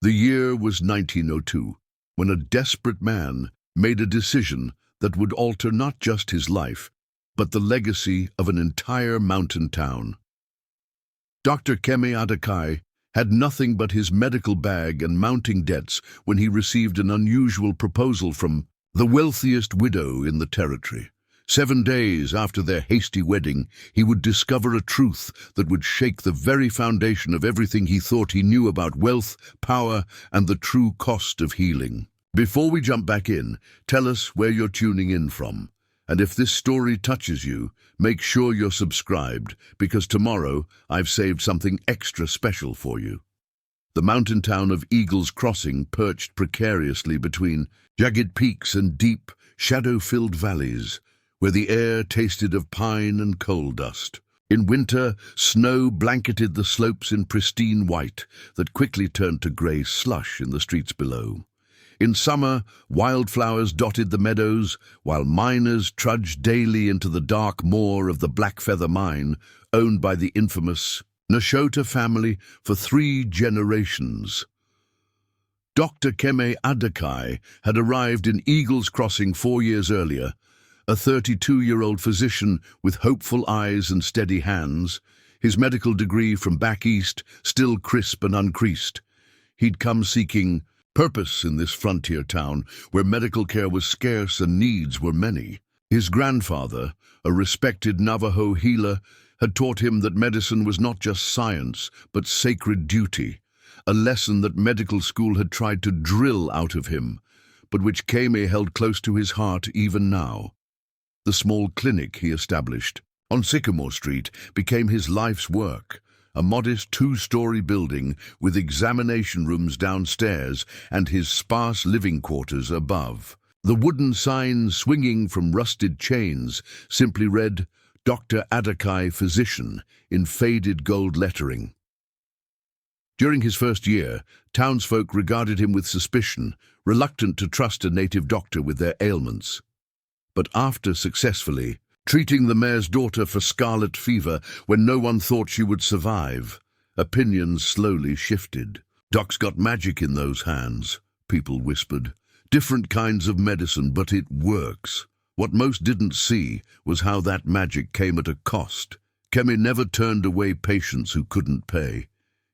The year was 1902, when a desperate man made a decision that would alter not just his life, but the legacy of an entire mountain town. Dr. Kemi Adakai had nothing but his medical bag and mounting debts when he received an unusual proposal from the wealthiest widow in the territory. 7 days after their hasty wedding, he would discover a truth that would shake the very foundation of everything he thought he knew about wealth, power, and the true cost of healing. Before we jump back in, tell us where you're tuning in from. And if this story touches you, make sure you're subscribed, because tomorrow I've saved something extra special for you. The mountain town of Eagles Crossing perched precariously between jagged peaks and deep, shadow-filled valleys, where the air tasted of pine and coal dust. In winter, snow blanketed the slopes in pristine white that quickly turned to grey slush in the streets below. In summer, wildflowers dotted the meadows, while miners trudged daily into the dark moor of the Blackfeather mine, owned by the infamous Nashota family for 3 generations. Dr. Kemi Adakai had arrived in Eagles Crossing 4 years earlier, a 32-year-old physician with hopeful eyes and steady hands, his medical degree from back east still crisp and uncreased. He'd come seeking purpose in this frontier town where medical care was scarce and needs were many. His grandfather, a respected Navajo healer, had taught him that medicine was not just science, but sacred duty, a lesson that medical school had tried to drill out of him, but which Kemi held close to his heart even now. The small clinic he established on Sycamore Street became his life's work, a modest 2-story building with examination rooms downstairs and his sparse living quarters above. The wooden sign swinging from rusted chains simply read, "Dr. Adakai, Physician," in faded gold lettering. During his first year, townsfolk regarded him with suspicion, reluctant to trust a native doctor with their ailments. But after successfully treating the mayor's daughter for scarlet fever when no one thought she would survive, opinions slowly shifted. "Doc's got magic in those hands," people whispered. "Different kinds of medicine, but it works." What most didn't see was how that magic came at a cost. Kemi never turned away patients who couldn't pay.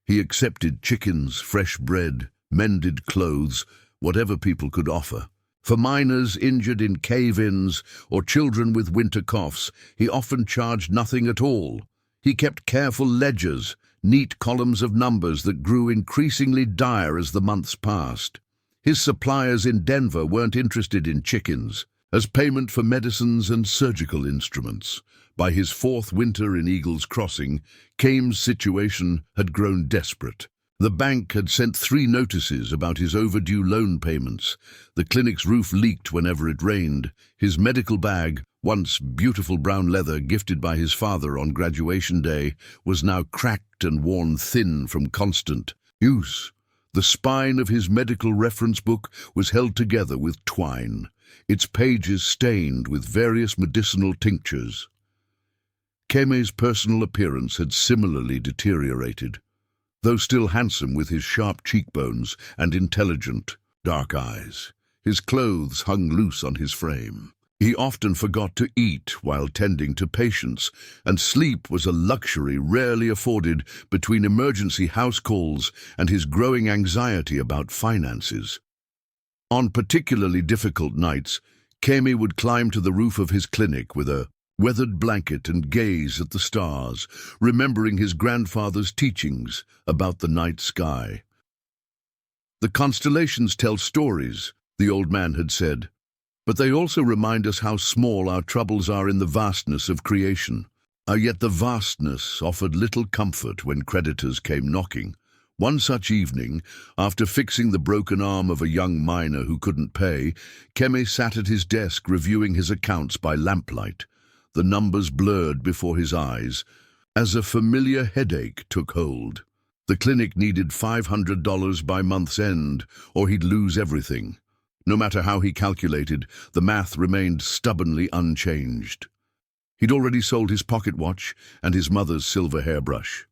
He accepted chickens, fresh bread, mended clothes, whatever people could offer. For miners injured in cave-ins or children with winter coughs, he often charged nothing at all. He kept careful ledgers, neat columns of numbers that grew increasingly dire as the months passed. His suppliers in Denver weren't interested in chickens. As payment for medicines and surgical instruments, by his 4th winter in Eagles Crossing, Kemi's situation had grown desperate. The bank had sent 3 notices about his overdue loan payments. The clinic's roof leaked whenever it rained. His medical bag, once beautiful brown leather gifted by his father on graduation day, was now cracked and worn thin from constant use. The spine of his medical reference book was held together with twine, its pages stained with various medicinal tinctures. Kemi's personal appearance had similarly deteriorated. Though still handsome with his sharp cheekbones and intelligent, dark eyes, his clothes hung loose on his frame. He often forgot to eat while tending to patients, and sleep was a luxury rarely afforded between emergency house calls and his growing anxiety about finances. On particularly difficult nights, Kemi would climb to the roof of his clinic with a weathered blanket and gaze at the stars, remembering his grandfather's teachings about the night sky. "The constellations tell stories," the old man had said, "but they also remind us how small our troubles are in the vastness of creation." Yet the vastness offered little comfort when creditors came knocking. One such evening, after fixing the broken arm of a young miner who couldn't pay, Kemi sat at his desk reviewing his accounts by lamplight. The numbers blurred before his eyes as a familiar headache took hold. The clinic needed $500 by month's end, or he'd lose everything. No matter how he calculated, the math remained stubbornly unchanged. He'd already sold his pocket watch and his mother's silver hairbrush.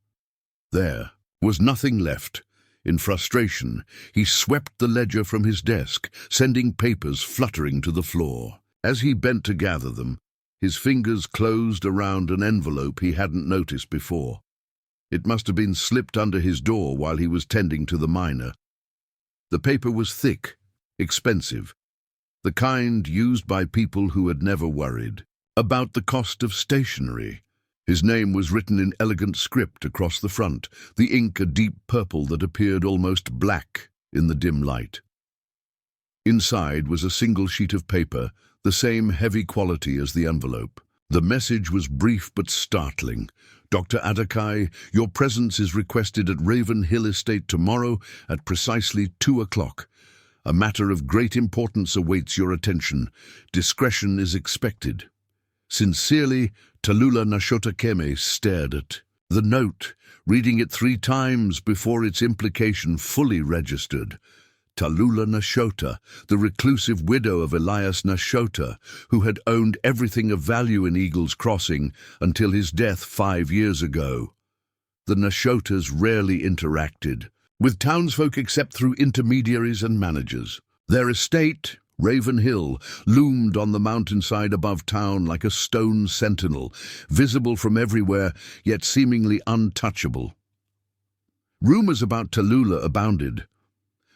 There was nothing left. In frustration, he swept the ledger from his desk, sending papers fluttering to the floor. As he bent to gather them, his fingers closed around an envelope he hadn't noticed before. It must have been slipped under his door while he was tending to the miner. The paper was thick, expensive, the kind used by people who had never worried about the cost of stationery. His name was written in elegant script across the front, the ink a deep purple that appeared almost black in the dim light. Inside was a single sheet of paper, the same heavy quality as the envelope. The message was brief but startling. Dr. Adakai, your presence is requested at Raven Hill Estate tomorrow at precisely 2 o'clock. A matter of great importance awaits your attention. Discretion is expected. Sincerely, Tallulah Nashota Keme stared at the note, reading it 3 times before its implication fully registered. Tallulah Nashota, the reclusive widow of Elias Nashota, who had owned everything of value in Eagle's Crossing until his death 5 years ago. The Nashotas rarely interacted with townsfolk except through intermediaries and managers. Their estate, Raven Hill, loomed on the mountainside above town like a stone sentinel, visible from everywhere, yet seemingly untouchable. Rumors about Tallulah abounded.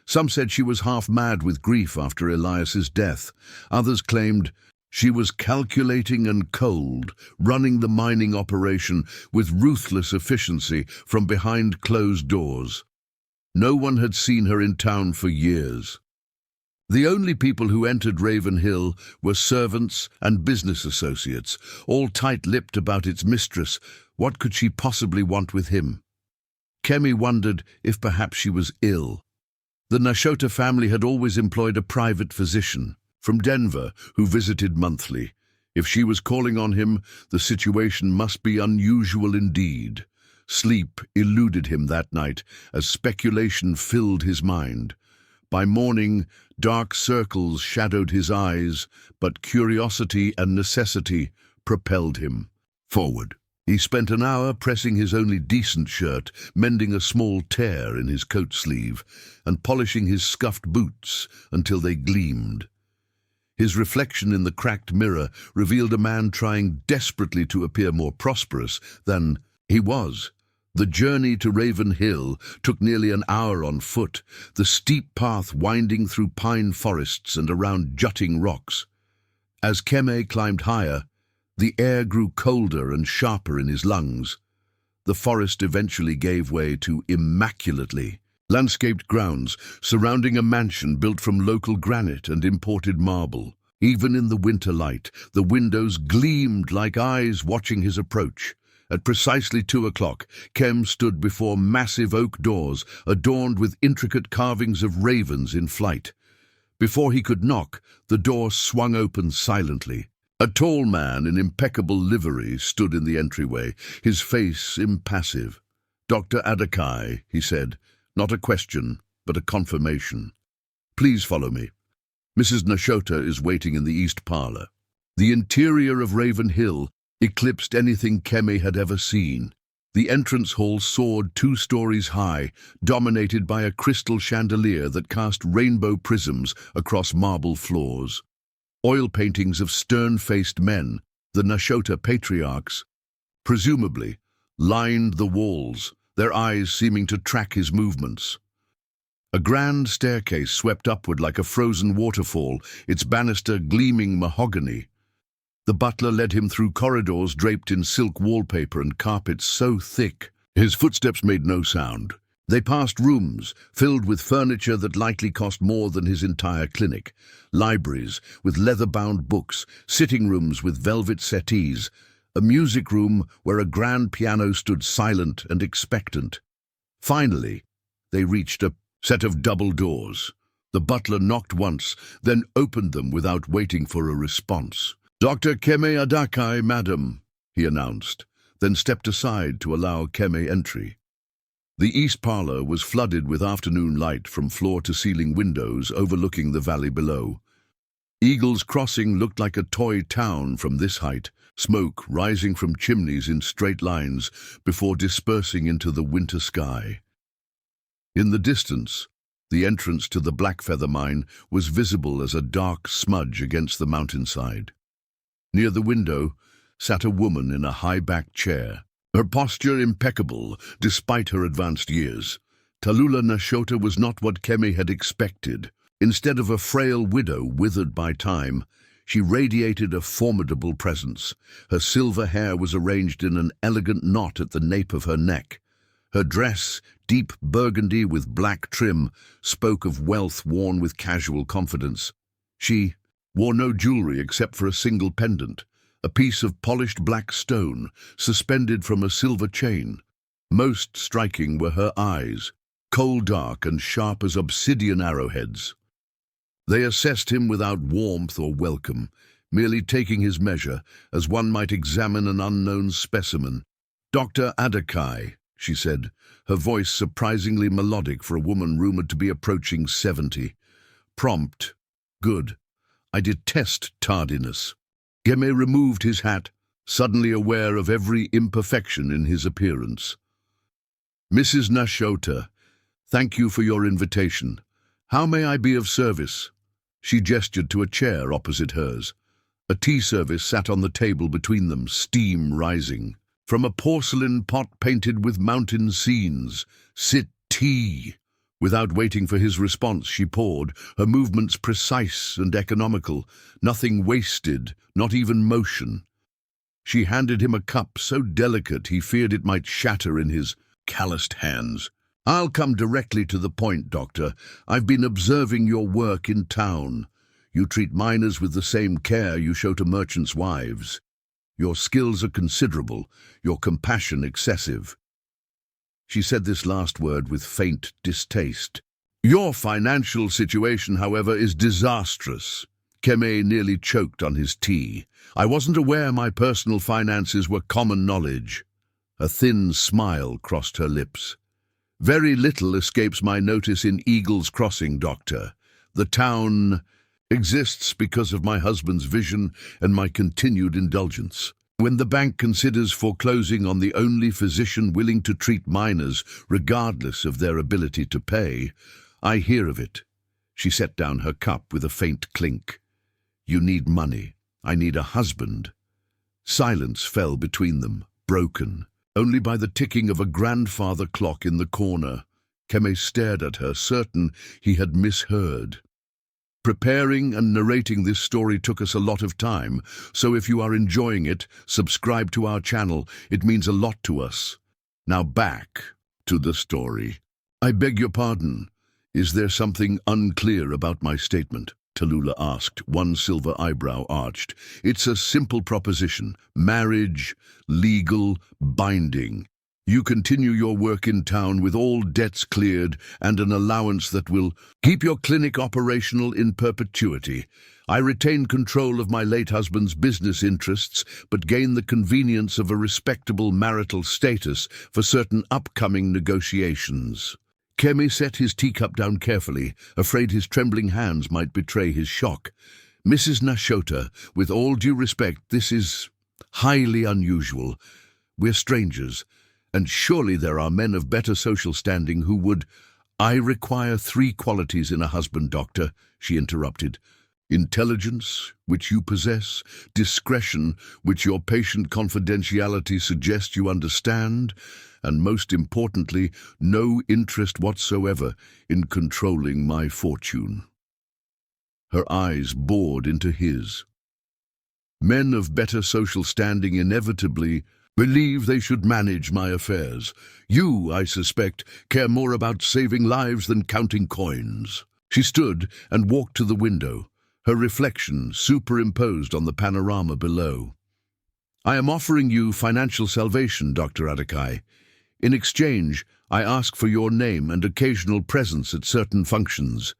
Some said she was half mad with grief after Elias's death. Others claimed she was calculating and cold, running the mining operation with ruthless efficiency from behind closed doors. No one had seen her in town for years. The only people who entered Raven Hill were servants and business associates, all tight-lipped about its mistress. What could she possibly want with him? Kemi wondered if perhaps she was ill. The Nashota family had always employed a private physician from Denver who visited monthly. If she was calling on him, the situation must be unusual indeed. Sleep eluded him that night as speculation filled his mind. By morning, dark circles shadowed his eyes, but curiosity and necessity propelled him forward. He spent an hour pressing his only decent shirt, mending a small tear in his coat sleeve, and polishing his scuffed boots until they gleamed. His reflection in the cracked mirror revealed a man trying desperately to appear more prosperous than he was. The journey to Raven Hill took nearly an hour on foot, the steep path winding through pine forests and around jutting rocks. As Keme climbed higher, the air grew colder and sharper in his lungs. The forest eventually gave way to immaculately landscaped grounds surrounding a mansion built from local granite and imported marble. Even in the winter light, the windows gleamed like eyes watching his approach. At precisely 2 o'clock, Kem stood before massive oak doors adorned with intricate carvings of ravens in flight. Before he could knock, the door swung open silently. A tall man in impeccable livery stood in the entryway, his face impassive. "Dr. Adakai," he said, "not a question, but a confirmation. Please follow me. Mrs. Nashota is waiting in the east parlor." The interior of Raven Hill eclipsed anything Kemi had ever seen. The entrance hall soared 2 stories high, dominated by a crystal chandelier that cast rainbow prisms across marble floors. Oil paintings of stern-faced men, the Nashota patriarchs, presumably, lined the walls, their eyes seeming to track his movements. A grand staircase swept upward like a frozen waterfall, its banister gleaming mahogany. The butler led him through corridors draped in silk wallpaper and carpets so thick his footsteps made no sound. They passed rooms filled with furniture that likely cost more than his entire clinic, libraries with leather-bound books, sitting rooms with velvet settees, a music room where a grand piano stood silent and expectant. Finally, they reached a set of double doors. The butler knocked once, then opened them without waiting for a response. "Dr. Keme Adakai, madam," he announced, then stepped aside to allow Keme entry. The east parlor was flooded with afternoon light from floor-to-ceiling windows overlooking the valley below. Eagle's Crossing looked like a toy town from this height, smoke rising from chimneys in straight lines before dispersing into the winter sky. In the distance, the entrance to the Blackfeather mine was visible as a dark smudge against the mountainside. Near the window sat a woman in a high-backed chair, her posture impeccable despite her advanced years. Tallulah Nashota was not what Kemi had expected. Instead of a frail widow withered by time, she radiated a formidable presence. Her silver hair was arranged in an elegant knot at the nape of her neck. Her dress, deep burgundy with black trim, spoke of wealth worn with casual confidence. She wore no jewelry except for a single pendant, a piece of polished black stone suspended from a silver chain. Most striking were her eyes, coal-dark and sharp as obsidian arrowheads. They assessed him without warmth or welcome, merely taking his measure as one might examine an unknown specimen. "Dr. Adakai," she said, her voice surprisingly melodic for a woman rumored to be approaching 70. "Prompt. Good. I detest tardiness." Kemi removed his hat, suddenly aware of every imperfection in his appearance. "Mrs. Nashota, thank you for your invitation. How may I be of service?" She gestured to a chair opposite hers. A tea service sat on the table between them, steam rising. From a porcelain pot painted with mountain scenes, "Sit tea." Without waiting for his response, she poured, her movements precise and economical, nothing wasted, not even motion. She handed him a cup so delicate he feared it might shatter in his calloused hands. "I'll come directly to the point, Doctor. I've been observing your work in town. You treat miners with the same care you show to merchants' wives. Your skills are considerable, your compassion excessive." She said this last word with faint distaste. "Your financial situation, however, is disastrous." Kemi nearly choked on his tea. "I wasn't aware my personal finances were common knowledge." A thin smile crossed her lips. "Very little escapes my notice in Eagle's Crossing, Doctor. The town exists because of my husband's vision and my continued indulgence. When the bank considers foreclosing on the only physician willing to treat miners, regardless of their ability to pay, I hear of it." She set down her cup with a faint clink. "You need money. I need a husband." Silence fell between them, broken only by the ticking of a grandfather clock in the corner. Kemi stared at her, certain he had misheard. "Preparing and narrating this story took us a lot of time, so if you are enjoying it, subscribe to our channel. It means a lot to us. Now back to the story." "I beg your pardon. Is there something unclear about my statement?" Tallulah asked, one silver eyebrow arched. "It's a simple proposition. Marriage, legal, binding. You continue your work in town with all debts cleared and an allowance that will keep your clinic operational in perpetuity. I retain control of my late husband's business interests, but gain the convenience of a respectable marital status for certain upcoming negotiations." Kemi set his teacup down carefully, afraid his trembling hands might betray his shock. "Mrs. Nashota, with all due respect, this is highly unusual. We're strangers, and surely there are men of better social standing who would—" "I require 3 qualities in a husband, Doctor," she interrupted. "Intelligence, which you possess, discretion, which your patient confidentiality suggests you understand, and most importantly, no interest whatsoever in controlling my fortune." Her eyes bored into his. "Men of better social standing inevitably believe they should manage my affairs. You, I suspect, care more about saving lives than counting coins." She stood and walked to the window, her reflection superimposed on the panorama below. "I am offering you financial salvation, Dr. Adakai. In exchange, I ask for your name and occasional presence at certain functions.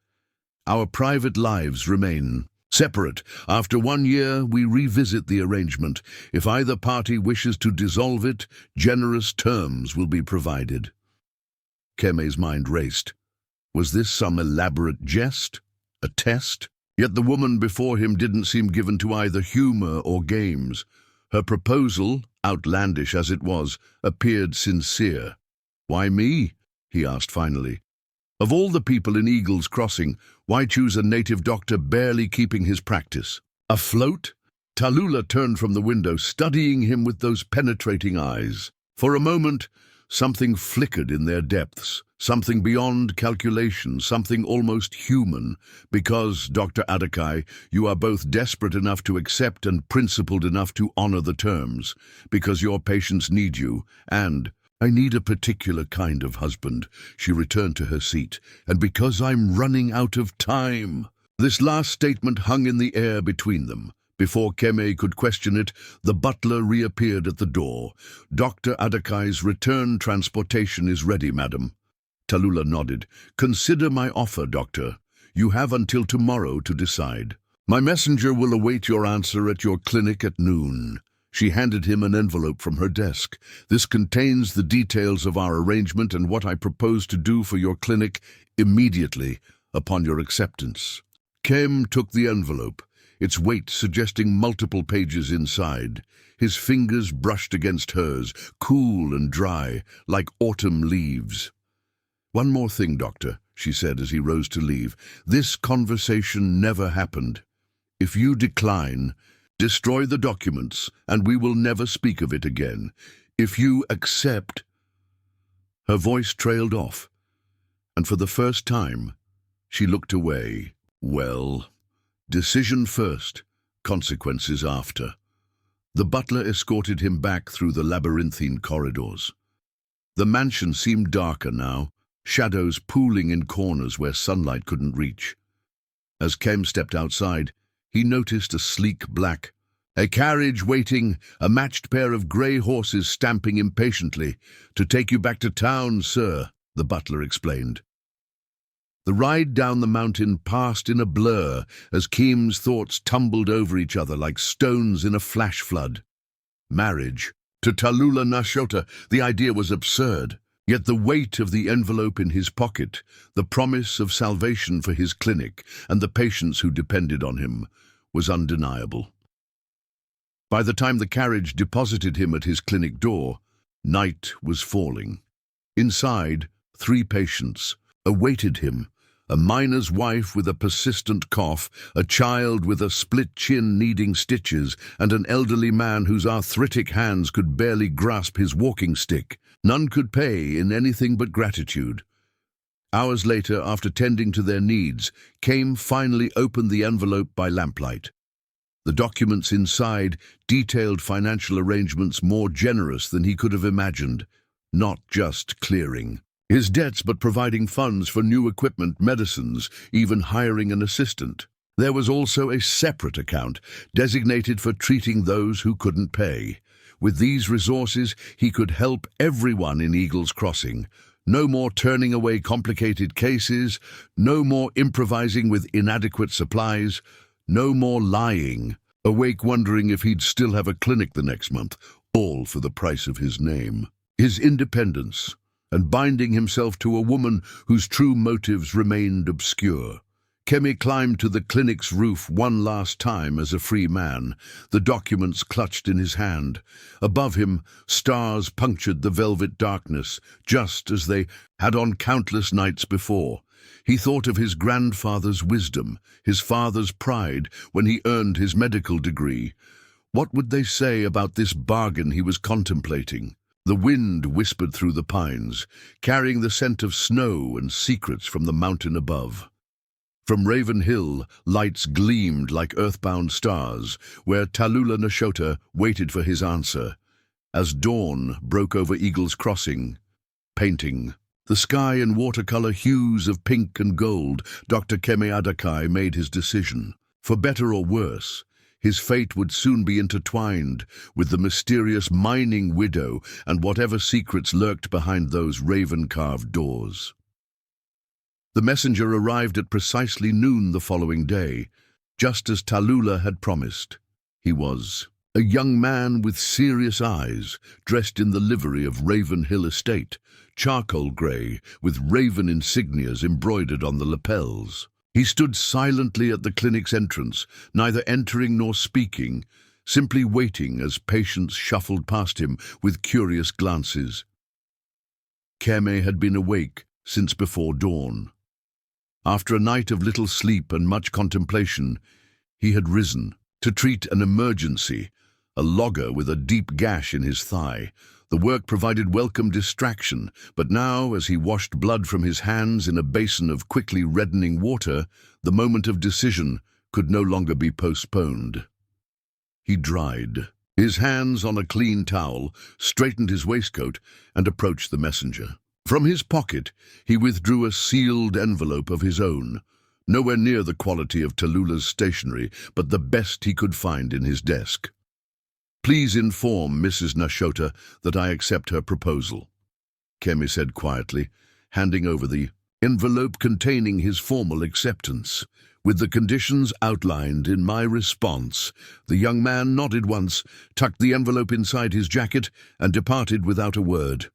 Our private lives remain separate. After 1 year, we revisit the arrangement. If either party wishes to dissolve it, generous terms will be provided." Kemi's mind raced. Was this some elaborate jest? A test? Yet the woman before him didn't seem given to either humor or games. Her proposal, outlandish as it was, appeared sincere. "Why me?" he asked finally. Of all the people in Eagle's Crossing, why choose a native doctor barely keeping his practice? Afloat? Tallulah turned from the window, studying him with those penetrating eyes. For a moment, something flickered in their depths, something beyond calculation, something almost human, because, Dr. Adakai, you are both desperate enough to accept and principled enough to honor the terms, because your patients need you, and I need a particular kind of husband. She returned to her seat, and because I'm running out of time. This last statement hung in the air between them. Before Keme could question it, the butler reappeared at the door. Dr. Adakai's return transportation is ready, madam. Tallulah nodded. Consider my offer, doctor. You have until tomorrow to decide. My messenger will await your answer at your clinic at noon. She handed him an envelope from her desk. This contains the details of our arrangement and what I propose to do for your clinic immediately upon your acceptance. Kem took the envelope, its weight suggesting multiple pages inside. His fingers brushed against hers, cool and dry, like autumn leaves. One more thing, doctor, she said as he rose to leave. This conversation never happened. If you decline, destroy the documents, and we will never speak of it again. If you accept... Her voice trailed off, and for the first time, she looked away. Well, decision first, consequences after. The butler escorted him back through the labyrinthine corridors. The mansion seemed darker now, shadows pooling in corners where sunlight couldn't reach. As Kem stepped outside, he noticed a sleek black, a carriage waiting, a matched pair of grey horses stamping impatiently. To take you back to town, sir, the butler explained. The ride down the mountain passed in a blur as Keem's thoughts tumbled over each other like stones in a flash flood. Marriage. To Tallulah Nashota, the idea was absurd. Yet the weight of the envelope in his pocket, the promise of salvation for his clinic and the patients who depended on him, was undeniable. By the time the carriage deposited him at his clinic door, night was falling. Inside, 3 patients awaited him. A miner's wife with a persistent cough, a child with a split chin needing stitches, and an elderly man whose arthritic hands could barely grasp his walking stick. None could pay in anything but gratitude. Hours later, after tending to their needs, Kame finally opened the envelope by lamplight. The documents inside detailed financial arrangements more generous than he could have imagined, not just clearing his debts, but providing funds for new equipment, medicines, even hiring an assistant. There was also a separate account designated for treating those who couldn't pay. With these resources, he could help everyone in Eagle's Crossing. No more turning away complicated cases, no more improvising with inadequate supplies, no more lying, awake wondering if he'd still have a clinic the next month, all for the price of his name. His independence, and binding himself to a woman whose true motives remained obscure. Kemi climbed to the clinic's roof one last time as a free man, the documents clutched in his hand. Above him, stars punctured the velvet darkness, just as they had on countless nights before. He thought of his grandfather's wisdom, his father's pride when he earned his medical degree. What would they say about this bargain he was contemplating? The wind whispered through the pines, carrying the scent of snow and secrets from the mountain above. From Raven Hill, lights gleamed like earthbound stars, where Tallulah Nashota waited for his answer. As dawn broke over Eagle's Crossing, painting the sky in watercolor hues of pink and gold, Dr. Keme Adakai made his decision. For better or worse, his fate would soon be intertwined with the mysterious mining widow and whatever secrets lurked behind those raven-carved doors. The messenger arrived at precisely noon the following day, just as Tallulah had promised. He was a young man with serious eyes, dressed in the livery of Raven Hill Estate, charcoal grey, with raven insignias embroidered on the lapels. He stood silently at the clinic's entrance, neither entering nor speaking, simply waiting as patients shuffled past him with curious glances. Keme had been awake since before dawn. After a night of little sleep and much contemplation, he had risen to treat an emergency, a logger with a deep gash in his thigh. The work provided welcome distraction, but now, as he washed blood from his hands in a basin of quickly reddening water, the moment of decision could no longer be postponed. He dried his hands on a clean towel, straightened his waistcoat, and approached the messenger. From his pocket, he withdrew a sealed envelope of his own, nowhere near the quality of Tallulah's stationery, but the best he could find in his desk. "Please inform Mrs. Nashota that I accept her proposal," Kemi said quietly, handing over the envelope containing his formal acceptance. "With the conditions outlined in my response." The young man nodded once, tucked the envelope inside his jacket, and departed without a word.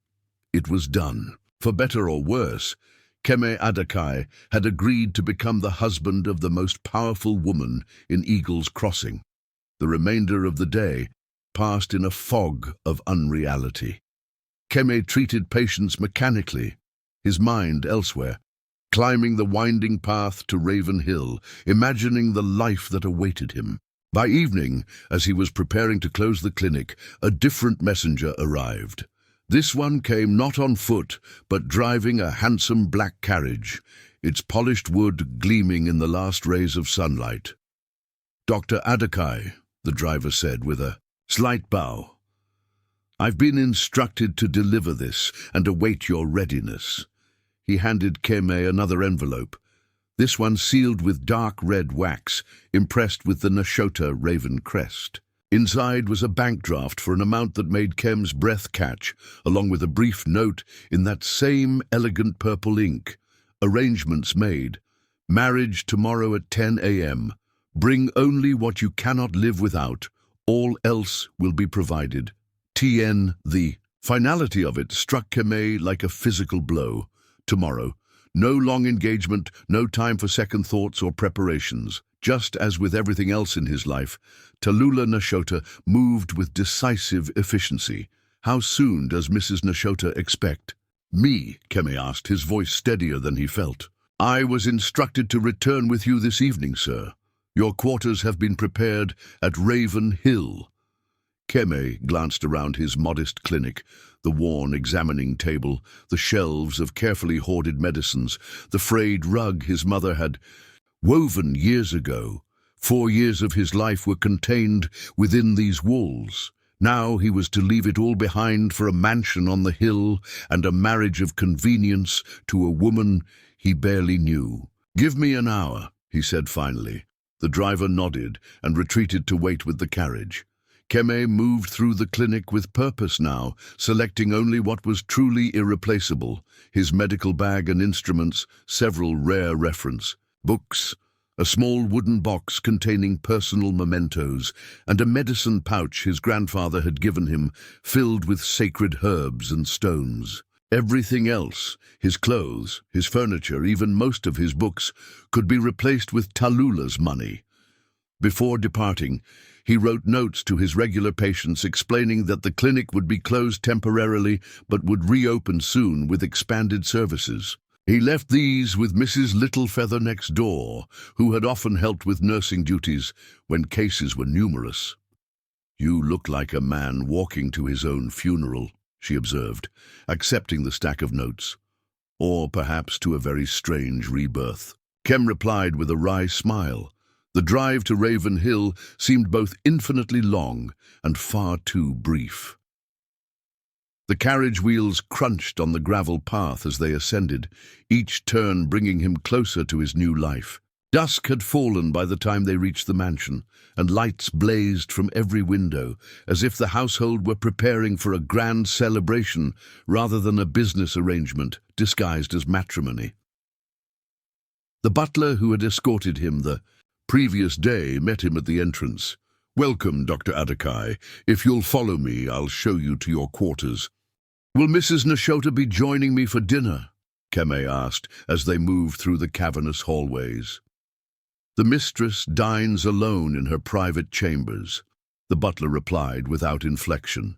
It was done. For better or worse, Keme Adakai had agreed to become the husband of the most powerful woman in Eagle's Crossing. The remainder of the day passed in a fog of unreality. Keme treated patients mechanically, his mind elsewhere, climbing the winding path to Raven Hill, imagining the life that awaited him. By evening, as he was preparing to close the clinic, a different messenger arrived. This one came not on foot, but driving a handsome black carriage, its polished wood gleaming in the last rays of sunlight. "Dr. Adakai," the driver said with a slight bow, "I've been instructed to deliver this and await your readiness." He handed Keme another envelope, this one sealed with dark red wax, impressed with the Nashota raven crest. Inside was a bank draft for an amount that made Kem's breath catch, along with a brief note in that same elegant purple ink. "Arrangements made. Marriage tomorrow at 10 a.m. Bring only what you cannot live without. All else will be provided. TN." The finality of it struck Keme like a physical blow. Tomorrow. No long engagement, no time for second thoughts or preparations. Just as with everything else in his life, Tallulah Nashota moved with decisive efficiency. "How soon does Mrs. Nashota expect?" "Me," Keme asked, his voice steadier than he felt. "I was instructed to return with you this evening, sir. Your quarters have been prepared at Raven Hill." Keme glanced around his modest clinic, the worn examining table, the shelves of carefully hoarded medicines, the frayed rug his mother had woven years ago. 4 years of his life were contained within these walls. Now he was to leave it all behind for a mansion on the hill and a marriage of convenience to a woman he barely knew. "Give me an hour," he said finally. The driver nodded and retreated to wait with the carriage. Keme moved through the clinic with purpose now, selecting only what was truly irreplaceable: his medical bag and instruments, several rare reference books, a small wooden box containing personal mementos, and a medicine pouch his grandfather had given him, filled with sacred herbs and stones. Everything else, his clothes, his furniture, even most of his books, could be replaced with Tallulah's money. Before departing, he wrote notes to his regular patients explaining that the clinic would be closed temporarily but would reopen soon with expanded services. He left these with Mrs. Littlefeather next door, who had often helped with nursing duties when cases were numerous. "You look like a man walking to his own funeral," she observed, accepting the stack of notes. "Or perhaps to a very strange rebirth." Kem replied with a wry smile. The drive to Raven Hill seemed both infinitely long and far too brief. The carriage wheels crunched on the gravel path as they ascended, each turn bringing him closer to his new life. Dusk had fallen by the time they reached the mansion, and lights blazed from every window, as if the household were preparing for a grand celebration rather than a business arrangement disguised as matrimony. The butler who had escorted him the previous day met him at the entrance. "Welcome, Dr. Adakai. If you'll follow me, I'll show you to your quarters." "Will Mrs. Nashota be joining me for dinner?" Keme asked as they moved through the cavernous hallways. "The mistress dines alone in her private chambers," the butler replied without inflection.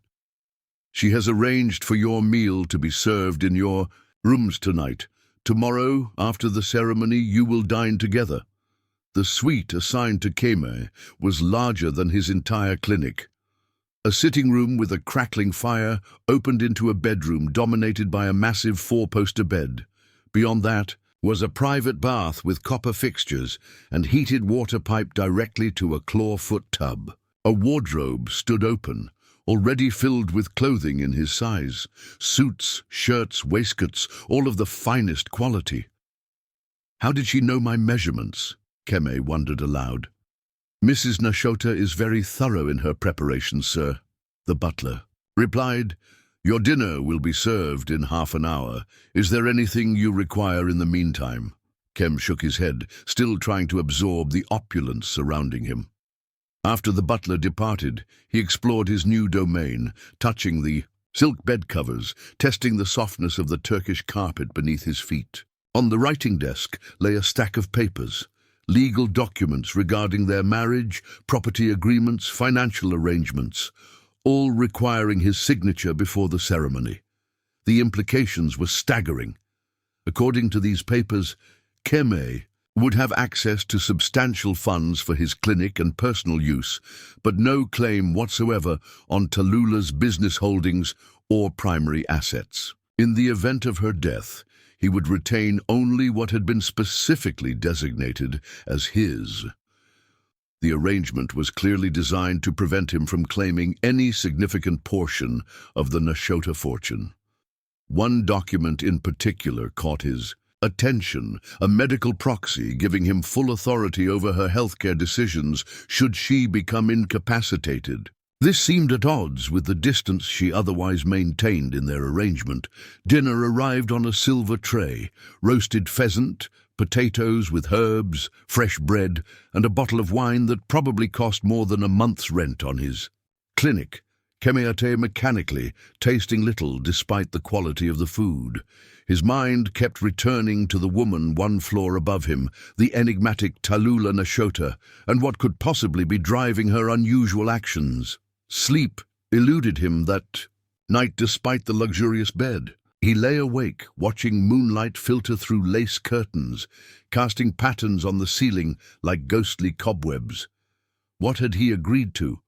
"She has arranged for your meal to be served in your rooms tonight, Tomorrow, after the ceremony, you will dine together. The suite assigned to Keme was larger than his entire clinic. A sitting room with a crackling fire opened into a bedroom dominated by a massive four-poster bed. Beyond that was a private bath with copper fixtures and heated water piped directly to a clawfoot tub. A wardrobe stood open, already filled with clothing in his size. Suits, shirts, waistcoats, all of the finest quality. How did she know my measurements? Keme wondered aloud. Mrs. Nashota is very thorough in her preparations, sir, the butler replied. Your dinner will be served in half an hour. Is there anything you require in the meantime? Kem shook his head, still trying to absorb the opulence surrounding him. After the butler departed, he explored his new domain, touching the silk bed covers, testing the softness of the Turkish carpet beneath his feet. On the writing desk lay a stack of papers. Legal documents regarding their marriage, property agreements, financial arrangements, all requiring his signature before the ceremony. The implications were staggering. According to these papers, Keme would have access to substantial funds for his clinic and personal use, but no claim whatsoever on Tallulah business holdings or primary assets. In the event of her death, he would retain only what had been specifically designated as his. The arrangement was clearly designed to prevent him from claiming any significant portion of the Nashota fortune. One document in particular caught his attention, a medical proxy giving him full authority over her healthcare decisions should she become incapacitated. This seemed at odds with the distance she otherwise maintained in their arrangement. Dinner arrived on a silver tray: roasted pheasant, potatoes with herbs, fresh bread, and a bottle of wine that probably cost more than a month's rent on his clinic. Kemeate mechanically, tasting little despite the quality of the food. His mind kept returning to the woman one floor above him, the enigmatic Tallulah Nashota, and what could possibly be driving her unusual actions. Sleep eluded him that night despite the luxurious bed. He lay awake, watching moonlight filter through lace curtains, casting patterns on the ceiling like ghostly cobwebs. What had he agreed to?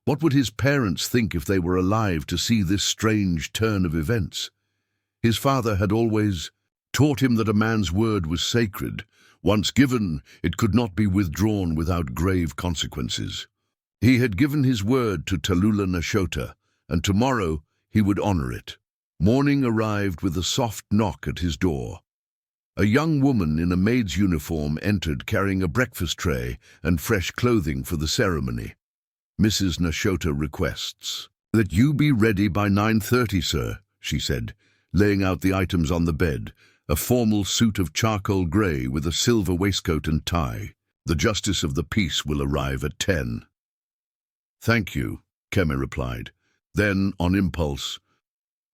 What would his parents think if they were alive to see this strange turn of events? His father had always taught him that a man's word was sacred. Once given, it could not be withdrawn without grave consequences. He had given his word to Tallulah Nashota, and tomorrow he would honor it. Morning arrived with a soft knock at his door. A young woman in a maid's uniform entered carrying a breakfast tray and fresh clothing for the ceremony. Mrs. Nashota requests that you be ready by 9:30, sir, she said, laying out the items on the bed, a formal suit of charcoal grey with a silver waistcoat and tie. The justice of the peace will arrive at 10. Thank you, Keme replied. Then, on impulse,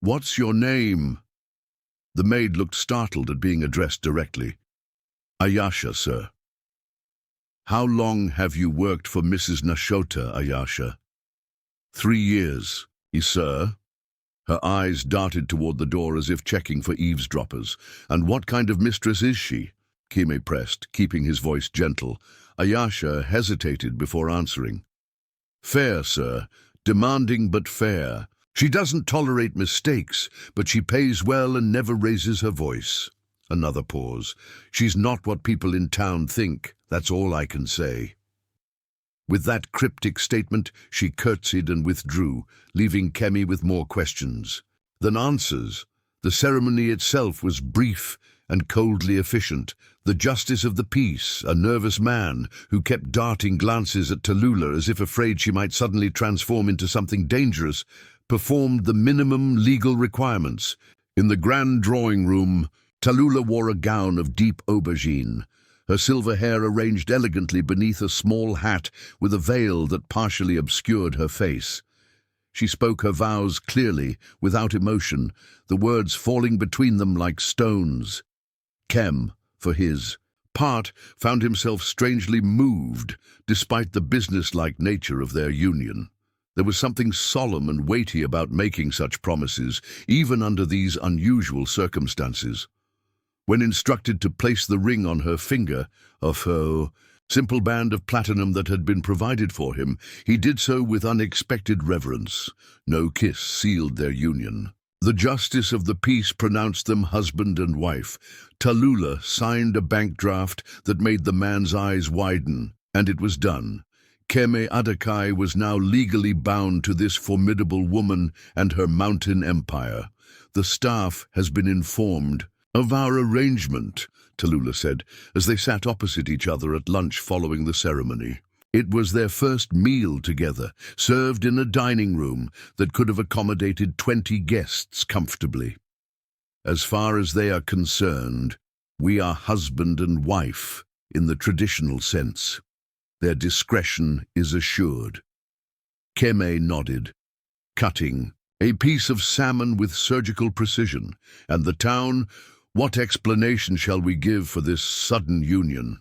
what's your name? The maid looked startled at being addressed directly. Ayasha, sir. How long have you worked for Mrs. Nashota, Ayasha? 3 years, sir. Her eyes darted toward the door as if checking for eavesdroppers. And what kind of mistress is she? Keme pressed, keeping his voice gentle. Ayasha hesitated before answering. Fair, sir. Demanding but fair. She doesn't tolerate mistakes, but she pays well and never raises her voice. Another pause. She's not what people in town think. That's all I can say. With that cryptic statement, she curtsied and withdrew, leaving Keme with more questions than answers. The ceremony itself was brief and coldly efficient. The justice of the peace, a nervous man who kept darting glances at Tallulah as if afraid she might suddenly transform into something dangerous, performed the minimum legal requirements. In the grand drawing room, Tallulah wore a gown of deep aubergine, her silver hair arranged elegantly beneath a small hat with a veil that partially obscured her face. She spoke her vows clearly, without emotion, the words falling between them like stones. Kem, for his part, found himself strangely moved, despite the business-like nature of their union. There was something solemn and weighty about making such promises, even under these unusual circumstances. When instructed to place the ring on her finger of her simple band of platinum that had been provided for him, he did so with unexpected reverence. No kiss sealed their union. The justice of the peace pronounced them husband and wife. Tallulah signed a bank draft that made the man's eyes widen, and it was done. Keme Adakai was now legally bound to this formidable woman and her mountain empire. The staff has been informed of our arrangement, Tallulah said, as they sat opposite each other at lunch following the ceremony. It was their first meal together, served in a dining room that could have accommodated 20 guests comfortably. As far as they are concerned, we are husband and wife in the traditional sense. Their discretion is assured. Keme nodded, cutting a piece of salmon with surgical precision, and the town, what explanation shall we give for this sudden union?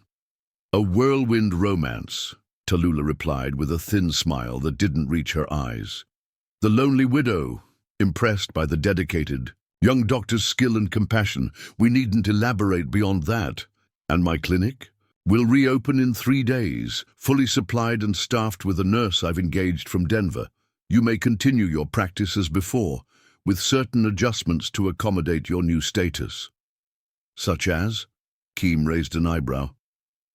A whirlwind romance, Tallulah replied with a thin smile that didn't reach her eyes. The lonely widow, impressed by the dedicated young doctor's skill and compassion. We needn't elaborate beyond that. And my clinic will reopen in 3 days, fully supplied and staffed with a nurse I've engaged from Denver. You may continue your practice as before, with certain adjustments to accommodate your new status. Such as? Keem raised an eyebrow.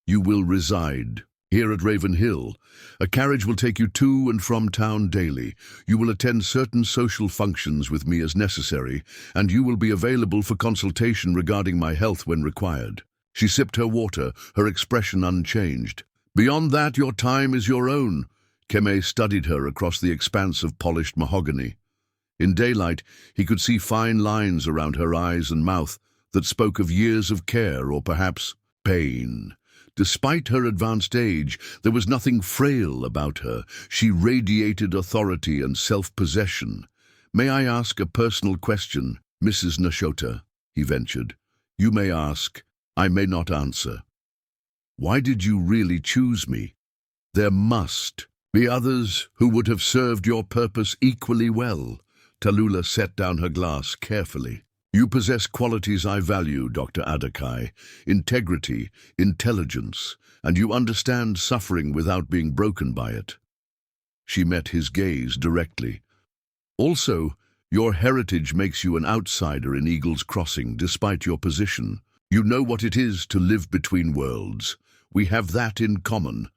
You will reside here at Raven Hill. A carriage will take you to and from town daily. You will attend certain social functions with me as necessary, and you will be available for consultation regarding my health when required. She sipped her water, her expression unchanged. Beyond that, your time is your own. Keme studied her across the expanse of polished mahogany. In daylight, he could see fine lines around her eyes and mouth that spoke of years of care or perhaps pain. Despite her advanced age, there was nothing frail about her. She radiated authority and self-possession. May I ask a personal question, Mrs. Nashota? He ventured. You may ask. I may not answer. Why did you really choose me? There must be others who would have served your purpose equally well. Tallulah set down her glass carefully. You possess qualities I value, Dr. Adakai: integrity, intelligence, and you understand suffering without being broken by it. She met his gaze directly. Also, your heritage makes you an outsider in Eagle's Crossing, despite your position. You know what it is to live between worlds. We have that in common.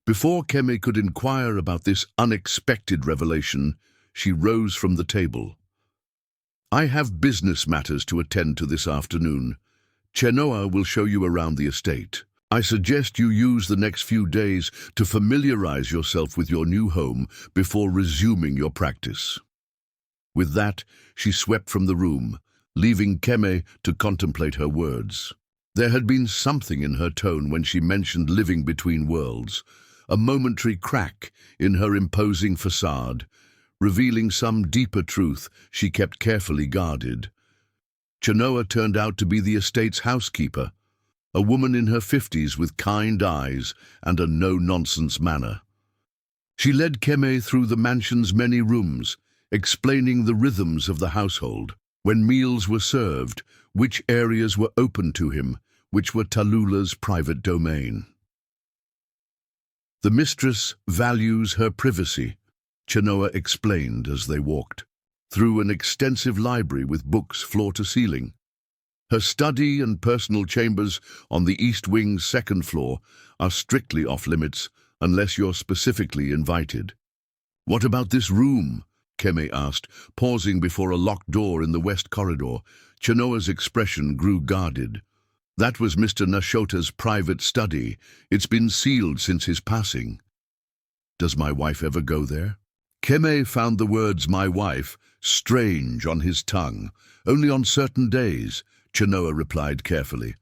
Before Keme could inquire about this unexpected revelation, she rose from the table. I have business matters to attend to this afternoon. Chenoa will show you around the estate. I suggest you use the next few days to familiarize yourself with your new home before resuming your practice. With that, she swept from the room, leaving Keme to contemplate her words. There had been something in her tone when she mentioned living between worlds, a momentary crack in her imposing facade, revealing some deeper truth she kept carefully guarded. Chenoa turned out to be the estate's housekeeper, a woman in her 50s with kind eyes and a no-nonsense manner. She led Keme through the mansion's many rooms, explaining the rhythms of the household, when meals were served, which areas were open to him, which were Tallulah's private domain. The mistress values her privacy, Chenoa explained as they walked through an extensive library with books floor to ceiling. Her study and personal chambers on the East Wing's second floor are strictly off-limits unless you're specifically invited. What about this room? Keme asked, pausing before a locked door in the west corridor. Chenoa's expression grew guarded. That was Mr. Nashota's private study. It's been sealed since his passing. Does my wife ever go there? Keme found the words "my wife" strange on his tongue. Only on certain days, Chenoa replied carefully.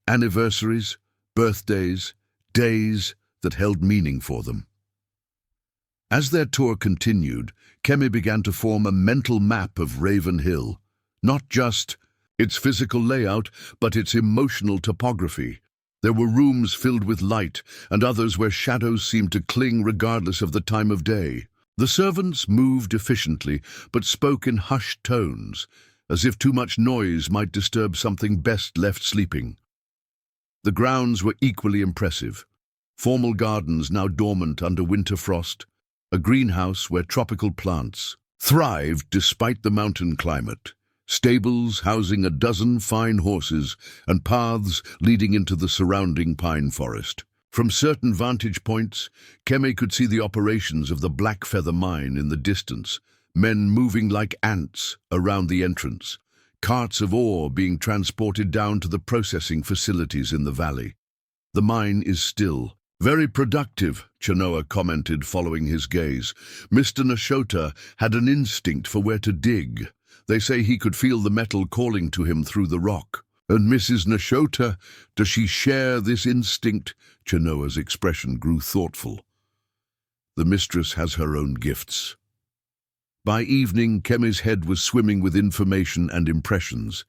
Anniversaries, birthdays, days that held meaning for them. As their tour continued, Keme began to form a mental map of Raven Hill, not just its physical layout, but its emotional topography. There were rooms filled with light, and others where shadows seemed to cling regardless of the time of day. The servants moved efficiently, but spoke in hushed tones, as if too much noise might disturb something best left sleeping. The grounds were equally impressive. Formal gardens now dormant under winter frost, a greenhouse where tropical plants thrived despite the mountain climate, stables housing a dozen fine horses, and paths leading into the surrounding pine forest. From certain vantage points, Keme could see the operations of the Blackfeather mine in the distance, men moving like ants around the entrance, carts of ore being transported down to the processing facilities in the valley. The mine is still very productive, Chenoa commented following his gaze. Mr. Nashota had an instinct for where to dig. They say he could feel the metal calling to him through the rock. And Mrs. Nashota, does she share this instinct? Chenoa's expression grew thoughtful. The mistress has her own gifts. By evening, Keme's head was swimming with information and impressions.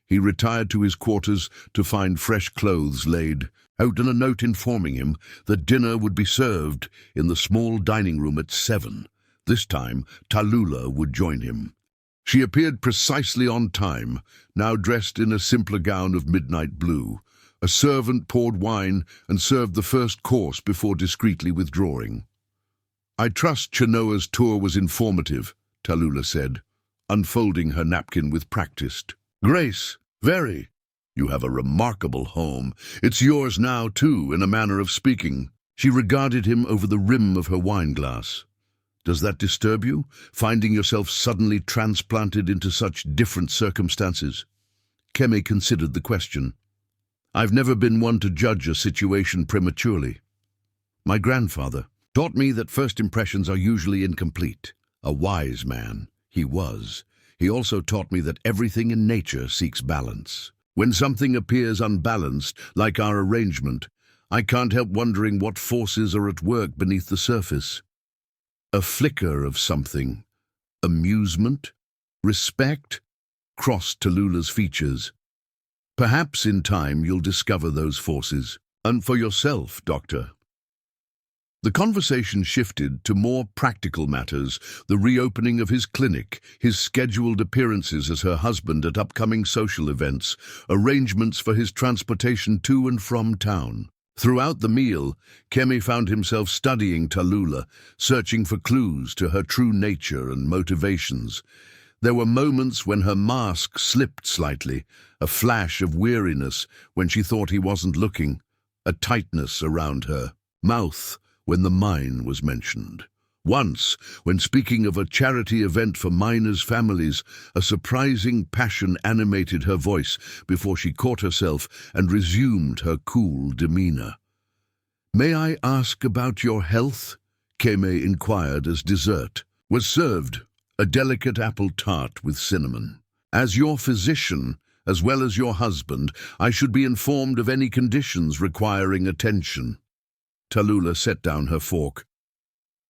He retired to his quarters to find fresh clothes laid out and a note informing him that dinner would be served in the small dining room at 7. This time, Tallulah would join him. She appeared precisely on time, now dressed in a simpler gown of midnight blue. A servant poured wine and served the first course before discreetly withdrawing. "I trust Chenoa's tour was informative," Tallulah said, unfolding her napkin with practiced grace. "Very. You have a remarkable home. It's yours now, too, in a manner of speaking." She regarded him over the rim of her wineglass. "Does that disturb you, finding yourself suddenly transplanted into such different circumstances?" Keme considered the question. "I've never been one to judge a situation prematurely. My grandfather taught me that first impressions are usually incomplete. A wise man, he was. He also taught me that everything in nature seeks balance. When something appears unbalanced, like our arrangement, I can't help wondering what forces are at work beneath the surface. A flicker of something, amusement, respect, crossed Tallulah's features. Perhaps in time you'll discover those forces, and for yourself, Doctor." The conversation shifted to more practical matters, the reopening of his clinic, his scheduled appearances as her husband at upcoming social events, arrangements for his transportation to and from town. Throughout the meal, Keme found himself studying Tallulah, searching for clues to her true nature and motivations. There were moments when her mask slipped slightly, a flash of weariness when she thought he wasn't looking, a tightness around her mouth when the mine was mentioned. Once, when speaking of a charity event for miners' families, a surprising passion animated her voice before she caught herself and resumed her cool demeanor. "May I ask about your health?" Keme inquired as dessert was served, a delicate apple tart with cinnamon. "As your physician, as well as your husband, I should be informed of any conditions requiring attention." Tallulah set down her fork.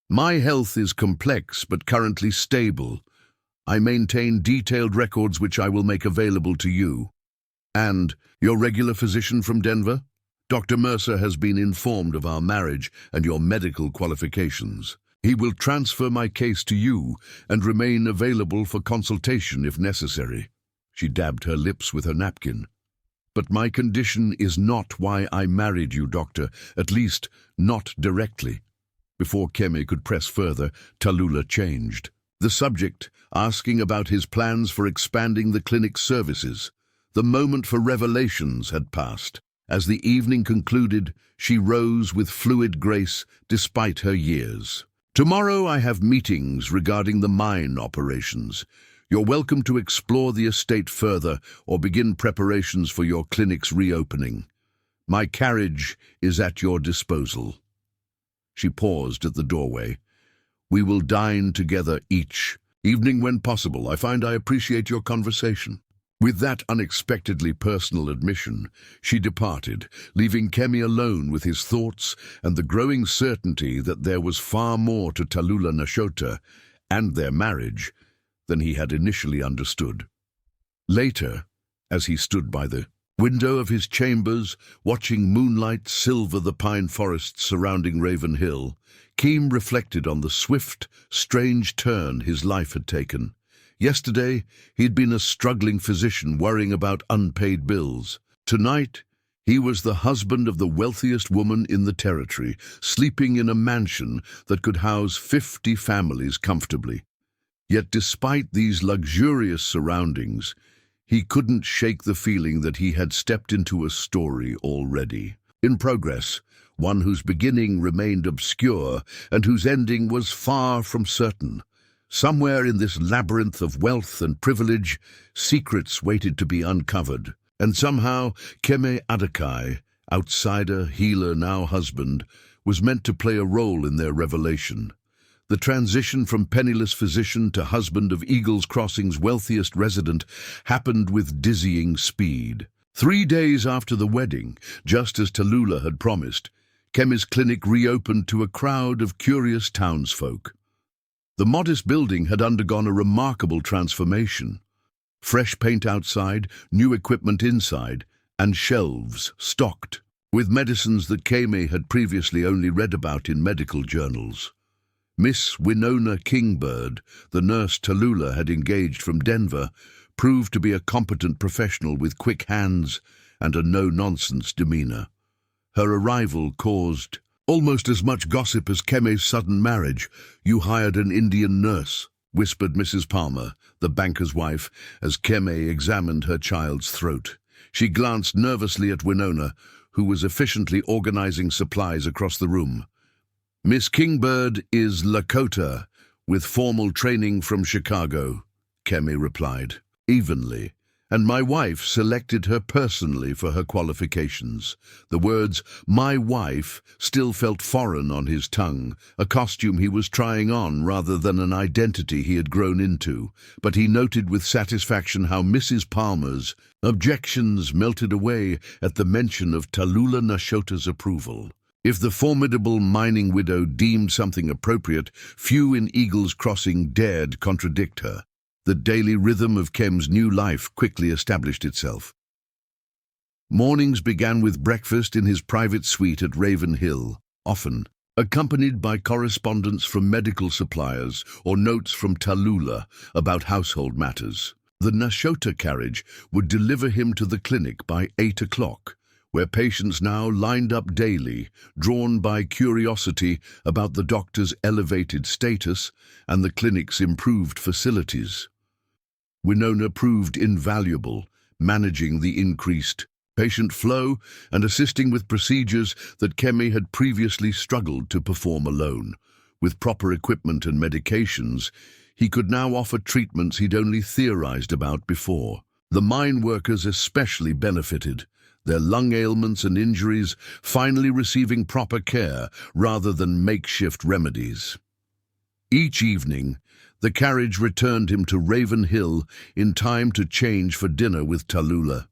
"My health is complex but currently stable. I maintain detailed records which I will make available to you." "And your regular physician from Denver? Dr. Mercer has been informed of our marriage and your medical qualifications. He will transfer my case to you and remain available for consultation if necessary." She dabbed her lips with her napkin. "But my condition is not why I married you, Doctor, at least not directly." Before Keme could press further, Tallulah changed the subject, asking about his plans for expanding the clinic's services. The moment for revelations had passed. As the evening concluded, she rose with fluid grace despite her years. "Tomorrow I have meetings regarding the mine operations. You're welcome to explore the estate further or begin preparations for your clinic's reopening. My carriage is at your disposal." She paused at the doorway. "We will dine together each evening when possible. I find I appreciate your conversation." With that unexpectedly personal admission, she departed, leaving Keme alone with his thoughts and the growing certainty that there was far more to Tallulah Nashota and their marriage than he had initially understood. Later, as he stood by the window of his chambers, watching moonlight silver the pine forests surrounding Raven Hill, Keem reflected on the swift, strange turn his life had taken. Yesterday, he'd been a struggling physician worrying about unpaid bills. Tonight, he was the husband of the wealthiest woman in the territory, sleeping in a mansion that could house 50 families comfortably. Yet despite these luxurious surroundings, he couldn't shake the feeling that he had stepped into a story already in progress, one whose beginning remained obscure and whose ending was far from certain. Somewhere in this labyrinth of wealth and privilege, secrets waited to be uncovered. And somehow, Keme Adakai, outsider, healer, now husband, was meant to play a role in their revelation. The transition from penniless physician to husband of Eagles Crossing's wealthiest resident happened with dizzying speed. 3 days after the wedding, just as Tallulah had promised, Keme's clinic reopened to a crowd of curious townsfolk. The modest building had undergone a remarkable transformation. Fresh paint outside, new equipment inside, and shelves stocked with medicines that Keme had previously only read about in medical journals. Miss Winona Kingbird, the nurse Tallulah had engaged from Denver, proved to be a competent professional with quick hands and a no-nonsense demeanor. Her arrival caused almost as much gossip as Keme's sudden marriage. "You hired an Indian nurse," whispered Mrs. Palmer, the banker's wife, as Keme examined her child's throat. She glanced nervously at Winona, who was efficiently organizing supplies across the room. "Miss Kingbird is Lakota, with formal training from Chicago," Keme replied, evenly, "and my wife selected her personally for her qualifications." The words, "my wife," still felt foreign on his tongue, a costume he was trying on rather than an identity he had grown into, but he noted with satisfaction how Mrs. Palmer's objections melted away at the mention of Tallulah Nashota's approval. If the formidable mining widow deemed something appropriate, few in Eagles Crossing dared contradict her. The daily rhythm of Keme's new life quickly established itself. Mornings began with breakfast in his private suite at Raven Hill, often accompanied by correspondence from medical suppliers or notes from Tallulah about household matters. The Nashota carriage would deliver him to the clinic by 8 o'clock, where patients now lined up daily, drawn by curiosity about the doctor's elevated status and the clinic's improved facilities. Winona proved invaluable, managing the increased patient flow and assisting with procedures that Keme had previously struggled to perform alone. With proper equipment and medications, he could now offer treatments he'd only theorized about before. The mine workers especially benefited, their lung ailments and injuries finally receiving proper care rather than makeshift remedies. Each evening, the carriage returned him to Raven Hill in time to change for dinner with Tallulah.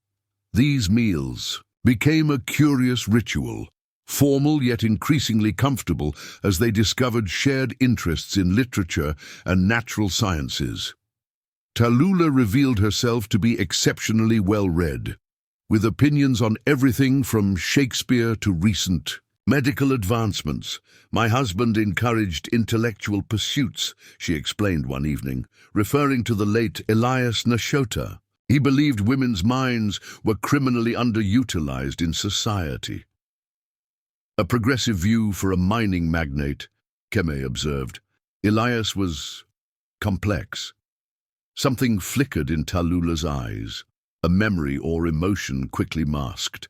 These meals became a curious ritual, formal yet increasingly comfortable as they discovered shared interests in literature and natural sciences. Tallulah revealed herself to be exceptionally well-read, with opinions on everything from Shakespeare to recent medical advancements. "My husband encouraged intellectual pursuits," she explained one evening, referring to the late Elias Nashota. "He believed women's minds were criminally underutilized in society." "A progressive view for a mining magnate," Keme observed. Elias was complex. Something flickered in Tallulah's eyes, a memory or emotion quickly masked.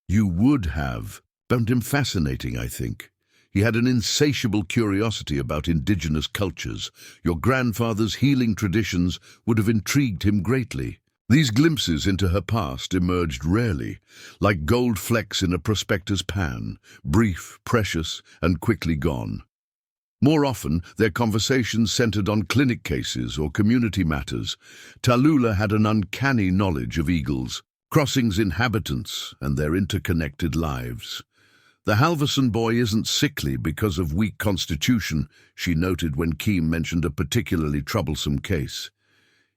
"You would have found him fascinating, I think. He had an insatiable curiosity about indigenous cultures. Your grandfather's healing traditions would have intrigued him greatly." These glimpses into her past emerged rarely, like gold flecks in a prospector's pan, brief, precious, and quickly gone. More often, their conversations centered on clinic cases or community matters. Tallulah had an uncanny knowledge of Eagles Crossing's inhabitants and their interconnected lives. "The Halverson boy isn't sickly because of weak constitution," she noted when Keem mentioned a particularly troublesome case.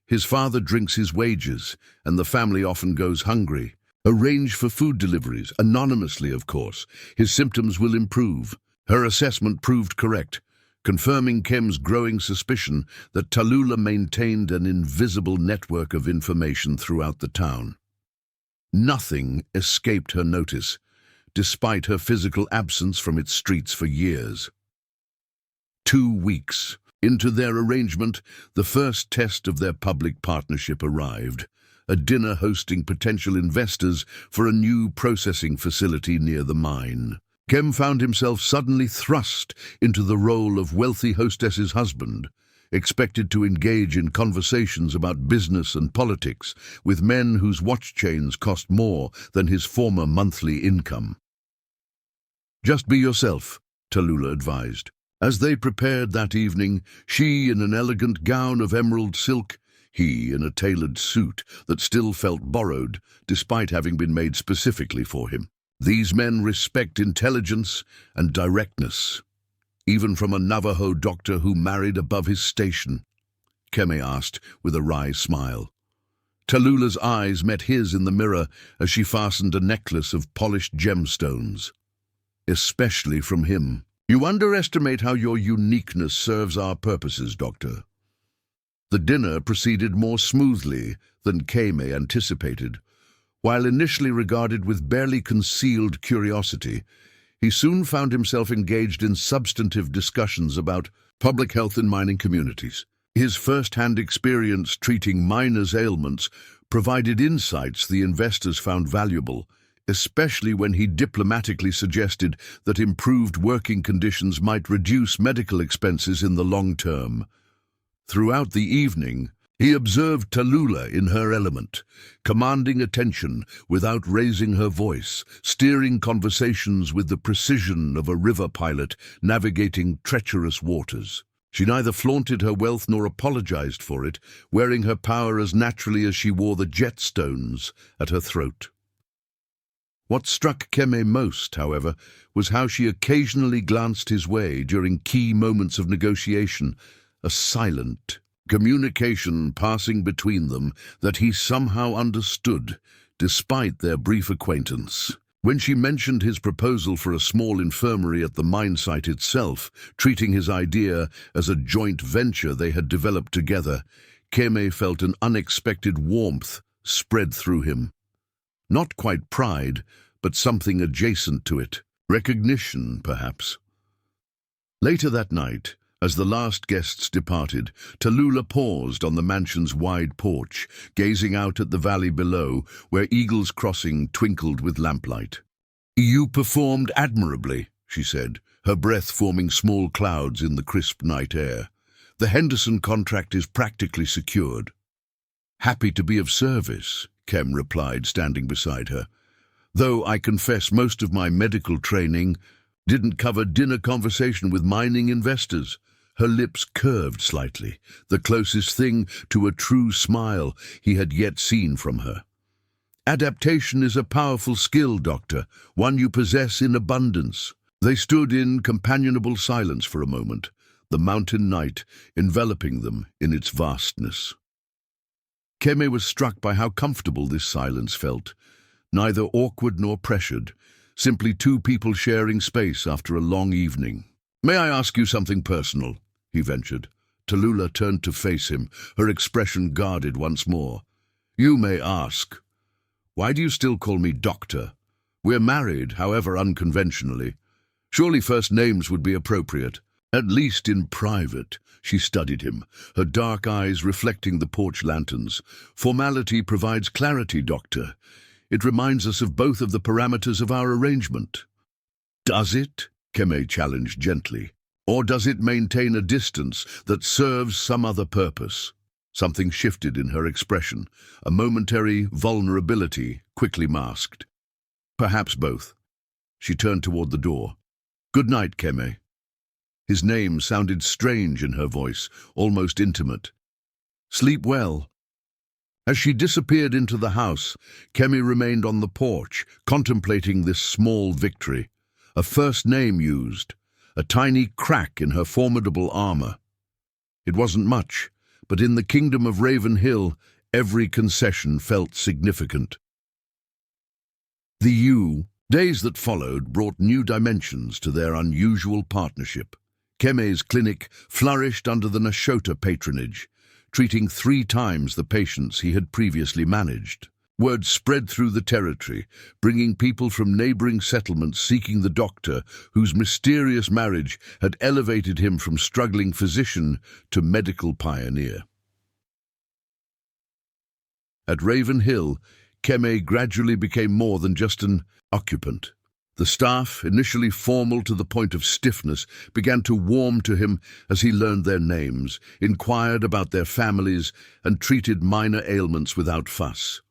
"His father drinks his wages, and the family often goes hungry. Arrange for food deliveries, anonymously of course. His symptoms will improve." Her assessment proved correct. confirming Kim's growing suspicion that Tallulah maintained an invisible network of information throughout the town. Nothing escaped her notice, despite her physical absence from its streets for years. 2 weeks into their arrangement, the first test of their public partnership arrived, a dinner hosting potential investors for a new processing facility near the mine. Kem found himself suddenly thrust into the role of wealthy hostess's husband, expected to engage in conversations about business and politics with men whose watch chains cost more than his former monthly income. "Just be yourself," Tallulah advised. As they prepared that evening, she in an elegant gown of emerald silk, he in a tailored suit that still felt borrowed, despite having been made specifically for him. These men respect intelligence and directness, even from a Navajo doctor who married above his station, Keme asked with a wry smile. Tallulah's eyes met his in the mirror as she fastened a necklace of polished gemstones. "Especially from him. You underestimate how your uniqueness serves our purposes, Doctor." The dinner proceeded more smoothly than Kame anticipated. While initially regarded with barely concealed curiosity, he soon found himself engaged in substantive discussions about public health in mining communities. His first-hand experience treating miners' ailments provided insights the investors found valuable, especially when he diplomatically suggested that improved working conditions might reduce medical expenses in the long term. Throughout the evening, he observed Tallulah in her element, commanding attention without raising her voice, steering conversations with the precision of a river pilot navigating treacherous waters. She neither flaunted her wealth nor apologized for it, wearing her power as naturally as she wore the jetstones at her throat. What struck Keme most, however, was how she occasionally glanced his way during key moments of negotiation, a silent communication passing between them that he somehow understood, despite their brief acquaintance. When she mentioned his proposal for a small infirmary at the mine site itself, treating his idea as a joint venture they had developed together, Keme felt an unexpected warmth spread through him. Not quite pride, but something adjacent to it. Recognition, perhaps. Later that night, as the last guests departed, Tallulah paused on the mansion's wide porch, gazing out at the valley below, where Eagle's Crossing twinkled with lamplight. "You performed admirably," she said, her breath forming small clouds in the crisp night air. "The Henderson contract is practically secured." "Happy to be of service," Kem replied, standing beside her. "Though I confess most of my medical training didn't cover dinner conversation with mining investors." Her lips curved slightly, the closest thing to a true smile he had yet seen from her. "Adaptation is a powerful skill, Doctor, one you possess in abundance." They stood in companionable silence for a moment, the mountain night enveloping them in its vastness. Keme was struck by how comfortable this silence felt, neither awkward nor pressured, simply two people sharing space after a long evening. "May I ask you something personal?" he ventured. Tallulah turned to face him, her expression guarded once more. "You may ask. Why do you still call me Doctor? We're married, however unconventionally. Surely first names would be appropriate. At least in private." She studied him, her dark eyes reflecting the porch lanterns. "Formality provides clarity, Doctor. It reminds us of both of the parameters of our arrangement." "Does it?" Keme challenged gently. "Or does it maintain a distance that serves some other purpose?" Something shifted in her expression, a momentary vulnerability quickly masked. "Perhaps both." She turned toward the door. "Good night, Keme." His name sounded strange in her voice, almost intimate. "Sleep well." As she disappeared into the house, Keme remained on the porch, contemplating this small victory. A first name used, a tiny crack in her formidable armor. It wasn't much, but in the kingdom of Raven Hill, every concession felt significant. Days that followed brought new dimensions to their unusual partnership. Keme's clinic flourished under the Nashota patronage, treating 3 times the patients he had previously managed. Word spread through the territory, bringing people from neighboring settlements seeking the doctor whose mysterious marriage had elevated him from struggling physician to medical pioneer. At Raven Hill, Keme gradually became more than just an occupant. The staff, initially formal to the point of stiffness, began to warm to him as he learned their names, inquired about their families, and treated minor ailments without fuss.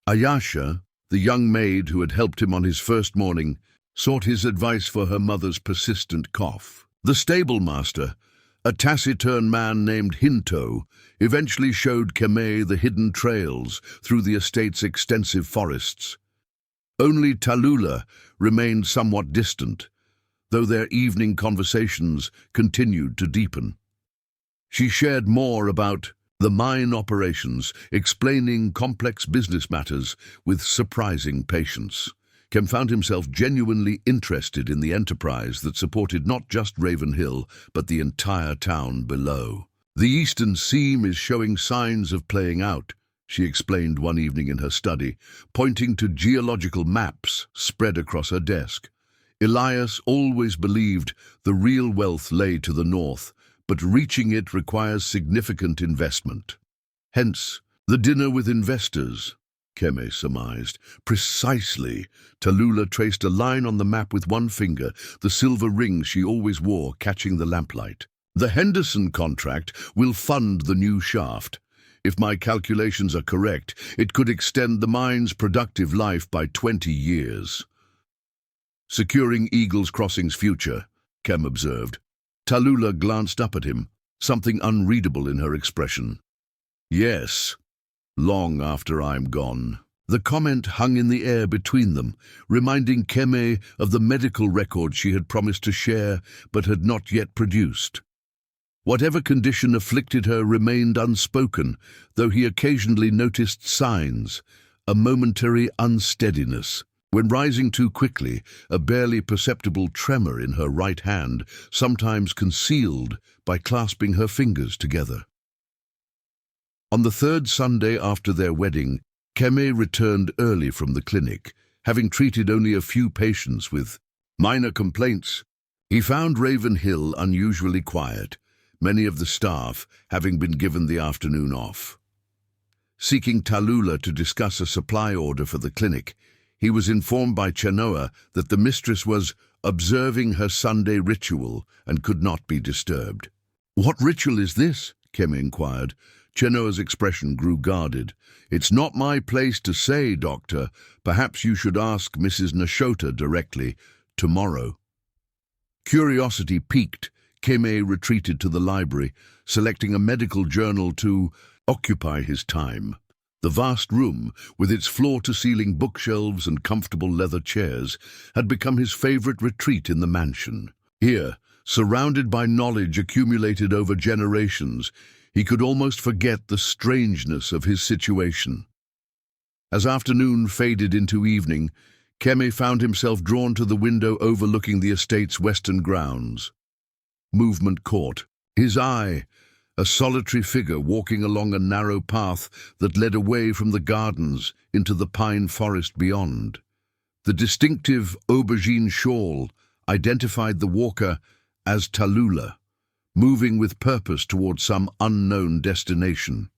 Ayasha, the young maid who had helped him on his first morning, sought his advice for her mother's persistent cough. The stable master, a taciturn man named Hinto, eventually showed Keme the hidden trails through the estate's extensive forests. Only Tallulah remained somewhat distant, though their evening conversations continued to deepen. She shared more about the mine operations, explaining complex business matters with surprising patience. Kem found himself genuinely interested in the enterprise that supported not just Raven Hill, but the entire town below. "The eastern seam is showing signs of playing out," she explained one evening in her study, pointing to geological maps spread across her desk. Elias always believed the real wealth lay to the north, but reaching it requires significant investment. Hence, the dinner with investors, Keme surmised. Precisely. Tallulah traced a line on the map with one finger, the silver ring she always wore catching the lamplight. "The Henderson contract will fund the new shaft. If my calculations are correct, it could extend the mine's productive life by 20 years. Securing Eagles Crossing's future," Kem observed. Tallulah glanced up at him, something unreadable in her expression. "Yes, long after I'm gone." The comment hung in the air between them, reminding Keme of the medical record she had promised to share but had not yet produced. Whatever condition afflicted her remained unspoken, though he occasionally noticed signs, a momentary unsteadiness. When rising too quickly, a barely perceptible tremor in her right hand, sometimes concealed by clasping her fingers together. On the 3rd Sunday after their wedding, Keme returned early from the clinic, having treated only a few patients with minor complaints. He found Raven Hill unusually quiet, many of the staff having been given the afternoon off. Seeking Tallulah to discuss a supply order for the clinic, he was informed by Chenoa that the mistress was observing her Sunday ritual and could not be disturbed. "What ritual is this?" Keme inquired. Chenoa's expression grew guarded. "It's not my place to say, Doctor. Perhaps you should ask Mrs. Nashota directly tomorrow." Curiosity piqued, Keme retreated to the library, selecting a medical journal to occupy his time. The vast room, with its floor-to-ceiling bookshelves and comfortable leather chairs, had become his favorite retreat in the mansion. Here, surrounded by knowledge accumulated over generations, he could almost forget the strangeness of his situation. As afternoon faded into evening, Keme found himself drawn to the window overlooking the estate's western grounds. Movement caught his eye, a solitary figure walking along a narrow path that led away from the gardens into the pine forest beyond. The distinctive aubergine shawl identified the walker as Tallulah, moving with purpose toward some unknown destination.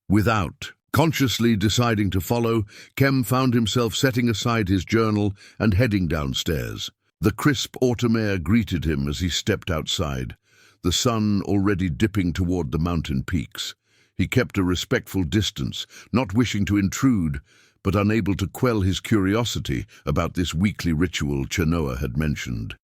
Without consciously deciding to follow, Kem found himself setting aside his journal and heading downstairs. The crisp autumn air greeted him as he stepped outside, the sun already dipping toward the mountain peaks. He kept a respectful distance, not wishing to intrude, but unable to quell his curiosity about this weekly ritual Chenoa had mentioned.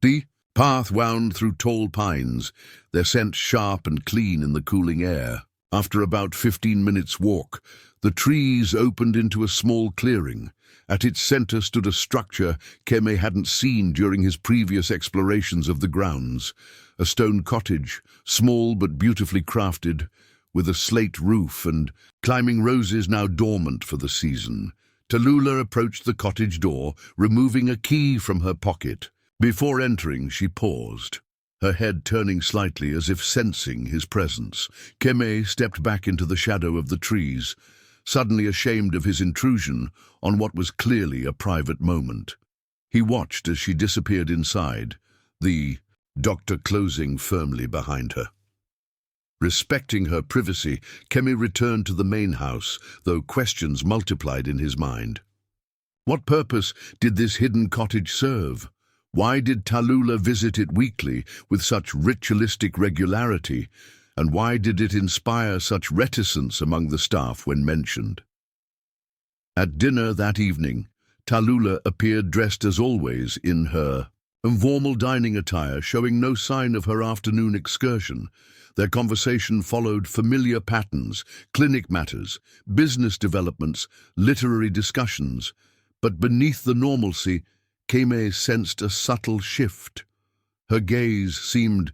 The path wound through tall pines, their scent sharp and clean in the cooling air. After about 15 minutes' walk, the trees opened into a small clearing. At its center stood a structure Keme hadn't seen during his previous explorations of the grounds. A stone cottage, small but beautifully crafted, with a slate roof and climbing roses now dormant for the season. Tallulah approached the cottage door, removing a key from her pocket. Before entering, she paused, her head turning slightly as if sensing his presence. Keme stepped back into the shadow of the trees, suddenly ashamed of his intrusion on what was clearly a private moment. He watched as she disappeared inside, the doctor closing firmly behind her. Respecting her privacy, Keme returned to the main house, though questions multiplied in his mind. What purpose did this hidden cottage serve? Why did Tallulah visit it weekly with such ritualistic regularity, and why did it inspire such reticence among the staff when mentioned? At dinner that evening, Tallulah appeared dressed as always in her informal dining attire, showing no sign of her afternoon excursion. Their conversation followed familiar patterns: clinic matters, business developments, literary discussions. But beneath the normalcy, Keme sensed a subtle shift. Her gaze seemed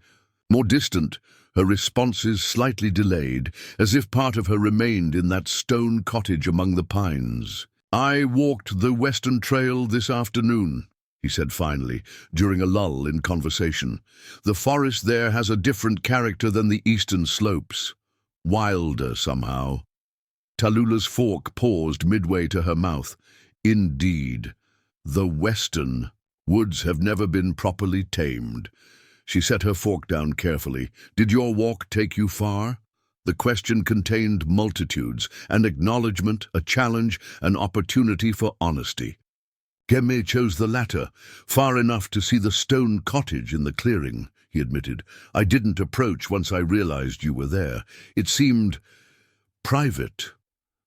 more distant, her responses slightly delayed, as if part of her remained in that stone cottage among the pines. "I walked the Western Trail this afternoon," he said finally, during a lull in conversation. "The forest there has a different character than the eastern slopes. Wilder, somehow." Tallulah's fork paused midway to her mouth. "Indeed, the western woods have never been properly tamed." She set her fork down carefully. "Did your walk take you far?" The question contained multitudes, an acknowledgement, a challenge, an opportunity for honesty. Keme chose the latter. "Far enough to see the stone cottage in the clearing," he admitted. "I didn't approach once I realized you were there. It seemed private."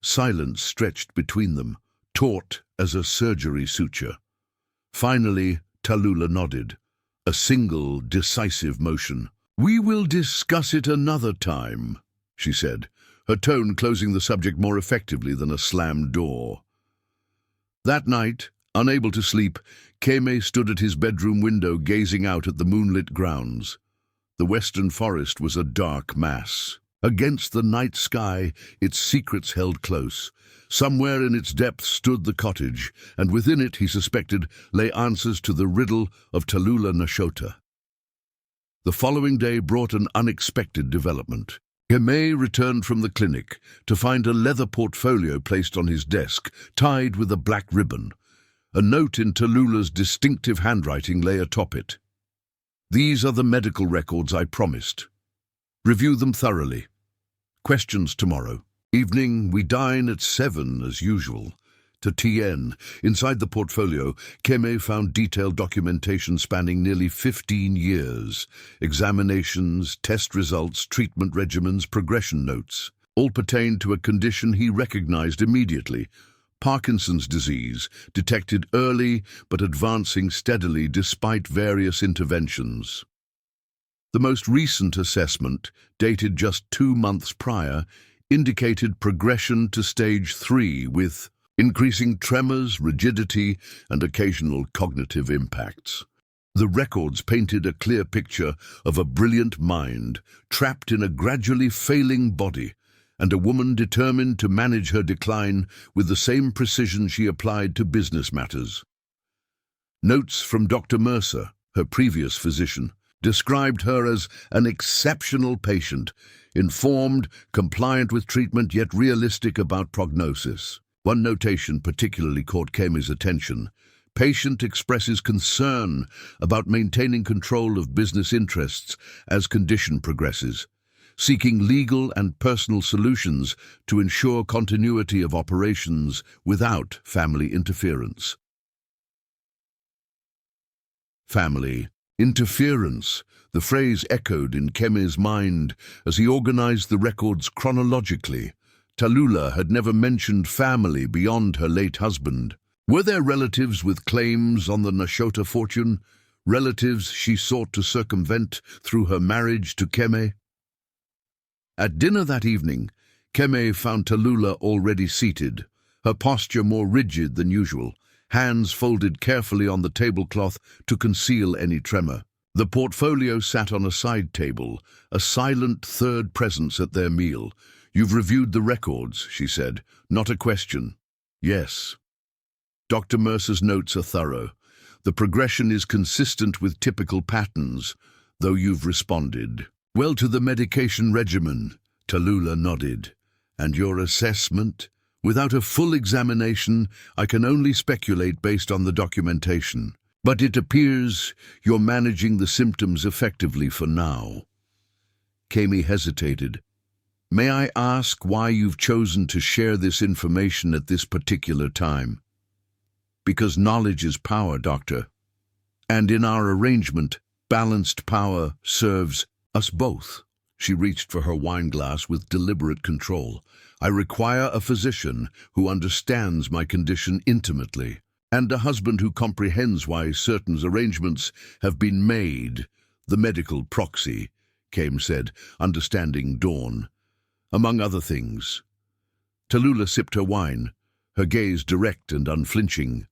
Silence stretched between them, taut as a surgery suture. Finally, Tallulah nodded. A single, decisive motion. "We will discuss it another time," she said, her tone closing the subject more effectively than a slammed door. That night, unable to sleep, Keme stood at his bedroom window gazing out at the moonlit grounds. The western forest was a dark mass. Against the night sky, its secrets held close. Somewhere in its depths stood the cottage, and within it, he suspected, lay answers to the riddle of Tallulah Nashota. The following day brought an unexpected development. Keme returned from the clinic to find a leather portfolio placed on his desk, tied with a black ribbon. A note in Tallulah's distinctive handwriting lay atop it. "These are the medical records I promised. Review them thoroughly. Questions tomorrow. Evening, we dine at 7 as usual. To TN." Inside the portfolio, Keme found detailed documentation spanning nearly 15 years. Examinations, test results, treatment regimens, progression notes. All pertained to a condition he recognized immediately: Parkinson's disease, detected early but advancing steadily despite various interventions. The most recent assessment, dated just 2 months prior, indicated progression to stage 3 with increasing tremors, rigidity, and occasional cognitive impacts. The records painted a clear picture of a brilliant mind trapped in a gradually failing body, and a woman determined to manage her decline with the same precision she applied to business matters. Notes from Dr. Mercer, her previous physician, described her as an exceptional patient, informed, compliant with treatment, yet realistic about prognosis. One notation particularly caught Keme's attention. Patient expresses concern about maintaining control of business interests as condition progresses, seeking legal and personal solutions to ensure continuity of operations without family interference. Family interference. The phrase echoed in Keme's mind as he organized the records chronologically. Tallulah had never mentioned family beyond her late husband. Were there relatives with claims on the Nashota fortune, relatives she sought to circumvent through her marriage to Keme? At dinner that evening, Keme found Tallulah already seated, her posture more rigid than usual, hands folded carefully on the tablecloth to conceal any tremor. The portfolio sat on a side table, a silent third presence at their meal. "You've reviewed the records," she said. "Not a question." "Yes." Dr. Mercer's notes are thorough. The progression is consistent with typical patterns, though you've responded well to the medication regimen. Tallulah nodded. And your assessment? Without a full examination, I can only speculate based on the documentation. But it appears you're managing the symptoms effectively for now. Kami hesitated. May I ask why you've chosen to share this information at this particular time? Because knowledge is power, Doctor. And in our arrangement, balanced power serves us both. She reached for her wine glass with deliberate control. I require a physician who understands my condition intimately, and a husband who comprehends why certain arrangements have been made. The medical proxy, Kame said, understanding Dawn. Among other things. Tallulah sipped her wine, her gaze direct and unflinching.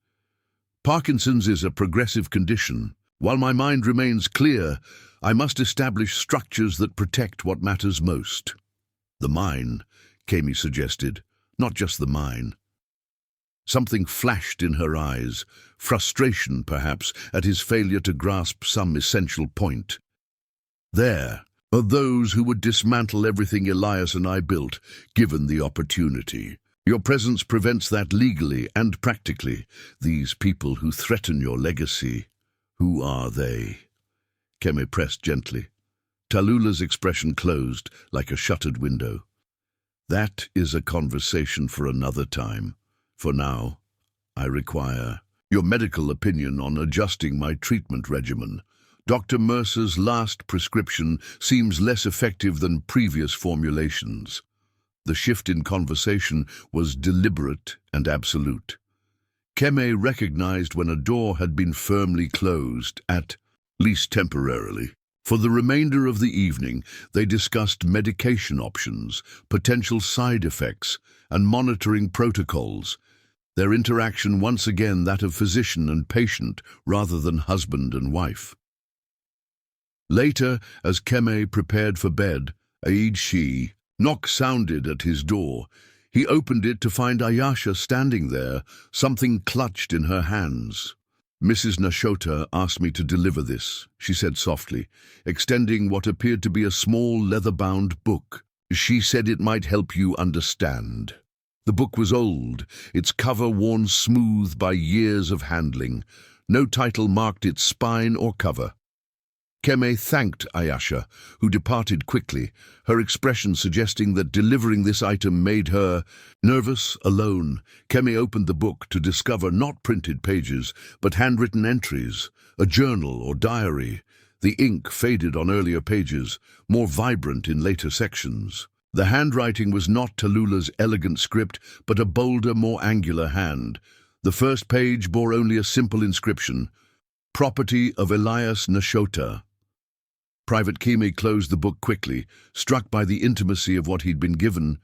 Parkinson's is a progressive condition. While my mind remains clear, I must establish structures that protect what matters most. The mine, Kami suggested, not just the mine. Something flashed in her eyes, frustration perhaps at his failure to grasp some essential point. There are those who would dismantle everything Elias and I built, given the opportunity. Your presence prevents that legally and practically. These people who threaten your legacy, who are they? Kemi pressed gently. Tallulah's expression closed like a shuttered window. That is a conversation for another time. For now, I require your medical opinion on adjusting my treatment regimen. Dr. Mercer's last prescription seems less effective than previous formulations. The shift in conversation was deliberate and absolute. Keme recognized when a door had been firmly closed, at least temporarily. For the remainder of the evening, they discussed medication options, potential side effects, and monitoring protocols. Their interaction once again that of physician and patient rather than husband and wife. Later, as Keme prepared for bed, Aid knock sounded at his door. He opened it to find Ayasha standing there, something clutched in her hands. Mrs. Nashota asked me to deliver this, she said softly, extending what appeared to be a small leather-bound book. She said it might help you understand. The book was old, its cover worn smooth by years of handling. No title marked its spine or cover. Keme thanked Ayasha, who departed quickly, her expression suggesting that delivering this item made her nervous, alone. Keme opened the book to discover not printed pages, but handwritten entries, a journal or diary. The ink faded on earlier pages, more vibrant in later sections. The handwriting was not Tallulah's elegant script, but a bolder, more angular hand. The first page bore only a simple inscription, "Property of Elias Nashota." Private Keme closed the book quickly, struck by the intimacy of what he'd been given.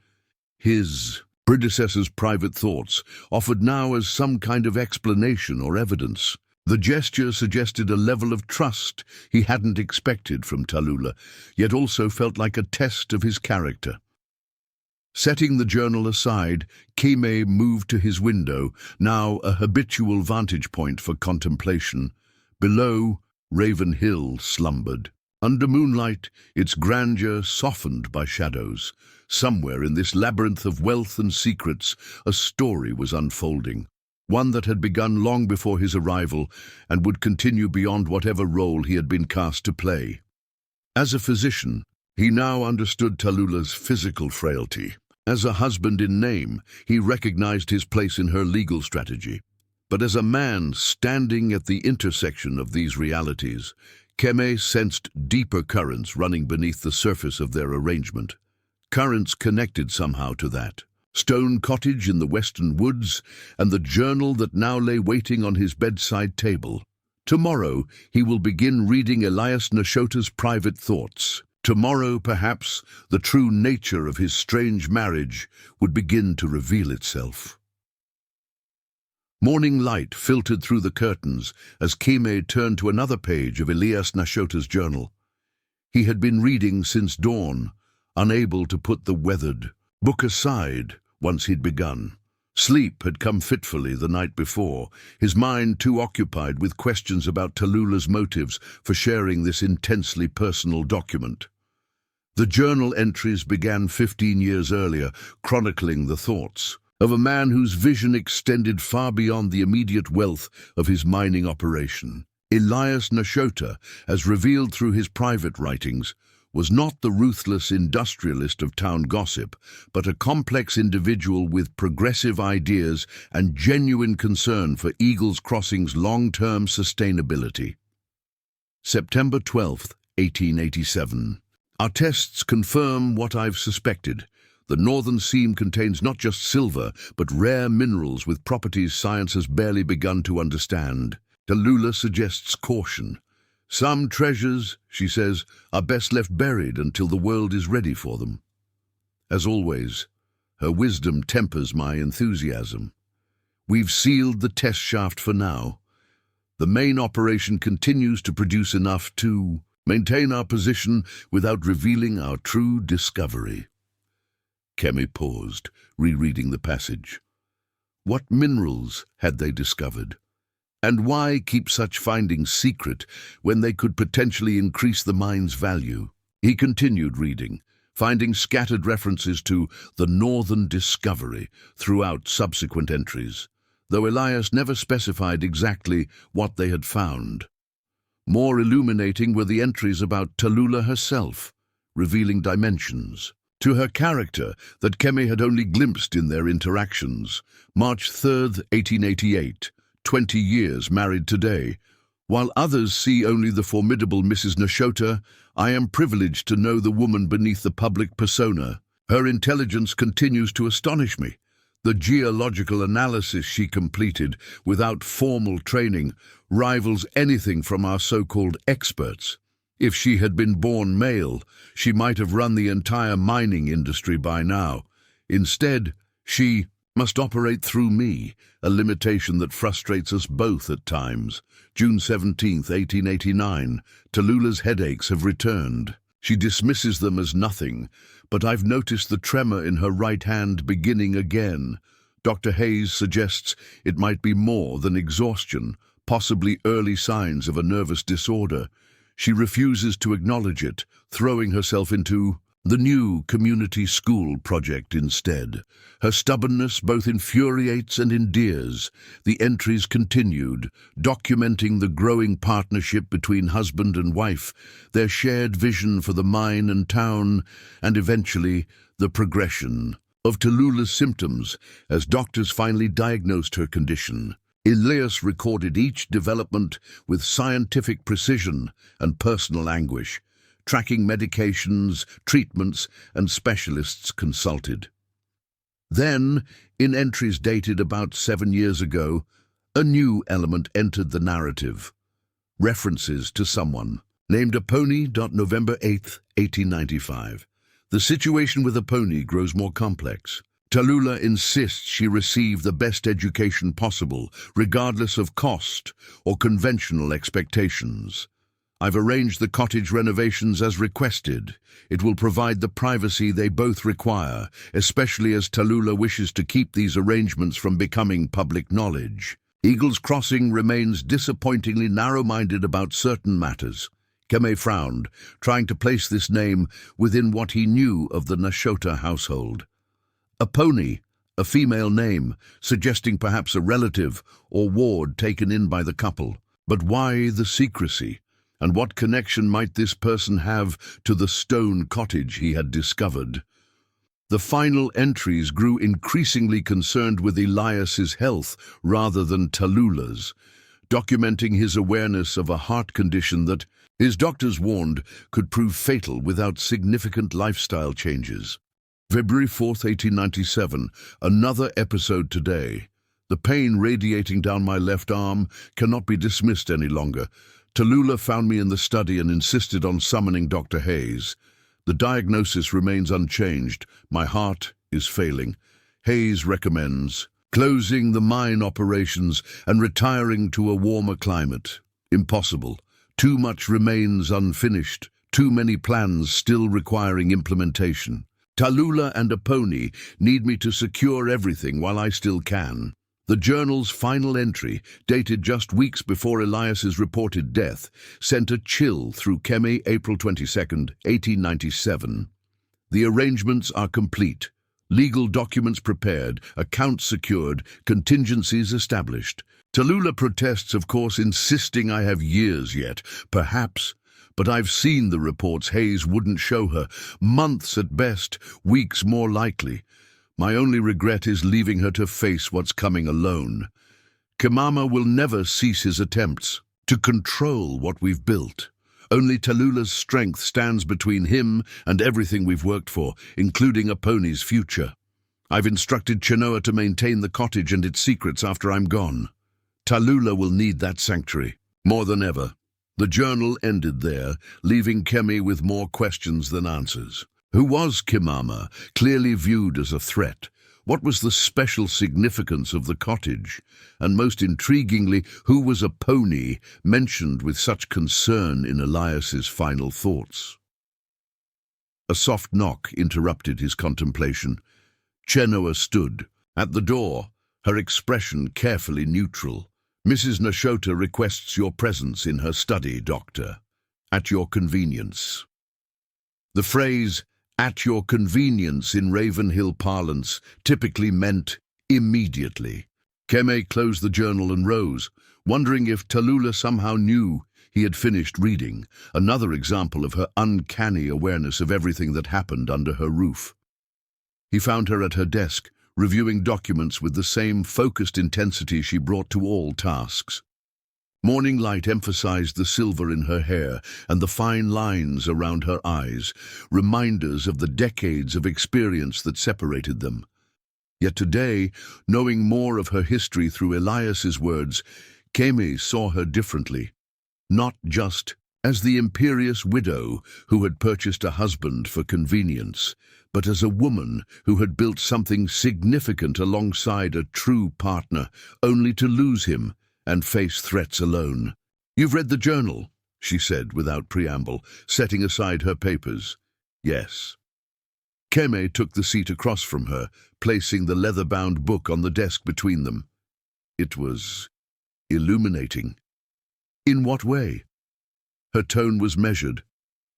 His predecessor's private thoughts, offered now as some kind of explanation or evidence. The gesture suggested a level of trust he hadn't expected from Tallulah, yet also felt like a test of his character. Setting the journal aside, Keme moved to his window, now a habitual vantage point for contemplation. Below, Raven Hill slumbered. Under moonlight, its grandeur softened by shadows. Somewhere in this labyrinth of wealth and secrets, a story was unfolding. One that had begun long before his arrival and would continue beyond whatever role he had been cast to play. As a physician, he now understood Tallulah's physical frailty. As a husband in name, he recognized his place in her legal strategy. But as a man standing at the intersection of these realities, Keme sensed deeper currents running beneath the surface of their arrangement. Currents connected somehow to that. Stone cottage in the western woods, and the journal that now lay waiting on his bedside table. Tomorrow, he will begin reading Elias Nashota's private thoughts. Tomorrow, perhaps, the true nature of his strange marriage would begin to reveal itself. Morning light filtered through the curtains as Keme turned to another page of Elias Nashota's journal. He had been reading since dawn, unable to put the weathered book aside once he'd begun. Sleep had come fitfully the night before, his mind too occupied with questions about Tallulah's motives for sharing this intensely personal document. The journal entries began 15 years earlier, chronicling the thoughts of a man whose vision extended far beyond the immediate wealth of his mining operation. Elias Nashota, as revealed through his private writings, was not the ruthless industrialist of town gossip, but a complex individual with progressive ideas and genuine concern for Eagles Crossing's long-term sustainability. September 12, 1887. Our tests confirm what I've suspected. The northern seam contains not just silver, but rare minerals with properties science has barely begun to understand. Tallulah suggests caution. Some treasures, she says, are best left buried until the world is ready for them. As always, her wisdom tempers my enthusiasm. We've sealed the test shaft for now. The main operation continues to produce enough to maintain our position without revealing our true discovery. Kemi paused, rereading the passage. What minerals had they discovered? And why keep such findings secret when they could potentially increase the mine's value? He continued reading, finding scattered references to the Northern Discovery throughout subsequent entries, though Elias never specified exactly what they had found. More illuminating were the entries about Tallulah herself, revealing dimensions to her character that Kemi had only glimpsed in their interactions. March 3rd, 1888. 20 years married today. While others see only the formidable Mrs. Nashota, I am privileged to know the woman beneath the public persona. Her intelligence continues to astonish me. The geological analysis she completed without formal training rivals anything from our so-called experts. If she had been born male, she might have run the entire mining industry by now. Instead, she must operate through me, a limitation that frustrates us both at times. June 17, 1889. Tallulah's headaches have returned. She dismisses them as nothing, but I've noticed the tremor in her right hand beginning again. Dr. Hayes suggests it might be more than exhaustion, possibly early signs of a nervous disorder. She refuses to acknowledge it, throwing herself into the new community school project instead. Her stubbornness both infuriates and endears. The entries continued, documenting the growing partnership between husband and wife, their shared vision for the mine and town, and eventually the progression of Tallulah's symptoms as doctors finally diagnosed her condition. Elias recorded each development with scientific precision and personal anguish, tracking medications, treatments, and specialists consulted. Then, in entries dated about 7 years ago, a new element entered the narrative. References to someone named Aponi. November 8, 1895. The situation with Aponi grows more complex. Tallulah insists she receive the best education possible, regardless of cost or conventional expectations. I've arranged the cottage renovations as requested. It will provide the privacy they both require, especially as Tallulah wishes to keep these arrangements from becoming public knowledge. Eagles Crossing remains disappointingly narrow-minded about certain matters. Kemi frowned, trying to place this name within what he knew of the Nashota household. Aponi, a female name, suggesting perhaps a relative or ward taken in by the couple. But why the secrecy? And what connection might this person have to the stone cottage he had discovered? The final entries grew increasingly concerned with Elias's health rather than Tallulah's, documenting his awareness of a heart condition that, his doctors warned, could prove fatal without significant lifestyle changes. February 4th, 1897, another episode today. The pain radiating down my left arm cannot be dismissed any longer. Tallulah found me in the study and insisted on summoning Dr. Hayes. The diagnosis remains unchanged. My heart is failing. Hayes recommends closing the mine operations and retiring to a warmer climate. Impossible. Too much remains unfinished. Too many plans still requiring implementation. Tallulah and a pony need me to secure everything while I still can. The journal's final entry, dated just weeks before Elias's reported death, sent a chill through Kemi. April 22nd, 1897. The arrangements are complete. Legal documents prepared, accounts secured, contingencies established. Tallulah protests, of course, insisting I have years yet, perhaps, but I've seen the reports Hayes wouldn't show her. Months at best, weeks more likely. My only regret is leaving her to face what's coming alone. Kimama will never cease his attempts to control what we've built. Only Tallulah's strength stands between him and everything we've worked for, including a pony's future. I've instructed Chenoa to maintain the cottage and its secrets after I'm gone. Tallulah will need that sanctuary, more than ever. The journal ended there, leaving Kemi with more questions than answers. Who was Kimama, clearly viewed as a threat? What was the special significance of the cottage? And most intriguingly, who was a pony mentioned with such concern in Elias's final thoughts? A soft knock interrupted his contemplation. Chenoa stood at the door, her expression carefully neutral. Mrs. Nashota requests your presence in her study, Doctor. At your convenience. The phrase, "at your convenience" in Ravenhill parlance typically meant immediately. Kemi closed the journal and rose, wondering if Tallulah somehow knew he had finished reading, another example of her uncanny awareness of everything that happened under her roof. He found her at her desk, reviewing documents with the same focused intensity she brought to all tasks. Morning light emphasized the silver in her hair and the fine lines around her eyes, reminders of the decades of experience that separated them. Yet today, knowing more of her history through Elias's words, Kemi saw her differently. Not just as the imperious widow who had purchased a husband for convenience, but as a woman who had built something significant alongside a true partner, only to lose him and face threats alone. "You've read the journal," she said without preamble, setting aside her papers. "Yes." Kemi took the seat across from her, placing the leather-bound book on the desk between them. It was illuminating. In what way? Her tone was measured,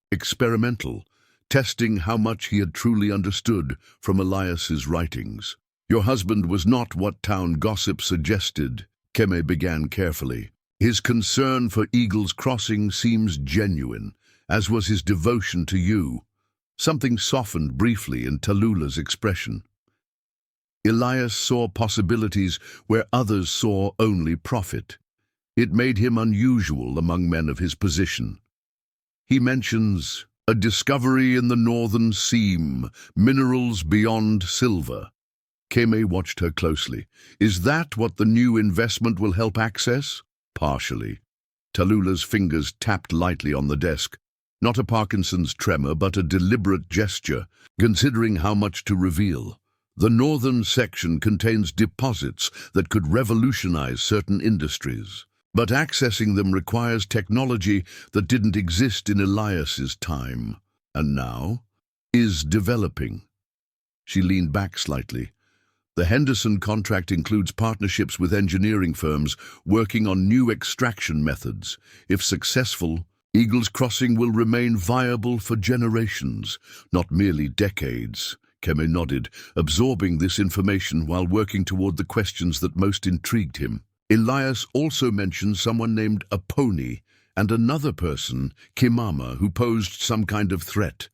experimental, testing how much he had truly understood from Elias's writings. "Your husband was not what town gossip suggested," Kemi began carefully. "His concern for Eagle's Crossing seems genuine, as was his devotion to you." Something softened briefly in Tallulah's expression. Elias saw possibilities where others saw only profit. It made him unusual among men of his position. He mentions a discovery in the northern seam, minerals beyond silver. Kemi watched her closely. "Is that what the new investment will help access?" "Partially." Tallulah's fingers tapped lightly on the desk. Not a Parkinson's tremor, but a deliberate gesture, considering how much to reveal. "The northern section contains deposits that could revolutionize certain industries. But accessing them requires technology that didn't exist in Elias's time, and now is developing." She leaned back slightly. "The Henderson contract includes partnerships with engineering firms working on new extraction methods. If successful, Eagle's Crossing will remain viable for generations, not merely decades." Kemi nodded, absorbing this information while working toward the questions that most intrigued him. Elias also mentioned someone named a pony and another person, Kimama, who posed some kind of threat.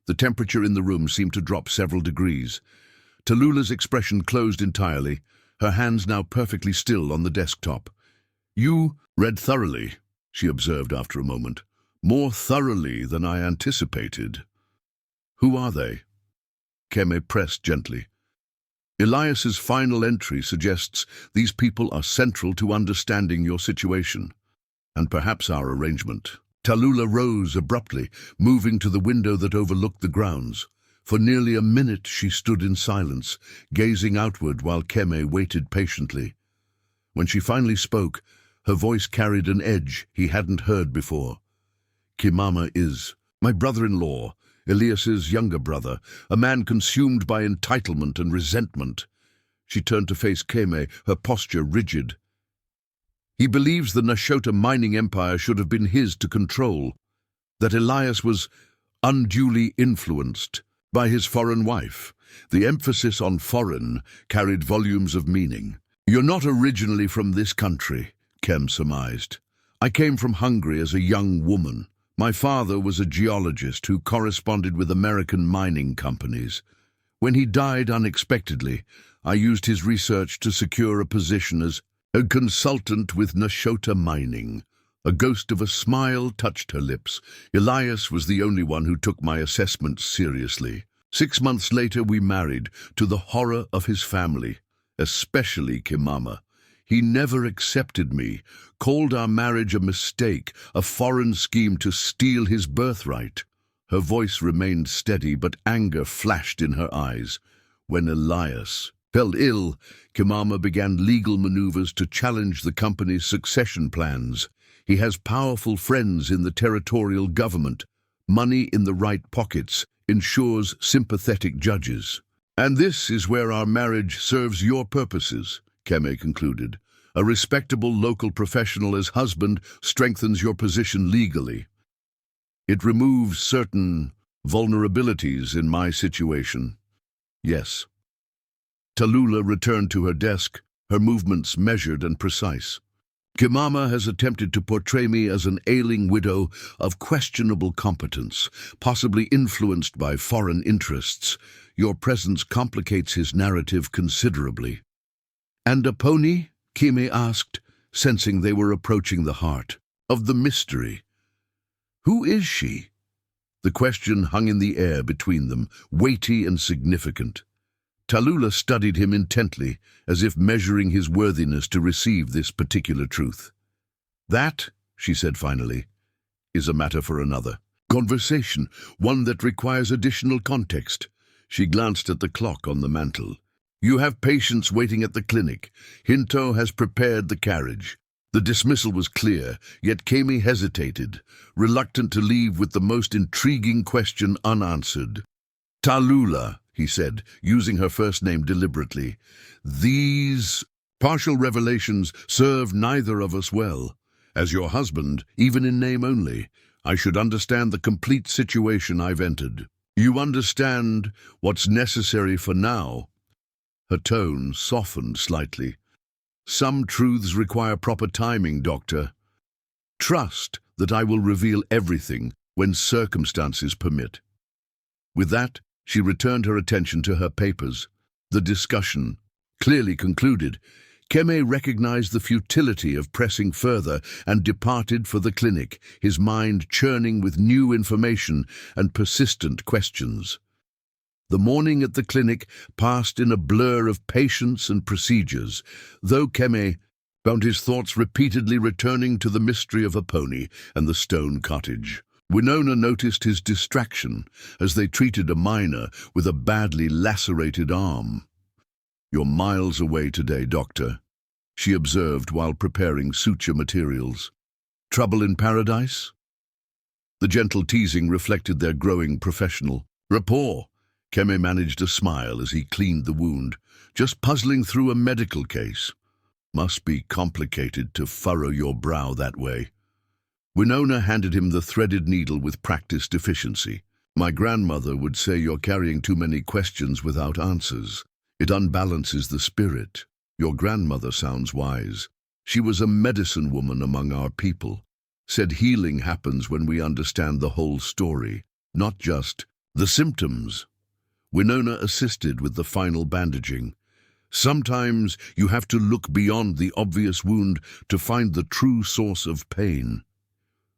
The temperature in the room seemed to drop several degrees. Tallulah's expression closed entirely, her hands now perfectly still on the desktop. "You read thoroughly," she observed after a moment. "More thoroughly than I anticipated." "Who are they?" Kemi pressed gently. "Elias's final entry suggests these people are central to understanding your situation, and perhaps our arrangement." Tallulah rose abruptly, moving to the window that overlooked the grounds. For nearly a minute she stood in silence, gazing outward while Kemi waited patiently. When she finally spoke, her voice carried an edge he hadn't heard before. "Kimama is my brother-in-law. Elias's younger brother, a man consumed by entitlement and resentment. She turned to face Keme, her posture rigid. He believes the Nashota mining empire should have been his to control, that Elias was unduly influenced by his foreign wife. The emphasis on foreign carried volumes of meaning. "You're not originally from this country," Kem surmised. "I came from Hungary as a young woman. My father was a geologist who corresponded with American mining companies. When he died unexpectedly, I used his research to secure a position as a consultant with Nashota Mining." A ghost of a smile touched her lips. "Elias was the only one who took my assessment seriously. 6 months later we married, to the horror of his family, especially Kimama. He never accepted me, called our marriage a mistake, a foreign scheme to steal his birthright." Her voice remained steady, but anger flashed in her eyes. When Elias fell ill, Kimama began legal maneuvers to challenge the company's succession plans. He has powerful friends in the territorial government. Money in the right pockets ensures sympathetic judges. "And this is where our marriage serves your purposes," Keme concluded. "A respectable local professional as husband strengthens your position legally. It removes certain vulnerabilities in my situation." "Yes." Tallulah returned to her desk, her movements measured and precise. "Kimama has attempted to portray me as an ailing widow of questionable competence, possibly influenced by foreign interests. Your presence complicates his narrative considerably." "And a pony?" Kime asked, sensing they were approaching the heart of the mystery. "Who is she?" The question hung in the air between them, weighty and significant. Tallulah studied him intently, as if measuring his worthiness to receive this particular truth. "That," she said finally, "is a matter for another conversation, one that requires additional context." She glanced at the clock on the mantel. "You have patients waiting at the clinic. Hinto has prepared the carriage." The dismissal was clear, yet Kame hesitated, reluctant to leave with the most intriguing question unanswered. "Tallulah," he said, using her first name deliberately, "these partial revelations serve neither of us well. As your husband, even in name only, I should understand the complete situation I've entered. You understand what's necessary for now." Her tone softened slightly. "Some truths require proper timing, Doctor. Trust that I will reveal everything when circumstances permit." With that, she returned her attention to her papers. The discussion clearly concluded. Keme recognized the futility of pressing further and departed for the clinic, his mind churning with new information and persistent questions. The morning at the clinic passed in a blur of patients and procedures, though Keme found his thoughts repeatedly returning to the mystery of a pony and the stone cottage. Winona noticed his distraction as they treated a miner with a badly lacerated arm. "You're miles away today, Doctor," she observed while preparing suture materials. "Trouble in paradise?" The gentle teasing reflected their growing professional rapport. Keme managed a smile as he cleaned the wound. "Just puzzling through a medical case. Must be complicated to furrow your brow that way." Winona handed him the threaded needle with practiced efficiency. "My grandmother would say you're carrying too many questions without answers. It unbalances the spirit. Your grandmother sounds wise. She was a medicine woman among our people. Said healing happens when we understand the whole story, not just the symptoms." Winona assisted with the final bandaging. "Sometimes you have to look beyond the obvious wound to find the true source of pain."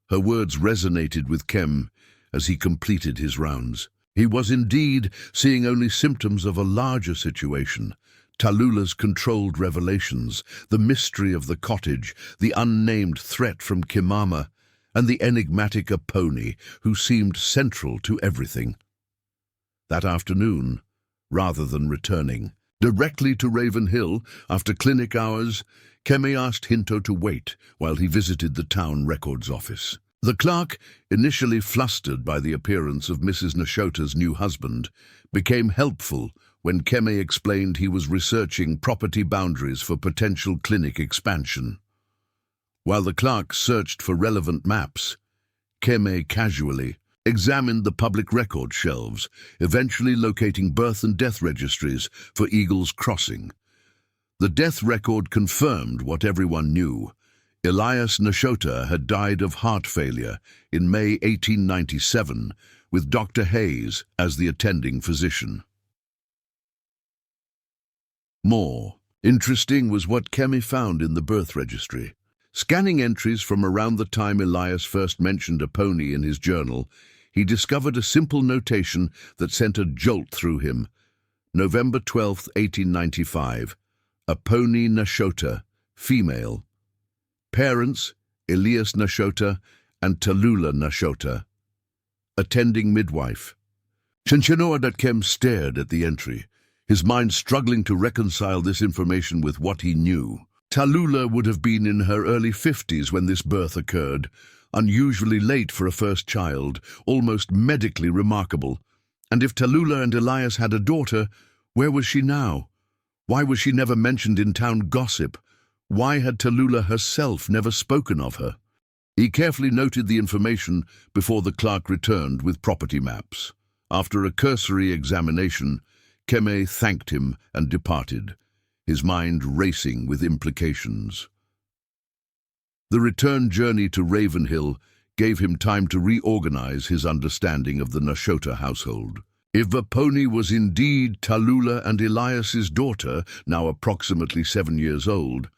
Her words resonated with Kem as he completed his rounds. He was indeed seeing only symptoms of a larger situation. Tallulah's controlled revelations, the mystery of the cottage, the unnamed threat from Kimama, and the enigmatic Aponi, who seemed central to everything. That afternoon, rather than returning directly to Raven Hill after clinic hours, Keme asked Hinto to wait while he visited the town records office. The clerk, initially flustered by the appearance of Mrs. Nashota's new husband, became helpful when Keme explained he was researching property boundaries for potential clinic expansion. While the clerk searched for relevant maps, Keme casually examined the public record shelves, eventually locating birth and death registries for Eagle's Crossing. The death record confirmed what everyone knew. Elias Nashota had died of heart failure in May 1897, with Dr. Hayes as the attending physician. More interesting was what Keme found in the birth registry. Scanning entries from around the time Elias first mentioned a pony in his journal, he discovered a simple notation that sent a jolt through him. November 12, 1895. A pony Nashota, female. Parents, Elias Nashota and Tallulah Nashota. Attending midwife. Chinchinoa.Kem stared at the entry, his mind struggling to reconcile this information with what he knew. Tallulah would have been in her early 50s when this birth occurred, unusually late for a first child, almost medically remarkable. And if Tallulah and Elias had a daughter, where was she now? Why was she never mentioned in town gossip? Why had Tallulah herself never spoken of her? He carefully noted the information before the clerk returned with property maps. After a cursory examination, Keme thanked him and departed, his mind racing with implications. The return journey to Ravenhill gave him time to reorganize his understanding of the Nashota household. If the pony was indeed Tallulah and Elias's daughter, now approximately 7 years old,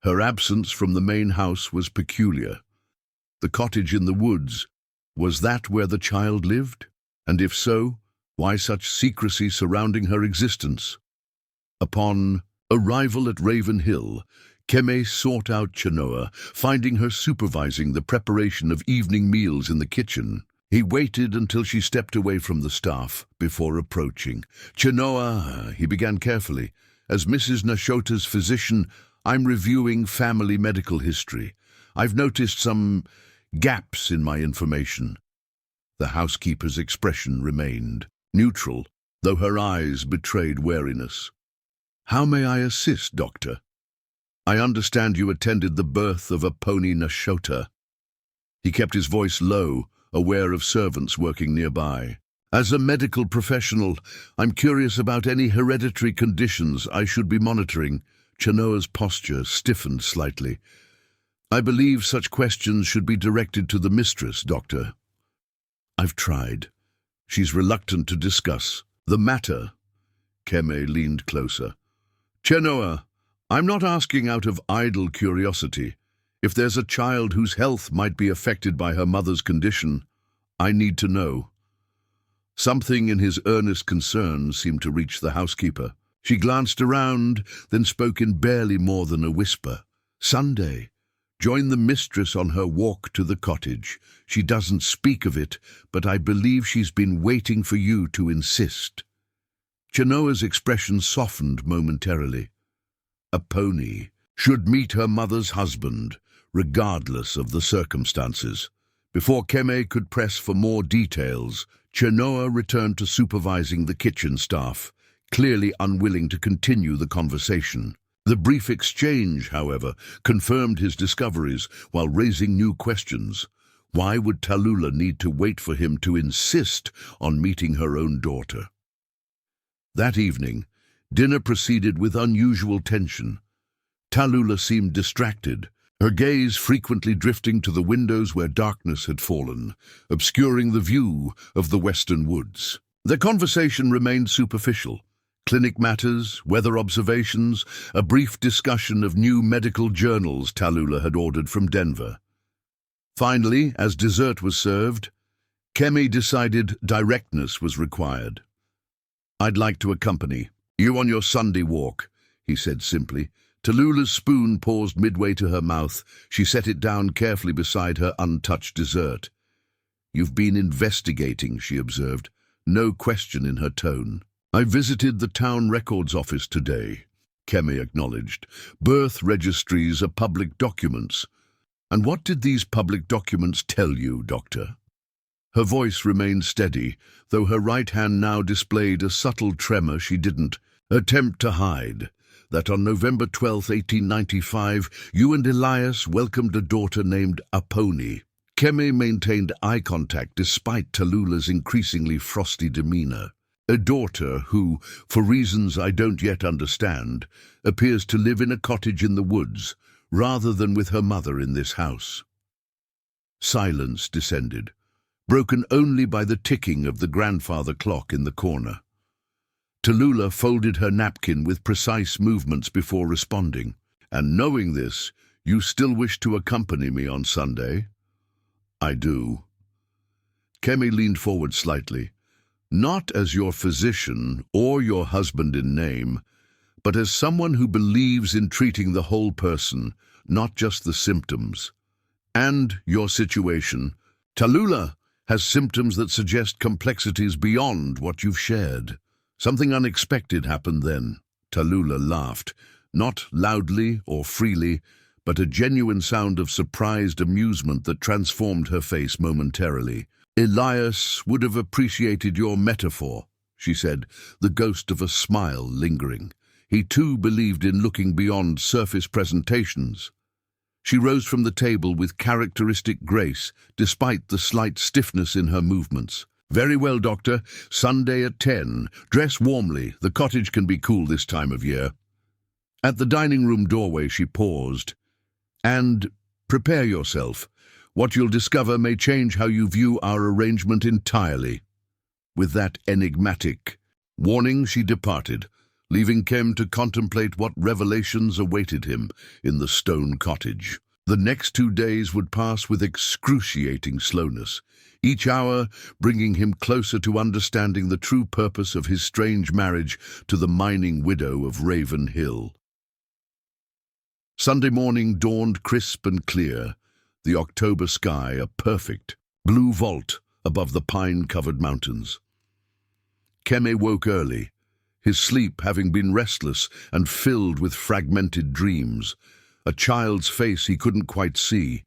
her absence from the main house was peculiar. The cottage in the woods, was that where the child lived? And if so, why such secrecy surrounding her existence? Upon arrival at Ravenhill, Keme sought out Chenoa, finding her supervising the preparation of evening meals in the kitchen. He waited until she stepped away from the staff before approaching. "Chenoa," he began carefully, "as Mrs. Nashota's physician, I'm reviewing family medical history. I've noticed some gaps in my information." The housekeeper's expression remained neutral, though her eyes betrayed wariness. "How may I assist, doctor? I understand you attended the birth of a pony Nashota." He kept his voice low, aware of servants working nearby. "As a medical professional, I'm curious about any hereditary conditions I should be monitoring." Chenoa's posture stiffened slightly. "I believe such questions should be directed to the mistress, doctor." "I've tried. She's reluctant to discuss the matter." Keme leaned closer. "Chenoa, I'm not asking out of idle curiosity. If there's a child whose health might be affected by her mother's condition, I need to know." Something in his earnest concern seemed to reach the housekeeper. She glanced around, then spoke in barely more than a whisper. "Sunday. Join the mistress on her walk to the cottage. She doesn't speak of it, but I believe she's been waiting for you to insist." Chenoa's expression softened momentarily. A pony should meet her mother's husband, regardless of the circumstances. Before Keme could press for more details, Chenoa returned to supervising the kitchen staff, clearly unwilling to continue the conversation. The brief exchange, however, confirmed his discoveries while raising new questions. Why would Tallulah need to wait for him to insist on meeting her own daughter? That evening, dinner proceeded with unusual tension. Tallulah seemed distracted, her gaze frequently drifting to the windows where darkness had fallen, obscuring the view of the western woods. Their conversation remained superficial. Clinic matters, weather observations, a brief discussion of new medical journals Tallulah had ordered from Denver. Finally, as dessert was served, Keme decided directness was required. "I'd like to accompany you on your Sunday walk," he said simply. Tallulah's spoon paused midway to her mouth. She set it down carefully beside her untouched dessert. "You've been investigating," she observed, no question in her tone. "I visited the town records office today," Keme acknowledged. "Birth registries are public documents. And what did these public documents tell you, Doctor? Her voice remained steady, though her right hand now displayed a subtle tremor she didn't attempt to hide. That on November 12, 1895, you and Elias welcomed a daughter named Aponi. Keme maintained eye contact despite Tallulah's increasingly frosty demeanor. A daughter who, for reasons I don't yet understand, appears to live in a cottage in the woods, rather than with her mother in this house. Silence descended, broken only by the ticking of the grandfather clock in the corner. Tallulah folded her napkin with precise movements before responding. And knowing this, you still wish to accompany me on Sunday? I do. Kemi leaned forward slightly. Not as your physician or your husband in name, but as someone who believes in treating the whole person, not just the symptoms. And your situation. Tallulah has symptoms that suggest complexities beyond what you've shared. Something unexpected happened then. Tallulah laughed, not loudly or freely, but a genuine sound of surprised amusement that transformed her face momentarily. Elias would have appreciated your metaphor, she said, the ghost of a smile lingering. He too believed in looking beyond surface presentations. She rose from the table with characteristic grace, despite the slight stiffness in her movements. Very well, Doctor. Sunday at 10. Dress warmly. The cottage can be cool this time of year. At the dining room doorway she paused. And prepare yourself. What you'll discover may change how you view our arrangement entirely. With that enigmatic warning she departed, leaving Kem to contemplate what revelations awaited him in the stone cottage. The next 2 days would pass with excruciating slowness, each hour bringing him closer to understanding the true purpose of his strange marriage to the mining widow of Raven Hill. Sunday morning dawned crisp and clear, the October sky a perfect blue vault above the pine-covered mountains. Keme woke early, his sleep having been restless and filled with fragmented dreams. A child's face he couldn't quite see,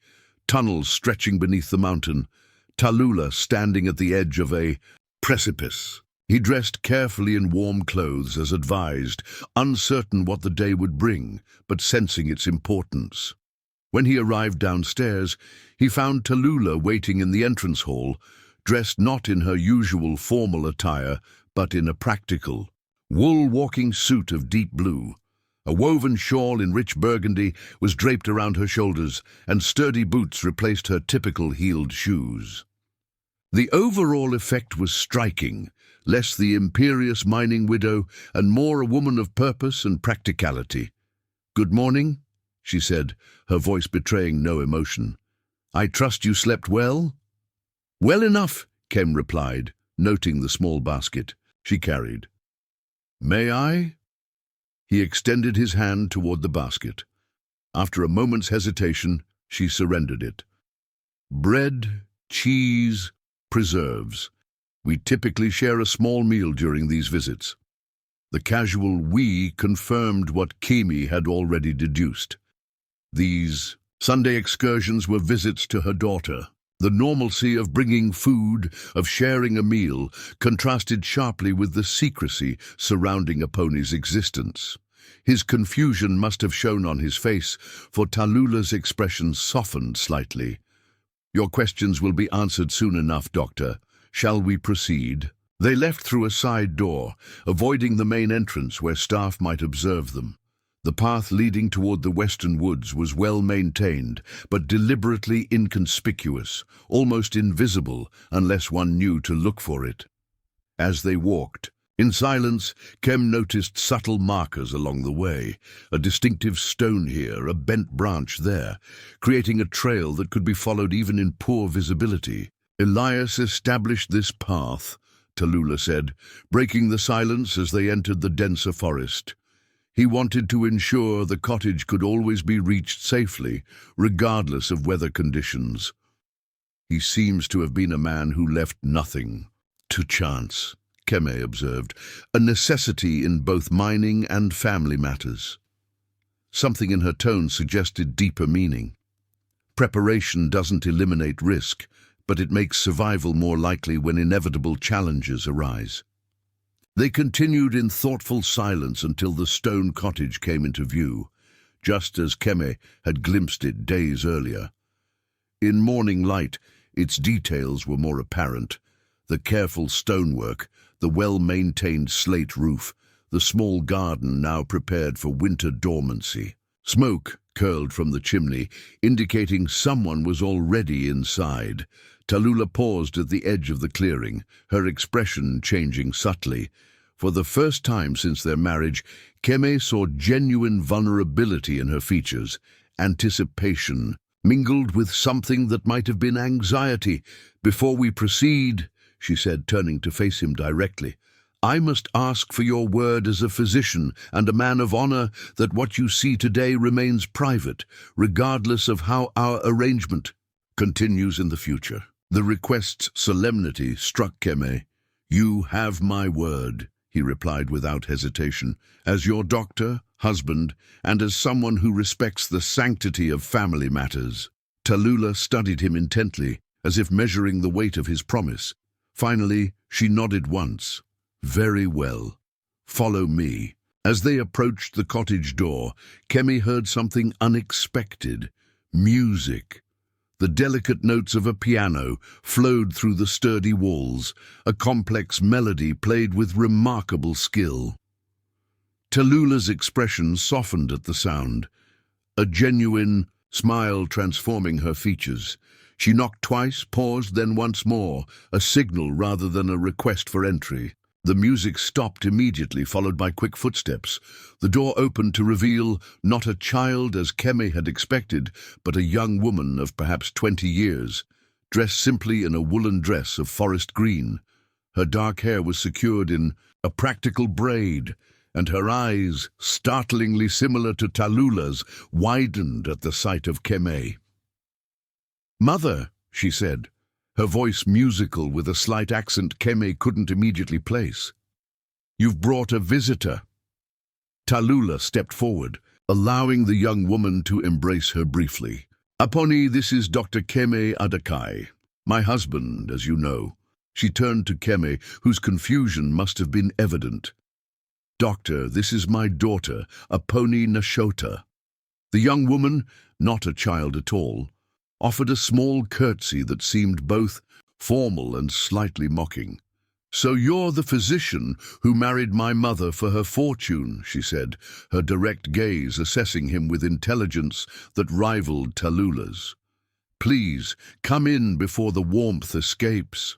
tunnels stretching beneath the mountain, Tallulah standing at the edge of a precipice. He dressed carefully in warm clothes as advised, uncertain what the day would bring, but sensing its importance. When he arrived downstairs, he found Tallulah waiting in the entrance hall, dressed not in her usual formal attire, but in a practical, wool walking suit of deep blue. A woven shawl in rich burgundy was draped around her shoulders, and sturdy boots replaced her typical heeled shoes. The overall effect was striking, less the imperious mining widow and more a woman of purpose and practicality. "Good morning," she said, her voice betraying no emotion. "I trust you slept well?" "Well enough," Kem replied, noting the small basket she carried. "May I?" He extended his hand toward the basket. After a moment's hesitation, she surrendered it. "Bread, cheese, preserves. We typically share a small meal during these visits." The casual "we" confirmed what Kimi had already deduced. These Sunday excursions were visits to her daughter. The normalcy of bringing food, of sharing a meal, contrasted sharply with the secrecy surrounding Aponi's existence. His confusion must have shown on his face, for Tallulah's expression softened slightly. "Your questions will be answered soon enough, Doctor. Shall we proceed?" They left through a side door, avoiding the main entrance where staff might observe them. The path leading toward the western woods was well maintained, but deliberately inconspicuous, almost invisible unless one knew to look for it. As they walked, in silence, Kem noticed subtle markers along the way, a distinctive stone here, a bent branch there, creating a trail that could be followed even in poor visibility. "Elias established this path," Tallulah said, breaking the silence as they entered the denser forest. "He wanted to ensure the cottage could always be reached safely, regardless of weather conditions. He seems to have been a man who left nothing to chance," Keme observed, "a necessity in both mining and family matters." Something in her tone suggested deeper meaning. Preparation doesn't eliminate risk, but it makes survival more likely when inevitable challenges arise. They continued in thoughtful silence until the stone cottage came into view, just as Keme had glimpsed it days earlier. In morning light, its details were more apparent: the careful stonework, the well-maintained slate roof, the small garden now prepared for winter dormancy. Smoke curled from the chimney, indicating someone was already inside. Tallulah paused at the edge of the clearing, her expression changing subtly. For the first time since their marriage, Keme saw genuine vulnerability in her features, anticipation, mingled with something that might have been anxiety. "Before we proceed," she said, turning to face him directly, "I must ask for your word as a physician and a man of honor that what you see today remains private, regardless of how our arrangement continues in the future." The request's solemnity struck Keme. "You have my word," he replied without hesitation, "as your doctor, husband, and as someone who respects the sanctity of family matters." Tallulah studied him intently, as if measuring the weight of his promise. Finally, she nodded once. "Very well. Follow me." As they approached the cottage door, Keme heard something unexpected: music. The delicate notes of a piano flowed through the sturdy walls, a complex melody played with remarkable skill. Tallulah's expression softened at the sound, a genuine smile transforming her features. She knocked twice, paused, then once more, a signal rather than a request for entry. The music stopped immediately, followed by quick footsteps. The door opened to reveal not a child as Keme had expected, but a young woman of perhaps 20 years, dressed simply in a woolen dress of forest green. Her dark hair was secured in a practical braid, and her eyes, startlingly similar to Tallulah's, widened at the sight of Keme. "Mother," she said, her voice musical with a slight accent Keme couldn't immediately place. "You've brought a visitor." Tallulah stepped forward, allowing the young woman to embrace her briefly. "Aponi, this is Dr. Keme Adakai, my husband, as you know." She turned to Keme, whose confusion must have been evident. "Doctor, this is my daughter, Aponi Nashota." The young woman, not a child at all, offered a small curtsy that seemed both formal and slightly mocking. "So you're the physician who married my mother for her fortune," she said, her direct gaze assessing him with intelligence that rivaled Tallulah's. "Please, come in before the warmth escapes."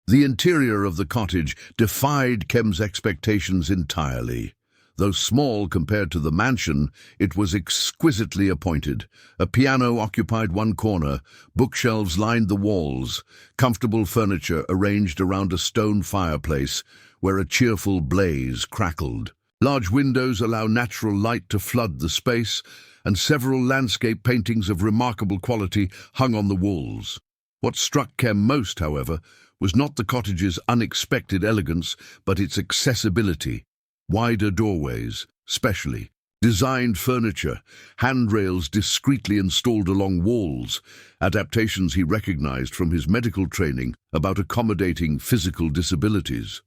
The interior of the cottage defied Kem's expectations entirely. Though small compared to the mansion, it was exquisitely appointed. A piano occupied one corner, bookshelves lined the walls, comfortable furniture arranged around a stone fireplace where a cheerful blaze crackled. Large windows allow natural light to flood the space, and several landscape paintings of remarkable quality hung on the walls. What struck Kem most, however, was not the cottage's unexpected elegance, but its accessibility. Wider doorways, specially designed furniture, handrails discreetly installed along walls, adaptations he recognized from his medical training about accommodating physical disabilities.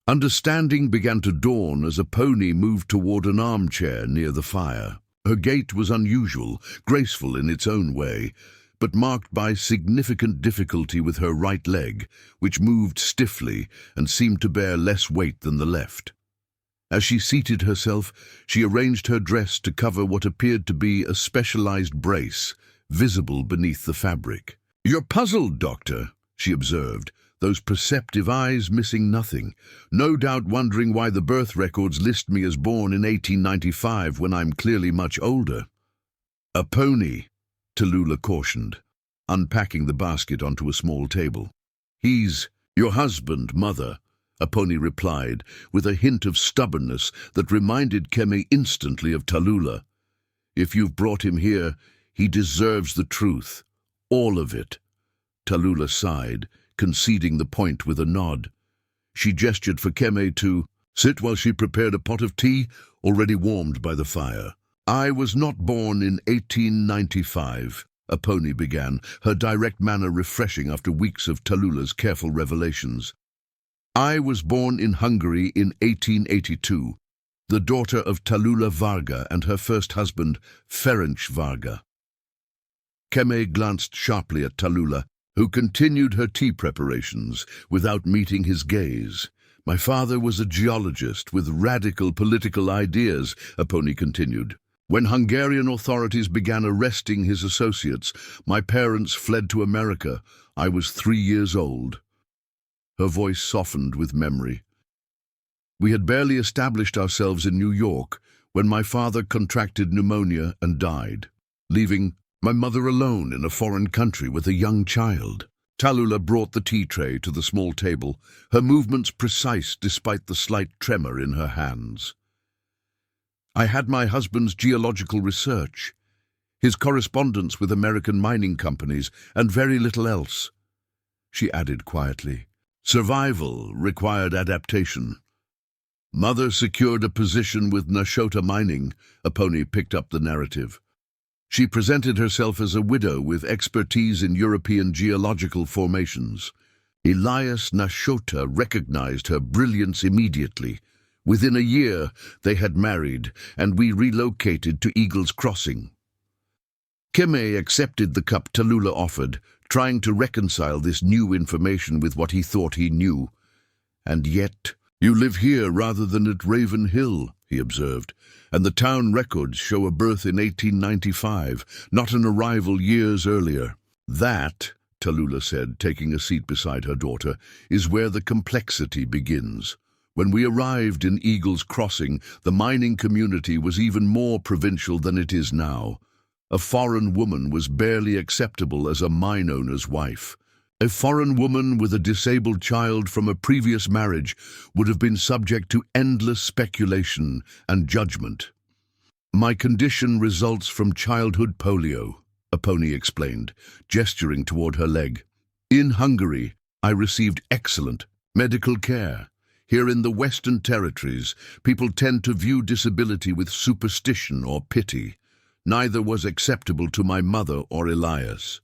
Understanding began to dawn as Aponi moved toward an armchair near the fire. Her gait was unusual, graceful in its own way, but marked by significant difficulty with her right leg, which moved stiffly and seemed to bear less weight than the left. As she seated herself, she arranged her dress to cover what appeared to be a specialized brace, visible beneath the fabric. "You're puzzled, Doctor," she observed, those perceptive eyes missing nothing, no doubt wondering why the birth records list me as born in 1895 when I'm clearly much older. "Aponi," Tallulah cautioned, unpacking the basket onto a small table. "He's your husband, Mother," Aponi replied, with a hint of stubbornness that reminded Keme instantly of Tallulah. "If you've brought him here, he deserves the truth. All of it." Tallulah sighed, conceding the point with a nod. She gestured for Keme to sit while she prepared a pot of tea already warmed by the fire. I was not born in 1895, Aponi began, her direct manner refreshing after weeks of Tallulah careful revelations. I was born in Hungary in 1882, the daughter of Tallulah Varga and her first husband, Ferenc Varga. Keme glanced sharply at Tallulah, who continued her tea preparations without meeting his gaze. My father was a geologist with radical political ideas, Aponi continued. When Hungarian authorities began arresting his associates, my parents fled to America. I was 3 years old. Her voice softened with memory. We had barely established ourselves in New York when my father contracted pneumonia and died, leaving my mother alone in a foreign country with a young child. Tallulah brought the tea tray to the small table, her movements precise despite the slight tremor in her hands. I had my husband's geological research, his correspondence with American mining companies, and very little else. She added quietly, survival required adaptation. Mother secured a position with Nashota Mining, Aponi picked up the narrative. She presented herself as a widow with expertise in European geological formations. Elias Nashota recognized her brilliance immediately. Within a year, they had married, and we relocated to Eagles Crossing. Keme accepted the cup Tallulah offered, trying to reconcile this new information with what he thought he knew. And yet, you live here rather than at Raven Hill, he observed, and the town records show a birth in 1895, not an arrival years earlier. That, Tallulah said, taking a seat beside her daughter, is where the complexity begins. When we arrived in Eagles Crossing, the mining community was even more provincial than it is now. A foreign woman was barely acceptable as a mine owner's wife. A foreign woman with a disabled child from a previous marriage would have been subject to endless speculation and judgment. My condition results from childhood polio, Aponi explained, gesturing toward her leg. In Hungary, I received excellent medical care. Here in the Western Territories, people tend to view disability with superstition or pity. Neither was acceptable to my mother or Elias.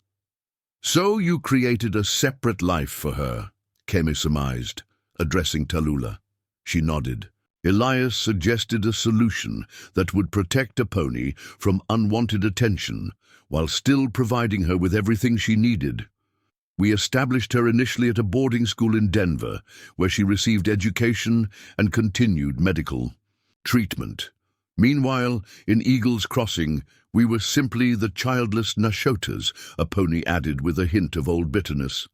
So you created a separate life for her, Keme surmised, addressing Tallulah. She nodded. Elias suggested a solution that would protect Aponi from unwanted attention while still providing her with everything she needed. We established her initially at a boarding school in Denver, where she received education and continued medical treatment. Meanwhile, in Eagles Crossing, we were simply the childless Nashotas, Aponi added with a hint of old bitterness.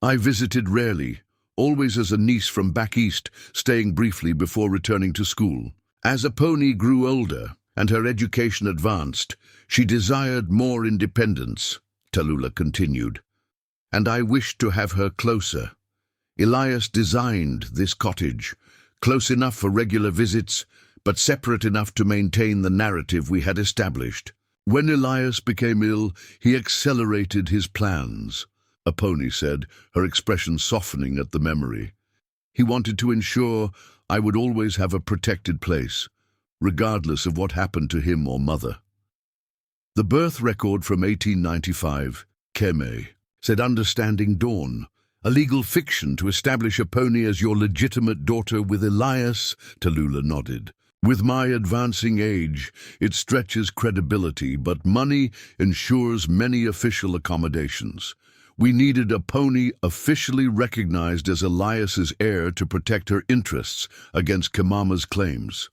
I visited rarely, always as a niece from back east, staying briefly before returning to school. As Aponi grew older and her education advanced, she desired more independence, Tallulah continued. And I wished to have her closer. Elias designed this cottage, close enough for regular visits, but separate enough to maintain the narrative we had established. When Elias became ill, he accelerated his plans, Aponi said, her expression softening at the memory. He wanted to ensure I would always have a protected place, regardless of what happened to him or mother. The birth record from 1895, Keme, said understanding dawn, a legal fiction to establish Aponi as your legitimate daughter with Elias, Tallulah nodded. With my advancing age, it stretches credibility, but money ensures many official accommodations. We needed Aponi officially recognized as Elias's heir to protect her interests against Kamama's claims.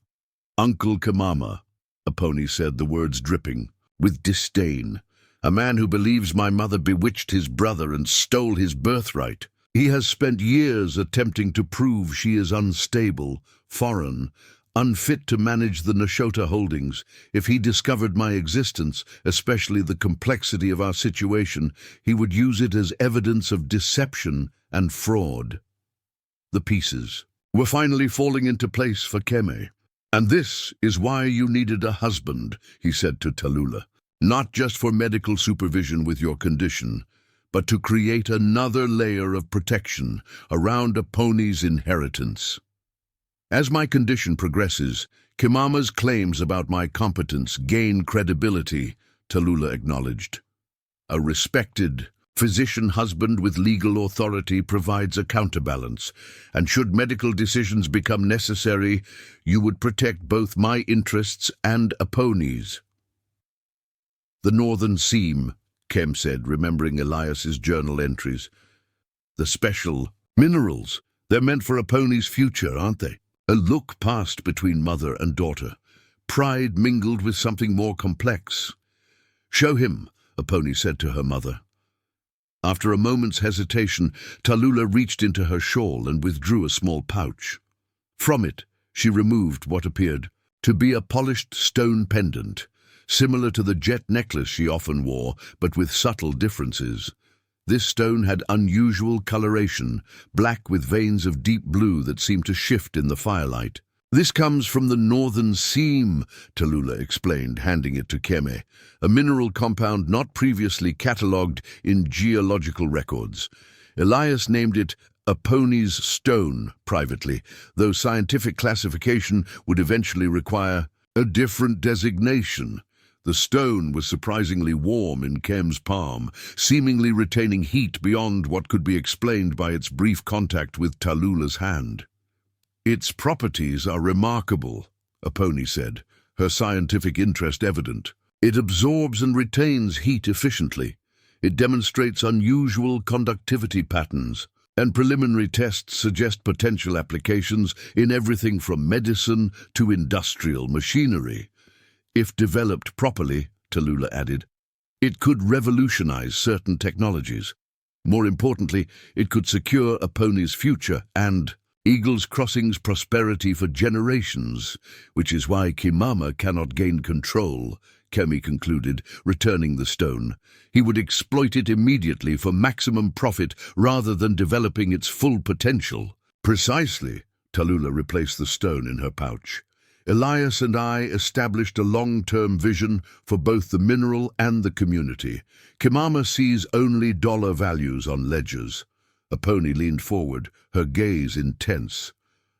Uncle Kamama, Aponi said, the words dripping with disdain. A man who believes my mother bewitched his brother and stole his birthright. He has spent years attempting to prove she is unstable, foreign, unfit to manage the Nashota holdings. If he discovered my existence, especially the complexity of our situation, he would use it as evidence of deception and fraud. The pieces were finally falling into place for Keme. And this is why you needed a husband, he said to Tallulah. Not just for medical supervision with your condition, but to create another layer of protection around Aponi's inheritance. As my condition progresses, Kimama's claims about my competence gain credibility, Tallulah acknowledged. A respected physician husband with legal authority provides a counterbalance, and should medical decisions become necessary, you would protect both my interests and Aponi's. The northern seam, Kem said, remembering Elias's journal entries. The special minerals. They're meant for Aponi's future, aren't they? A look passed between mother and daughter. Pride mingled with something more complex. Show him, Aponi said to her mother. After a moment's hesitation, Tallulah reached into her shawl and withdrew a small pouch. From it, she removed what appeared to be a polished stone pendant, similar to the jet necklace she often wore, but with subtle differences. This stone had unusual coloration, black with veins of deep blue that seemed to shift in the firelight. This comes from the northern seam, Tallulah explained, handing it to Keme, a mineral compound not previously catalogued in geological records. Elias named it Aponi's stone privately, though scientific classification would eventually require a different designation. The stone was surprisingly warm in Kem's palm, seemingly retaining heat beyond what could be explained by its brief contact with Tallulah's hand. Its properties are remarkable, Aponi said, her scientific interest evident. It absorbs and retains heat efficiently. It demonstrates unusual conductivity patterns, and preliminary tests suggest potential applications in everything from medicine to industrial machinery. If developed properly, Tallulah added, it could revolutionize certain technologies. More importantly, it could secure Aponi's future and Eagles Crossing's prosperity for generations, which is why Kimama cannot gain control, Kemi concluded, returning the stone. He would exploit it immediately for maximum profit rather than developing its full potential. Precisely, Tallulah replaced the stone in her pouch. Elias and I established a long-term vision for both the mineral and the community. Kimama sees only dollar values on ledgers. Aponi leaned forward, her gaze intense.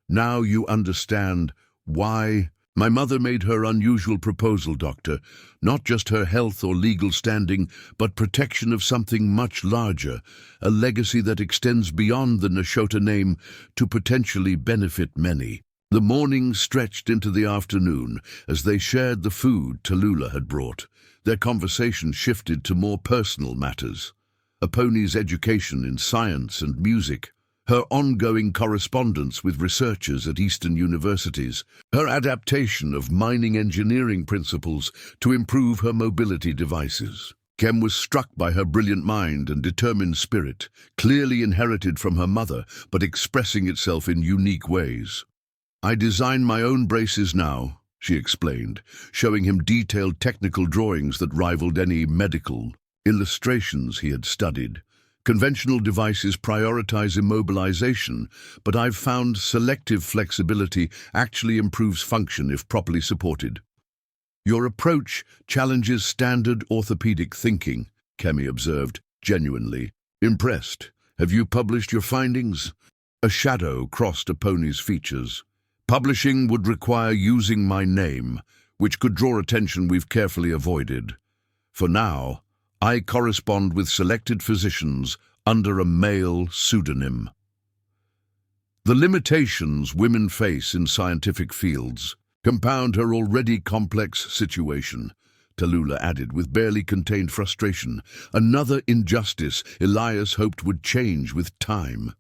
Now you understand why my mother made her unusual proposal, Doctor. Not just her health or legal standing, but protection of something much larger, a legacy that extends beyond the Nashota name to potentially benefit many. The morning stretched into the afternoon as they shared the food Tallulah had brought. Their conversation shifted to more personal matters. Aponi's education in science and music, her ongoing correspondence with researchers at Eastern universities, her adaptation of mining engineering principles to improve her mobility devices. Kem was struck by her brilliant mind and determined spirit, clearly inherited from her mother, but expressing itself in unique ways. I design my own braces now, she explained, showing him detailed technical drawings that rivaled any medical illustrations he had studied. Conventional devices prioritize immobilization, but I've found selective flexibility actually improves function if properly supported. Your approach challenges standard orthopedic thinking, Kemi observed, genuinely impressed. Have you published your findings? A shadow crossed Aponi's features. Publishing would require using my name, which could draw attention we've carefully avoided. For now, I correspond with selected physicians under a male pseudonym. The limitations women face in scientific fields compound her already complex situation, Tallulah added with barely contained frustration. Another injustice Elias hoped would change with time.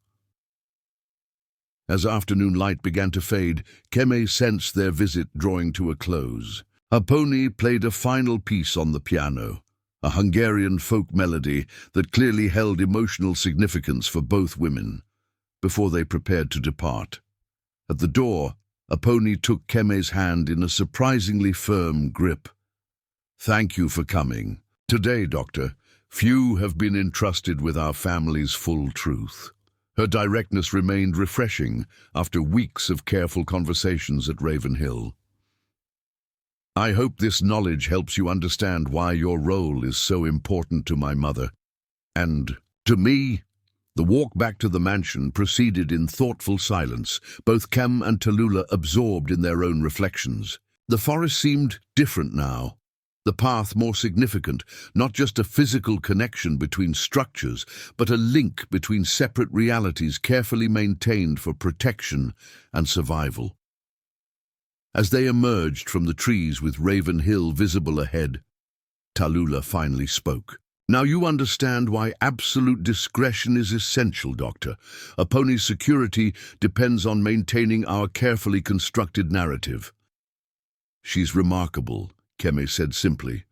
As afternoon light began to fade, Keme sensed their visit drawing to a close. Aponi played a final piece on the piano, a Hungarian folk melody that clearly held emotional significance for both women, before they prepared to depart. At the door, Aponi took Keme's hand in a surprisingly firm grip. Thank you for coming. Today, Doctor, few have been entrusted with our family's full truth. Her directness remained refreshing after weeks of careful conversations at Ravenhill. I hope this knowledge helps you understand why your role is so important to my mother. And to me, The walk back to the mansion proceeded in thoughtful silence, both Kem and Tallulah absorbed in their own reflections. The forest seemed different now. The path more significant, not just a physical connection between structures, but a link between separate realities carefully maintained for protection and survival. As they emerged from the trees with Raven Hill visible ahead, Tallulah finally spoke. "Now you understand why absolute discretion is essential, Doctor. A pony's security depends on maintaining our carefully constructed narrative." "She's remarkable," Keme said simply.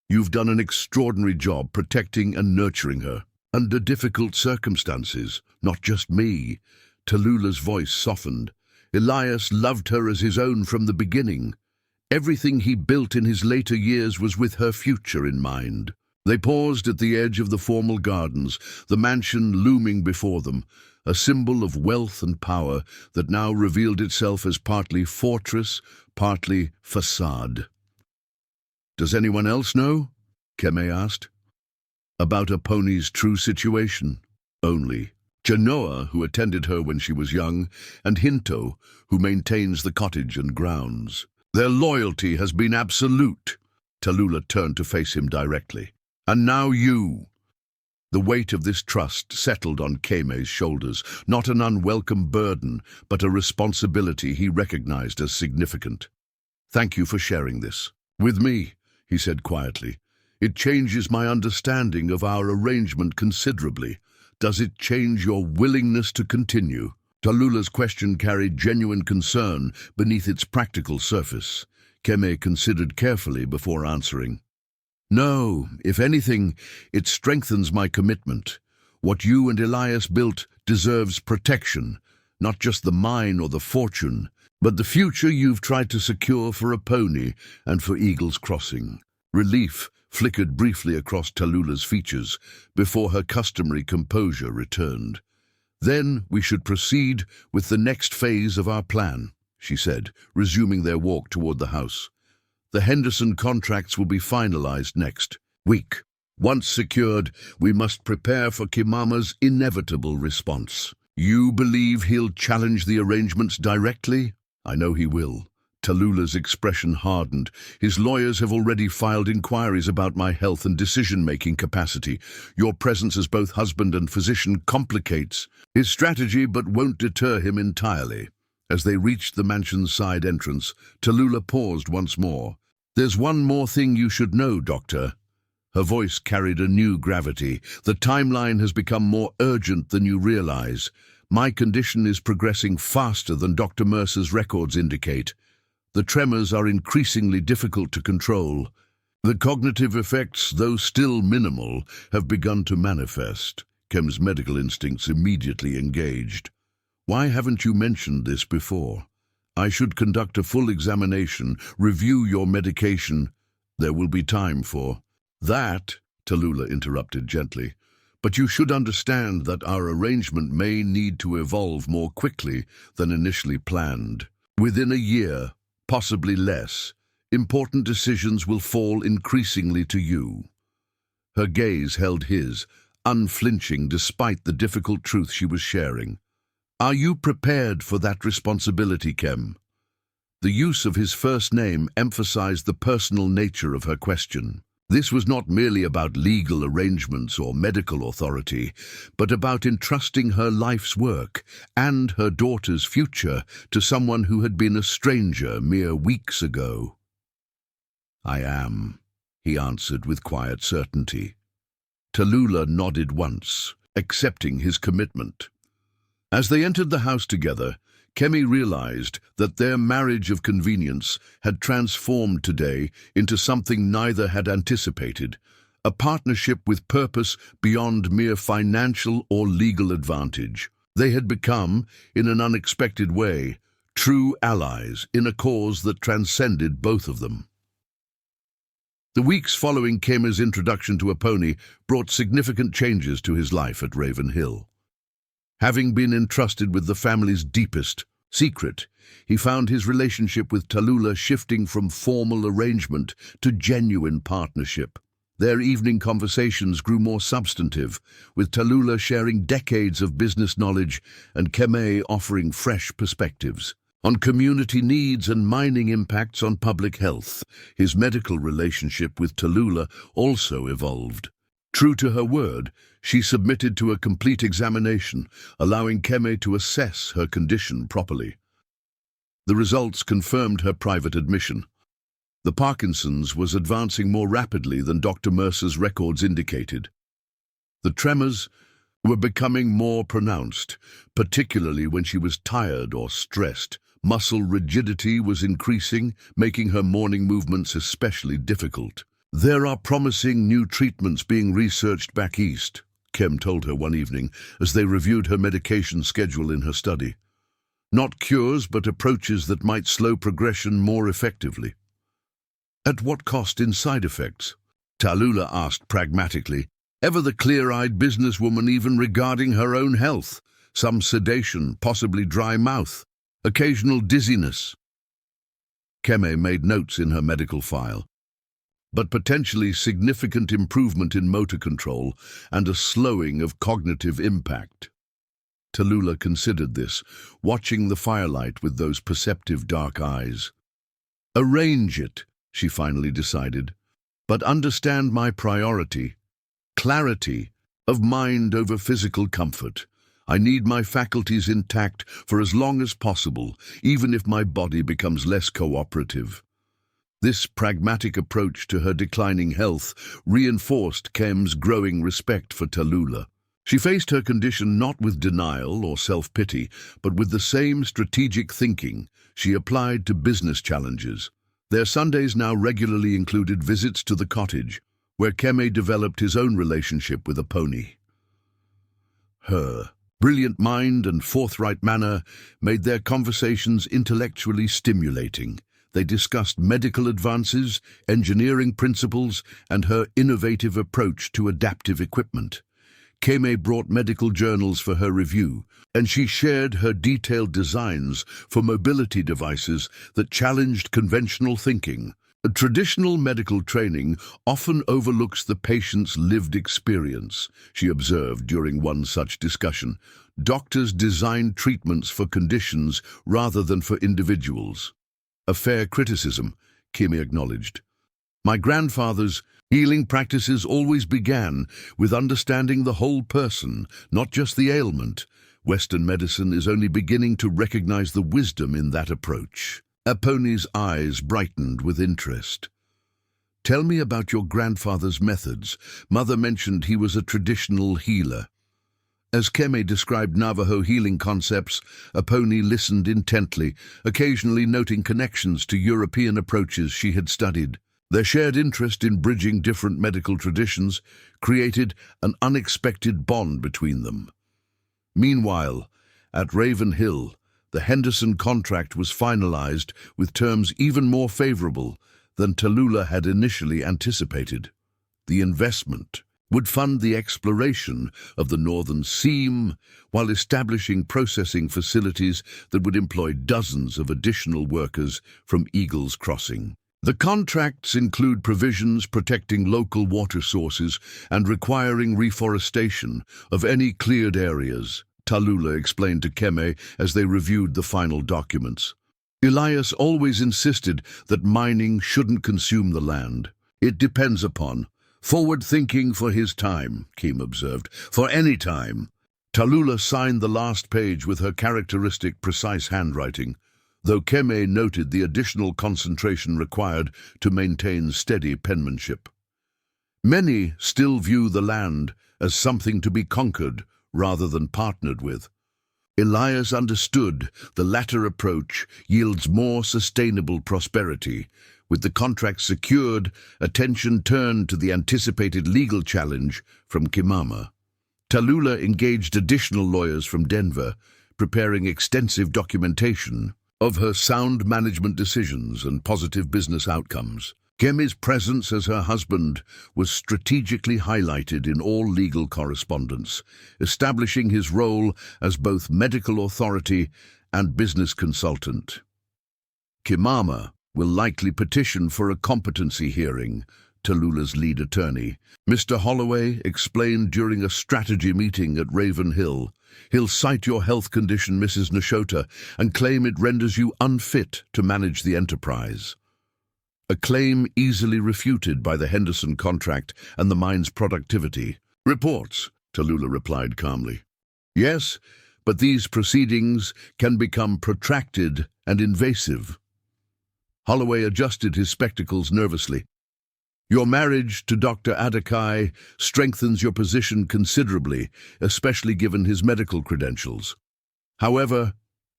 "You've done an extraordinary job protecting and nurturing her. Under difficult circumstances, not just me." Tallulah's voice softened. "Elias loved her as his own from the beginning. Everything he built in his later years was with her future in mind." They paused at the edge of the formal gardens, the mansion looming before them, a symbol of wealth and power that now revealed itself as partly fortress, partly facade. "Does anyone else know?" Keme asked. "About a pony's true situation?" "Only Genoa, who attended her when she was young, and Hinto, who maintains the cottage and grounds. Their loyalty has been absolute." Tallulah turned to face him directly. "And now you." The weight of this trust settled on Keme's shoulders, not an unwelcome burden, but a responsibility he recognized as significant. "Thank you for sharing this with me," he said quietly. "It changes my understanding of our arrangement considerably. Does it change your willingness to continue?" Tallulah's question carried genuine concern beneath its practical surface. Keme considered carefully before answering. "No, if anything, it strengthens my commitment. What you and Elias built deserves protection, not just the mine or the fortune, but the future you've tried to secure for a pony and for Eagle's Crossing." Relief flickered briefly across Tallulah's features before her customary composure returned. "Then we should proceed with the next phase of our plan," she said, resuming their walk toward the house. "The Henderson contracts will be finalized next week. Once secured, we must prepare for Kimama's inevitable response." "You believe he'll challenge the arrangements directly?" "I know he will." Tallulah's expression hardened. "His lawyers have already filed inquiries about my health and decision-making capacity. Your presence as both husband and physician complicates his strategy but won't deter him entirely." As they reached the mansion's side entrance, Tallulah paused once more. "There's one more thing you should know, Doctor." Her voice carried a new gravity. "The timeline has become more urgent than you realize. My condition is progressing faster than Dr. Mercer's records indicate. The tremors are increasingly difficult to control. The cognitive effects, though still minimal, have begun to manifest." Kem's medical instincts immediately engaged. "Why haven't you mentioned this before? I should conduct a full examination, review your medication." "There will be time for that," Tallulah interrupted gently. "But you should understand that our arrangement may need to evolve more quickly than initially planned. Within a year, possibly less, important decisions will fall increasingly to you." Her gaze held his, unflinching despite the difficult truth she was sharing. "Are you prepared for that responsibility, Kem?" The use of his first name emphasized the personal nature of her question. This was not merely about legal arrangements or medical authority, but about entrusting her life's work and her daughter's future to someone who had been a stranger mere weeks ago. "I am," he answered with quiet certainty. Tallulah nodded once, accepting his commitment. As they entered the house together, Kemi realized that their marriage of convenience had transformed today into something neither had anticipated, a partnership with purpose beyond mere financial or legal advantage. They had become, in an unexpected way, true allies in a cause that transcended both of them. The weeks following Kemi's introduction to a pony brought significant changes to his life at Raven Hill. Having been entrusted with the family's deepest secret, he found his relationship with Tallulah shifting from formal arrangement to genuine partnership. Their evening conversations grew more substantive, with Tallulah sharing decades of business knowledge and Keme offering fresh perspectives on community needs and mining impacts on public health. His medical relationship with Tallulah also evolved. True to her word, she submitted to a complete examination, allowing Keme to assess her condition properly. The results confirmed her private admission. The Parkinson's was advancing more rapidly than Dr. Mercer's records indicated. The tremors were becoming more pronounced, particularly when she was tired or stressed. Muscle rigidity was increasing, making her morning movements especially difficult. "There are promising new treatments being researched back east," Kem told her one evening as they reviewed her medication schedule in her study. "Not cures, but approaches that might slow progression more effectively." "At what cost in side effects?" Tallulah asked pragmatically, ever the clear-eyed businesswoman even regarding her own health. Some sedation, possibly dry mouth, occasional dizziness. Keme made notes in her medical file, but potentially significant improvement in motor control and a slowing of cognitive impact. Tallulah considered this, watching the firelight with those perceptive dark eyes. "Arrange it," she finally decided, "but understand my priority. Clarity of mind over physical comfort. I need my faculties intact for as long as possible, even if my body becomes less cooperative." This pragmatic approach to her declining health reinforced Kem's growing respect for Tallulah. She faced her condition not with denial or self-pity, but with the same strategic thinking she applied to business challenges. Their Sundays now regularly included visits to the cottage, where Keme developed his own relationship with a pony. Her brilliant mind and forthright manner made their conversations intellectually stimulating. They discussed medical advances, engineering principles, and her innovative approach to adaptive equipment. Keme brought medical journals for her review, and she shared her detailed designs for mobility devices that challenged conventional thinking. Traditional medical training often overlooks the patient's lived experience, she observed during one such discussion. Doctors design treatments for conditions rather than for individuals. A fair criticism, Keme acknowledged. "My grandfather's healing practices always began with understanding the whole person, not just the ailment. Western medicine is only beginning to recognize the wisdom in that approach." Aponi's eyes brightened with interest. "Tell me about your grandfather's methods. Mother mentioned he was a traditional healer." As Keme described Navajo healing concepts, Aponi listened intently, occasionally noting connections to European approaches she had studied. Their shared interest in bridging different medical traditions created an unexpected bond between them. Meanwhile, at Raven Hill, the Henderson contract was finalized with terms even more favorable than Tallulah had initially anticipated. The investment would fund the exploration of the northern seam while establishing processing facilities that would employ dozens of additional workers from Eagles Crossing. The contracts include provisions protecting local water sources and requiring reforestation of any cleared areas, Tallulah explained to Keme as they reviewed the final documents. "Elias always insisted that mining shouldn't consume the land. It depends upon forward thinking for his time," Keme observed. "For any time." Tallulah signed the last page with her characteristic precise handwriting, though Keme noted the additional concentration required to maintain steady penmanship. Many still view the land as something to be conquered rather than partnered with. Elias understood the latter approach yields more sustainable prosperity. With the contract secured, attention turned to the anticipated legal challenge from Kimama. Tallulah engaged additional lawyers from Denver, preparing extensive documentation of her sound management decisions and positive business outcomes. Keme's presence as her husband was strategically highlighted in all legal correspondence, establishing his role as both medical authority and business consultant. Kimama will likely petition for a competency hearing, Tallulah's lead attorney. Mr. Holloway explained during a strategy meeting at Raven Hill. He'll cite your health condition, Mrs. Nashota, and claim it renders you unfit to manage the enterprise. A claim easily refuted by the Henderson contract and the mine's productivity. Reports, Tallulah replied calmly. Yes, but these proceedings can become protracted and invasive. Holloway adjusted his spectacles nervously. Your marriage to Dr. Adakai strengthens your position considerably, especially given his medical credentials. However,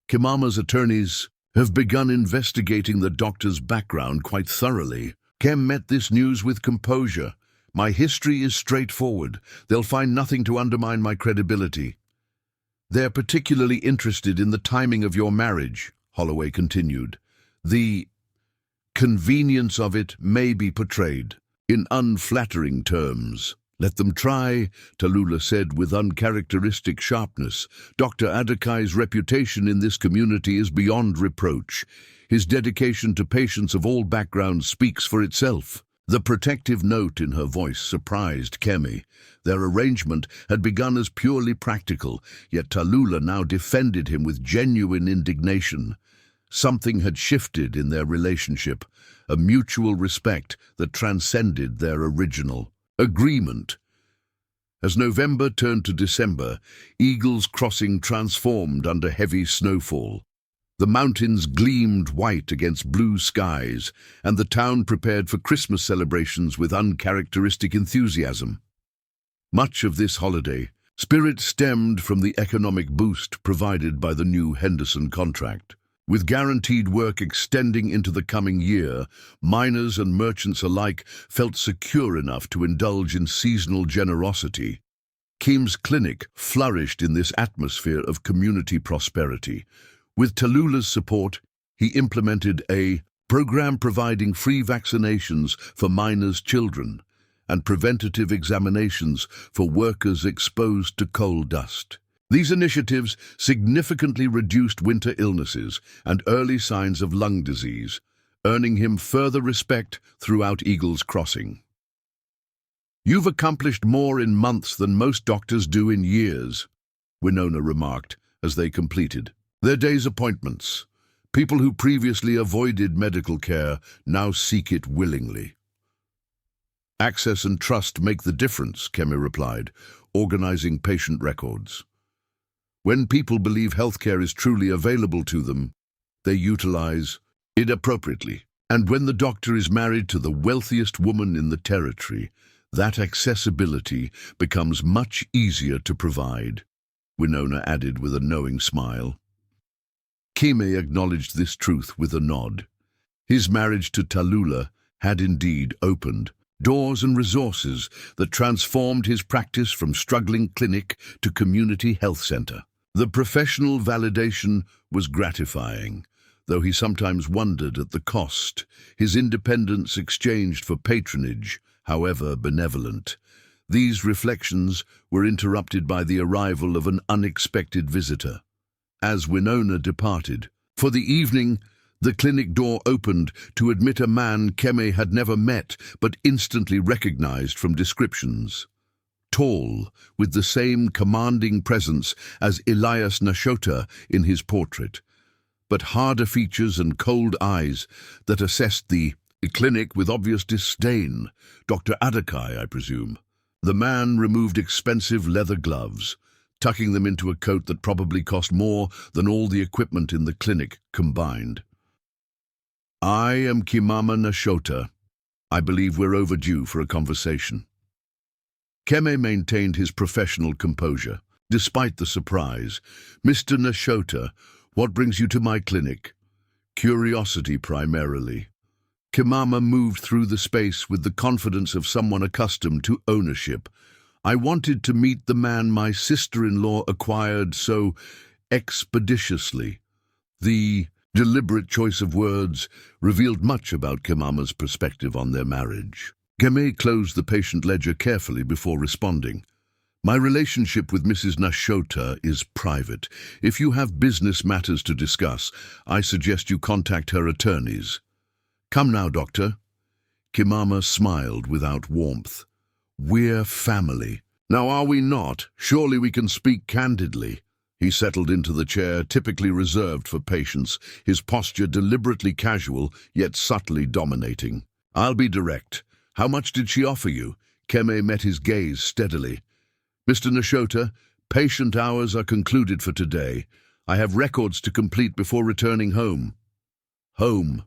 Kimama's attorneys have begun investigating the doctor's background quite thoroughly. Kem met this news with composure. My history is straightforward. They'll find nothing to undermine my credibility. They're particularly interested in the timing of your marriage, Holloway continued. The convenience of it may be portrayed in unflattering terms. Let them try, Tallulah said with uncharacteristic sharpness. Dr. Adakai's reputation in this community is beyond reproach. His dedication to patients of all backgrounds speaks for itself. The protective note in her voice surprised Kemi. Their arrangement had begun as purely practical, yet Tallulah now defended him with genuine indignation. Something had shifted in their relationship, a mutual respect that transcended their original agreement. As November turned to December, Eagle's Crossing transformed under heavy snowfall. The mountains gleamed white against blue skies, and the town prepared for Christmas celebrations with uncharacteristic enthusiasm. Much of this holiday spirit stemmed from the economic boost provided by the new Henderson contract. With guaranteed work extending into the coming year, miners and merchants alike felt secure enough to indulge in seasonal generosity. Kim's clinic flourished in this atmosphere of community prosperity. With Tallulah's support, he implemented a program providing free vaccinations for miners' children and preventative examinations for workers exposed to coal dust. These initiatives significantly reduced winter illnesses and early signs of lung disease, earning him further respect throughout Eagle's Crossing. You've accomplished more in months than most doctors do in years, Winona remarked as they completed their day's appointments. People who previously avoided medical care now seek it willingly. Access and trust make the difference, Kemi replied, organizing patient records. When people believe healthcare is truly available to them, they utilize it appropriately. And when the doctor is married to the wealthiest woman in the territory, that accessibility becomes much easier to provide, Winona added with a knowing smile. Kime acknowledged this truth with a nod. His marriage to Tallulah had indeed opened doors and resources that transformed his practice from struggling clinic to community health center. The professional validation was gratifying, though he sometimes wondered at the cost. His independence exchanged for patronage, however benevolent. These reflections were interrupted by the arrival of an unexpected visitor. As Winona departed, for the evening, the clinic door opened to admit a man Keme had never met but instantly recognized from descriptions. Tall, with the same commanding presence as Elias Nashota in his portrait, but harder features and cold eyes that assessed the clinic with obvious disdain. Dr. Adakai, I presume. The man removed expensive leather gloves, tucking them into a coat that probably cost more than all the equipment in the clinic combined. I am Kimama Nashota. I believe we're overdue for a conversation. Keme maintained his professional composure. Despite the surprise, Mr. Nashota, what brings you to my clinic? Curiosity primarily. Kimama moved through the space with the confidence of someone accustomed to ownership. I wanted to meet the man my sister-in-law acquired so expeditiously. The deliberate choice of words revealed much about Kimama's perspective on their marriage. Keme closed the patient ledger carefully before responding. My relationship with Mrs. Nashota is private. If you have business matters to discuss, I suggest you contact her attorneys. Come now, doctor. Kimama smiled without warmth. "We're family. Now are we not? Surely we can speak candidly." He settled into the chair typically reserved for patients, his posture deliberately casual, yet subtly dominating. "I'll be direct. How much did she offer you?" Keme met his gaze steadily. "Mr. Nashota, patient hours are concluded for today. I have records to complete before returning home." "Home?"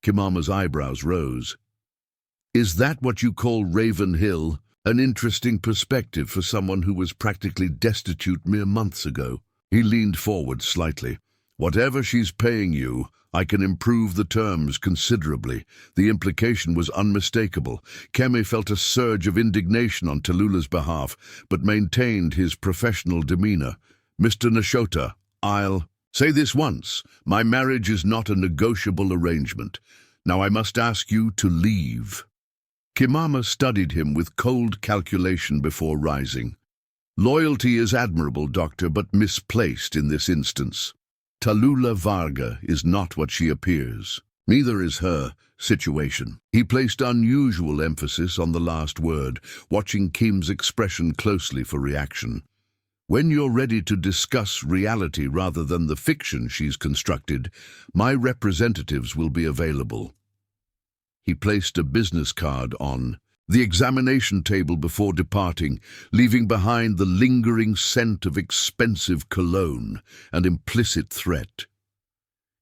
Kimama's eyebrows rose. "Is that what you call Raven Hill? An interesting perspective for someone who was practically destitute mere months ago." He leaned forward slightly. "Whatever she's paying you, I can improve the terms considerably." The implication was unmistakable. Keme felt a surge of indignation on Tallulah's behalf, but maintained his professional demeanor. "Mr. Nashota, I'll say this once. My marriage is not a negotiable arrangement. Now I must ask you to leave." Kimama studied him with cold calculation before rising. "Loyalty is admirable, Doctor, but misplaced in this instance. Tallulah Varga is not what she appears. Neither is her situation." He placed unusual emphasis on the last word, watching Kim's expression closely for reaction. "When you're ready to discuss reality rather than the fiction she's constructed, my representatives will be available." He placed a business card on the examination table before departing, leaving behind the lingering scent of expensive cologne and implicit threat.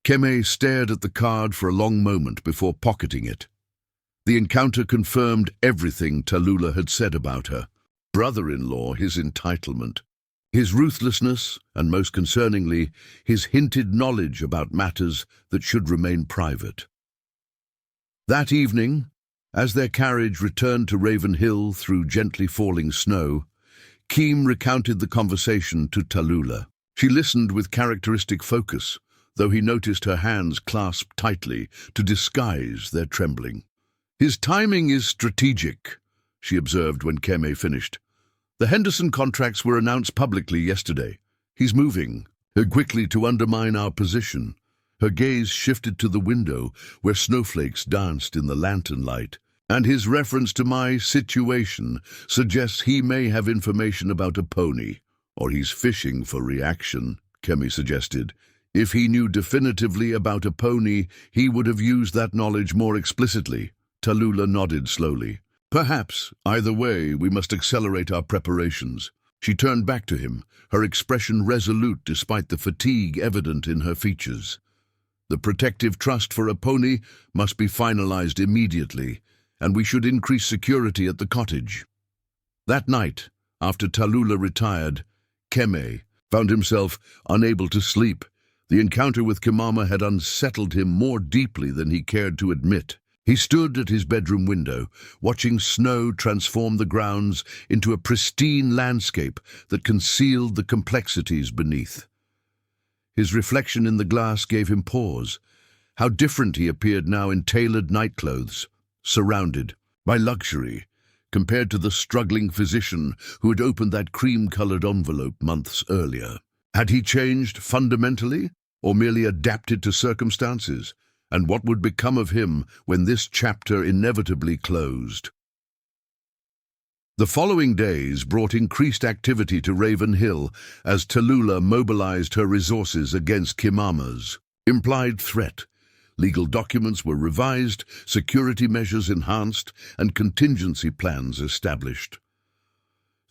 Keme stared at the card for a long moment before pocketing it. The encounter confirmed everything Tallulah had said about her. Brother-in-law, his entitlement, his ruthlessness, and most concerningly, his hinted knowledge about matters that should remain private. That evening, as their carriage returned to Raven Hill through gently falling snow, Kim recounted the conversation to Tallulah. She listened with characteristic focus, though he noticed her hands clasped tightly to disguise their trembling. "His timing is strategic," she observed when Keme finished. "The Henderson contracts were announced publicly yesterday. He's moving quickly to undermine our position." Her gaze shifted to the window, where snowflakes danced in the lantern light. "And his reference to my situation suggests he may have information about a pony, or he's fishing for reaction," Kemi suggested. "If he knew definitively about a pony, he would have used that knowledge more explicitly." Tallulah nodded slowly. "Perhaps. Either way, we must accelerate our preparations." She turned back to him, her expression resolute despite the fatigue evident in her features. "The protective trust for a pony must be finalized immediately, and we should increase security at the cottage." That night, after Tallulah retired, Keme found himself unable to sleep. The encounter with Kimama had unsettled him more deeply than he cared to admit. He stood at his bedroom window, watching snow transform the grounds into a pristine landscape that concealed the complexities beneath. His reflection in the glass gave him pause. How different he appeared now in tailored nightclothes, surrounded by luxury, compared to the struggling physician who had opened that cream-colored envelope months earlier. Had he changed fundamentally, or merely adapted to circumstances? And what would become of him when this chapter inevitably closed? The following days brought increased activity to Raven Hill as Tallulah mobilized her resources against Kimama's implied threat. Legal documents were revised, security measures enhanced, and contingency plans established.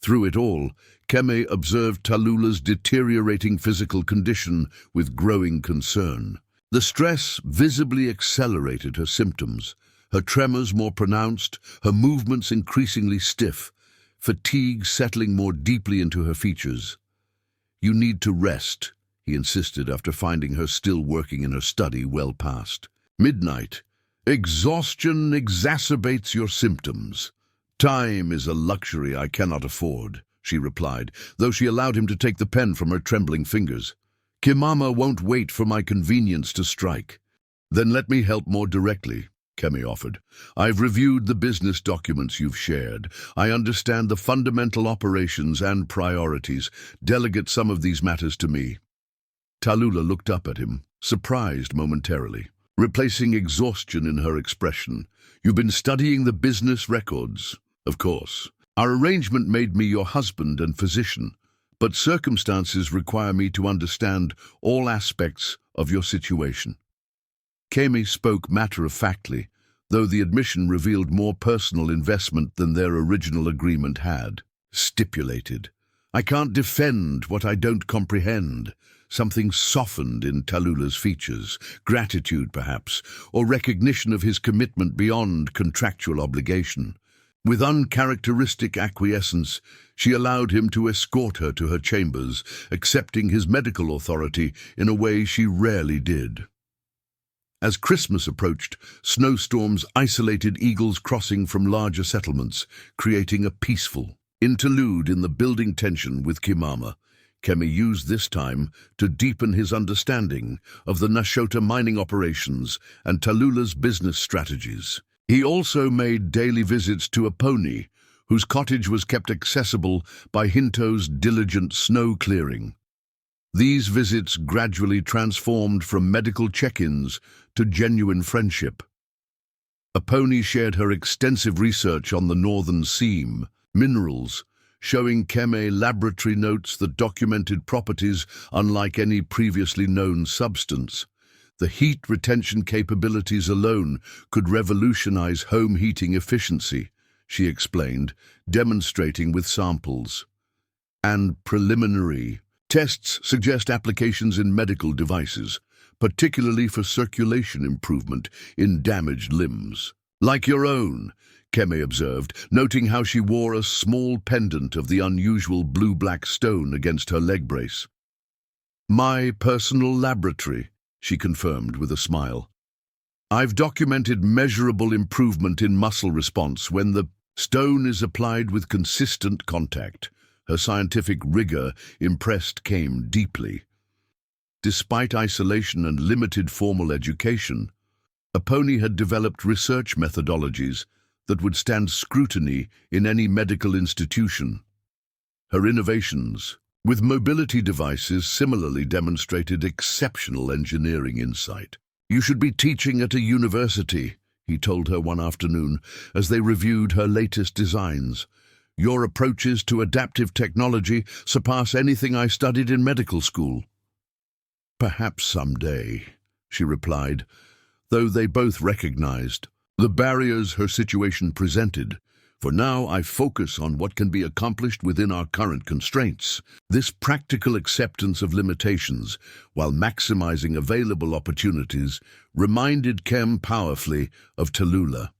Through it all, Keme observed Tallulah's deteriorating physical condition with growing concern. The stress visibly accelerated her symptoms, her tremors more pronounced, her movements increasingly stiff, fatigue settling more deeply into her features. "You need to rest," he insisted after finding her still working in her study well past midnight. "Exhaustion exacerbates your symptoms. Time is a luxury I cannot afford," she replied, though she allowed him to take the pen from her trembling fingers. "Kimama won't wait for my convenience to strike." "Then let me help more directly," Kemi offered. "I've reviewed the business documents you've shared. I understand the fundamental operations and priorities. Delegate some of these matters to me." Tallulah looked up at him, surprised momentarily. replacing exhaustion in her expression. "You've been studying the business records, of course. Our arrangement made me your husband and physician, but circumstances require me to understand all aspects of your situation." Kemi spoke matter-of-factly, though the admission revealed more personal investment than their original agreement had stipulated. "I can't defend what I don't comprehend." Something softened in Tallulah features, gratitude perhaps, or recognition of his commitment beyond contractual obligation. With uncharacteristic acquiescence, she allowed him to escort her to her chambers, accepting his medical authority in a way she rarely did. As Christmas approached, snowstorms isolated eagles crossing from larger settlements, creating a peaceful interlude in the building tension with Kimama. Kemi used this time to deepen his understanding of the Nashota mining operations and Tallulah's business strategies. He also made daily visits to Aponi, whose cottage was kept accessible by Hinto's diligent snow clearing. These visits gradually transformed from medical check-ins to genuine friendship. Aponi shared her extensive research on the northern seam, minerals, showing Kemi laboratory notes that documented properties unlike any previously known substance. The heat retention capabilities alone could revolutionize home heating efficiency, she explained, demonstrating with samples. And preliminary tests suggest applications in medical devices, particularly for circulation improvement in damaged limbs. "Like your own," Kemi observed, noting how she wore a small pendant of the unusual blue-black stone against her leg brace. "My personal laboratory," she confirmed with a smile. "I've documented measurable improvement in muscle response when the stone is applied with consistent contact." Her scientific rigor impressed Kemi deeply. Despite isolation and limited formal education, Aponi had developed research methodologies that would stand scrutiny in any medical institution. Her innovations with mobility devices similarly demonstrated exceptional engineering insight. "You should be teaching at a university," he told her one afternoon as they reviewed her latest designs. "Your approaches to adaptive technology surpass anything I studied in medical school." "Perhaps someday," she replied, though they both recognized the barriers her situation presented. "For now, I focus on what can be accomplished within our current constraints." This practical acceptance of limitations, while maximizing available opportunities, reminded Kemi powerfully of Tallulah.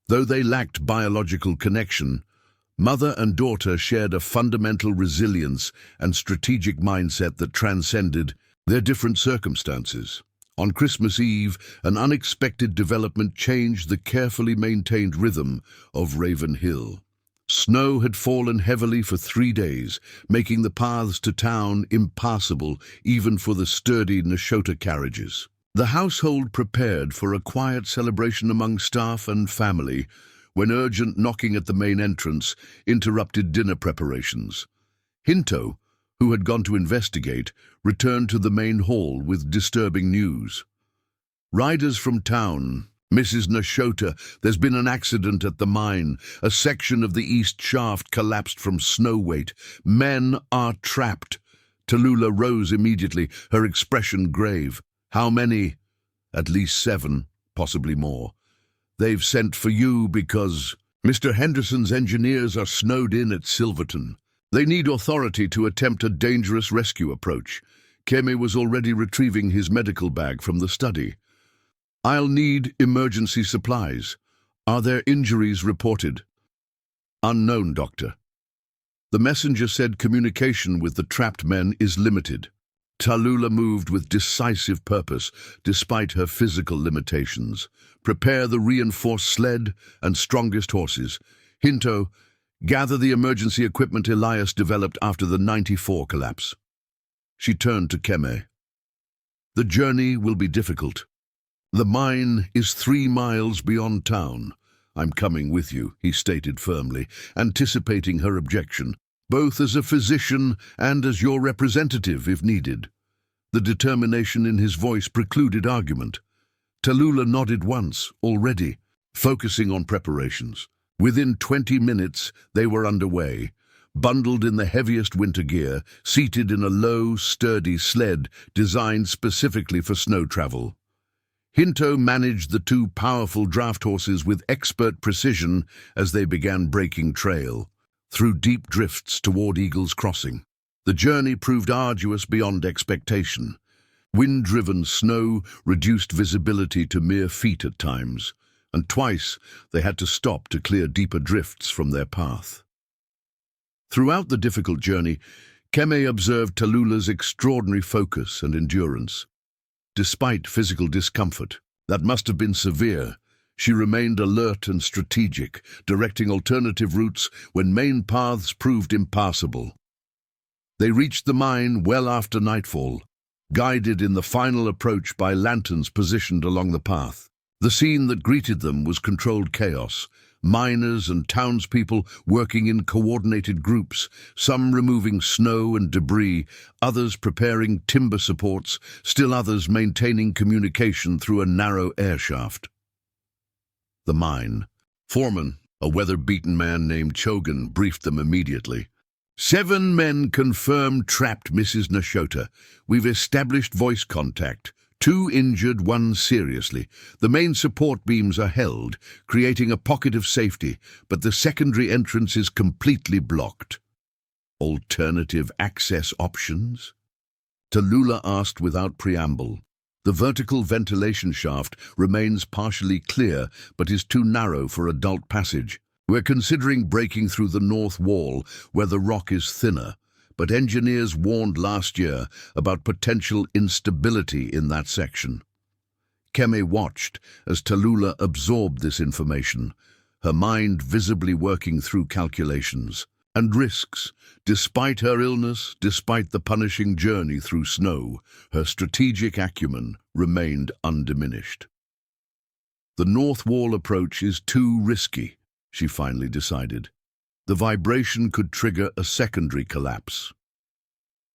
Though they lacked biological connection, mother and daughter shared a fundamental resilience and strategic mindset that transcended their different circumstances. On Christmas Eve, an unexpected development changed the carefully maintained rhythm of Raven Hill. Snow had fallen heavily for 3 days, making the paths to town impassable even for the sturdy Nashota carriages. The household prepared for a quiet celebration among staff and family when urgent knocking at the main entrance interrupted dinner preparations. Hinto, who had gone to investigate, returned to the main hall with disturbing news. "Riders from town. Mrs. Nashota, there's been an accident at the mine. A section of the east shaft collapsed from snow weight. Men are trapped." Tallulah rose immediately, her expression grave. "How many?" "At least 7, possibly more. They've sent for you because Mr. Henderson's engineers are snowed in at Silverton. They need authority to attempt a dangerous rescue approach." Kemi was already retrieving his medical bag from the study. "I'll need emergency supplies. Are there injuries reported?" "Unknown, Doctor." The messenger said communication with the trapped men is limited. Tallulah moved with decisive purpose, despite her physical limitations. "Prepare the reinforced sled and strongest horses. Hinto, gather the emergency equipment Elias developed after the 94 collapse." She turned to Kemi. "The journey will be difficult. The mine is 3 miles beyond town. I'm coming with you," he stated firmly, anticipating her objection, "both as a physician and as your representative if needed." The determination in his voice precluded argument. Tallulah nodded once, already, focusing on preparations. Within 20 minutes, they were underway, bundled in the heaviest winter gear, seated in a low, sturdy sled designed specifically for snow travel. Hinto managed the two powerful draft horses with expert precision as they began breaking trail, through deep drifts toward Eagle's Crossing. The journey proved arduous beyond expectation. Wind-driven snow reduced visibility to mere feet at times, and twice they had to stop to clear deeper drifts from their path. Throughout the difficult journey, Keme observed Tallulah's extraordinary focus and endurance. Despite physical discomfort, that must have been severe, she remained alert and strategic, directing alternative routes when main paths proved impassable. They reached the mine well after nightfall, guided in the final approach by lanterns positioned along the path. The scene that greeted them was controlled chaos, miners and townspeople working in coordinated groups, some removing snow and debris, others preparing timber supports, still others maintaining communication through a narrow air shaft. The mine. Foreman, a weather-beaten man named Chogan, briefed them immediately. 7 men confirmed trapped, Mrs. Nashota. We've established voice contact. 2 injured, 1 seriously. The main support beams are held, creating a pocket of safety, but the secondary entrance is completely blocked. Alternative access options? Tallulah asked without preamble. The vertical ventilation shaft remains partially clear, but is too narrow for adult passage. We're considering breaking through the north wall, where the rock is thinner, but engineers warned last year about potential instability in that section. Keme watched as Tallulah absorbed this information, her mind visibly working through calculations and risks. Despite her illness, despite the punishing journey through snow, her strategic acumen remained undiminished. The north wall approach is too risky, she finally decided. The vibration could trigger a secondary collapse.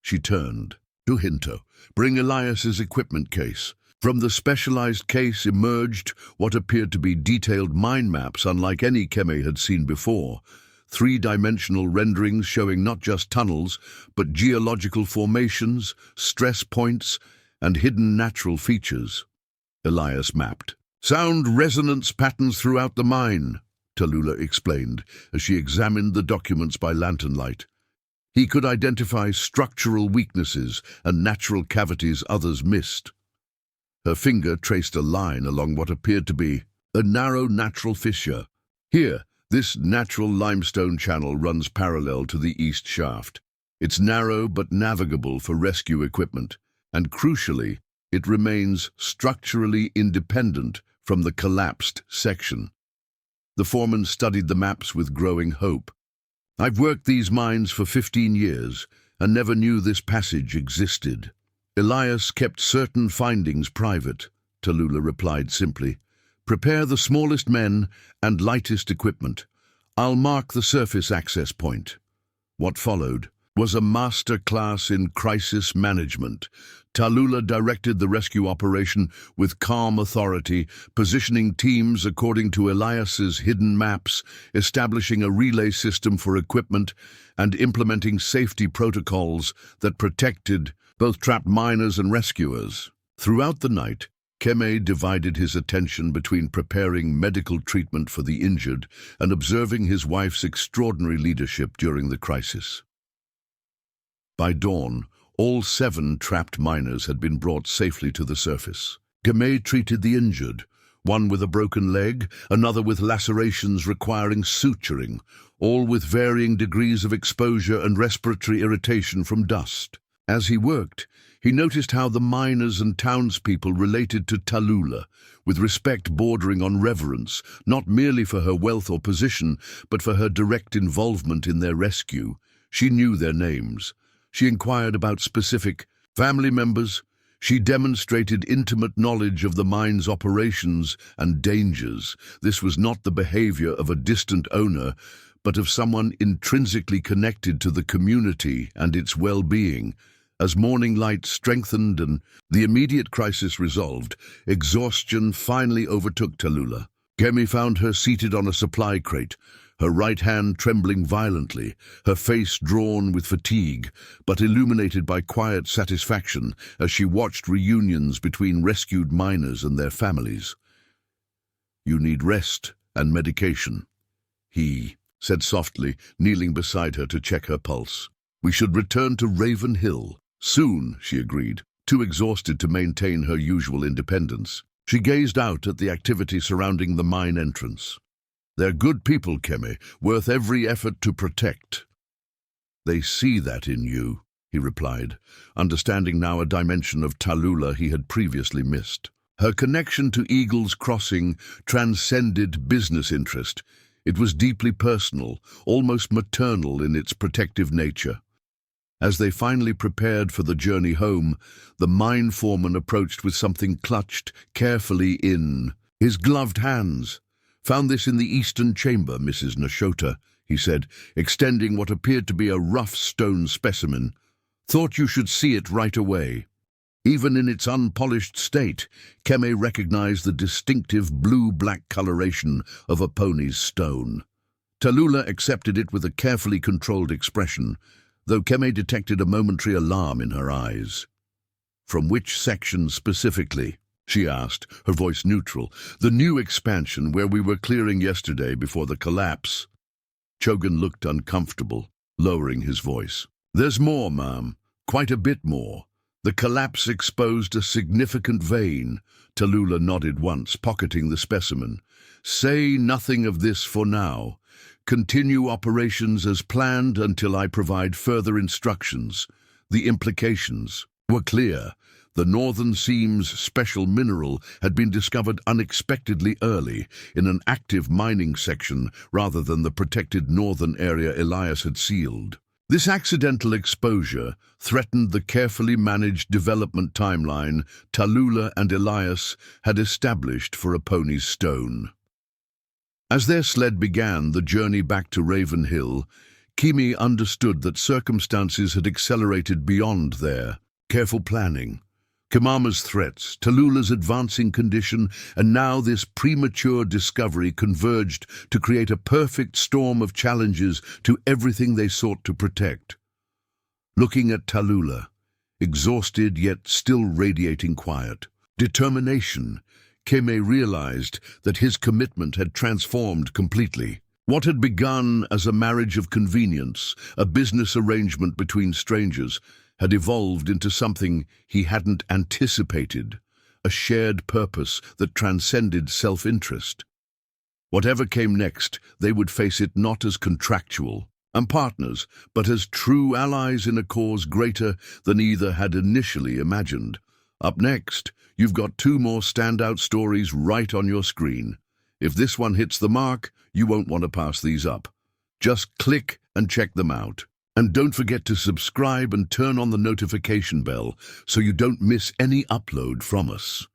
She turned to Hinto. Bring Elias's equipment case. From the specialized case emerged what appeared to be detailed mine maps unlike any Keme had seen before. 3-dimensional renderings showing not just tunnels, but geological formations, stress points, and hidden natural features. Elias mapped. Sound resonance patterns throughout the mine, Tallulah explained as she examined the documents by lantern light. He could identify structural weaknesses and natural cavities others missed. Her finger traced a line along what appeared to be a narrow natural fissure. Here, this natural limestone channel runs parallel to the east shaft. It's narrow but navigable for rescue equipment, and crucially, it remains structurally independent from the collapsed section. The foreman studied the maps with growing hope. I've worked these mines for 15 years and never knew this passage existed. Elias kept certain findings private, Tallulah replied simply. Prepare the smallest men and lightest equipment. I'll mark the surface access point. What followed was a master class in crisis management. Tallulah directed the rescue operation with calm authority, positioning teams according to Elias's hidden maps, establishing a relay system for equipment, and implementing safety protocols that protected both trapped miners and rescuers. Throughout the night, Keme divided his attention between preparing medical treatment for the injured and observing his wife's extraordinary leadership during the crisis. By dawn, all 7 trapped miners had been brought safely to the surface. Keme treated the injured, one with a broken leg, another with lacerations requiring suturing, all with varying degrees of exposure and respiratory irritation from dust. As he worked, he noticed how the miners and townspeople related to Tallulah, with respect bordering on reverence, not merely for her wealth or position, but for her direct involvement in their rescue. She knew their names. She inquired about specific family members. She demonstrated intimate knowledge of the mine's operations and dangers. This was not the behavior of a distant owner, but of someone intrinsically connected to the community and its well-being. As morning light strengthened and the immediate crisis resolved, exhaustion finally overtook Tallulah. Kemi found her seated on a supply crate, her right hand trembling violently, her face drawn with fatigue, but illuminated by quiet satisfaction as she watched reunions between rescued miners and their families. "You need rest and medication," he said softly, kneeling beside her to check her pulse. "We should return to Raven Hill." "Soon," she agreed, too exhausted to maintain her usual independence. She gazed out at the activity surrounding the mine entrance. "They're good people, Kemi, worth every effort to protect." "They see that in you," he replied, understanding now a dimension of Tallulah he had previously missed. Her connection to Eagle's Crossing transcended business interest. It was deeply personal, almost maternal in its protective nature. As they finally prepared for the journey home, the mine foreman approached with something clutched carefully in his gloved hands. "Found this in the eastern chamber, Mrs. Nashota," he said, extending what appeared to be a rough stone specimen. "Thought you should see it right away." Even in its unpolished state, Kemi recognized the distinctive blue-black coloration of a pony's stone. Tallulah accepted it with a carefully controlled expression, though Kemi detected a momentary alarm in her eyes. "From which section specifically?" she asked, her voice neutral. "The new expansion where we were clearing yesterday before the collapse." Chogan looked uncomfortable, lowering his voice. "There's more, ma'am. Quite a bit more. The collapse exposed a significant vein." Tallulah nodded once, pocketing the specimen. "Say nothing of this for now. Continue operations as planned until I provide further instructions." The implications were clear. The Northern Seam's special mineral had been discovered unexpectedly early in an active mining section rather than the protected northern area Elias had sealed. This accidental exposure threatened the carefully managed development timeline Tallulah and Elias had established for a pony's stone. As their sled began the journey back to Raven Hill, Kemi understood that circumstances had accelerated beyond their careful planning. Kamama's threats, Tallulah's advancing condition, and now this premature discovery converged to create a perfect storm of challenges to everything they sought to protect. Looking at Tallulah, exhausted yet still radiating quiet, determination, Kemi realized that his commitment had transformed completely. What had begun as a marriage of convenience, a business arrangement between strangers, had evolved into something he hadn't anticipated, a shared purpose that transcended self-interest. Whatever came next, they would face it not as contractual and partners, but as true allies in a cause greater than either had initially imagined. Up next, you've got two more standout stories right on your screen. If this one hits the mark, you won't want to pass these up. Just click and check them out. And don't forget to subscribe and turn on the notification bell so you don't miss any upload from us.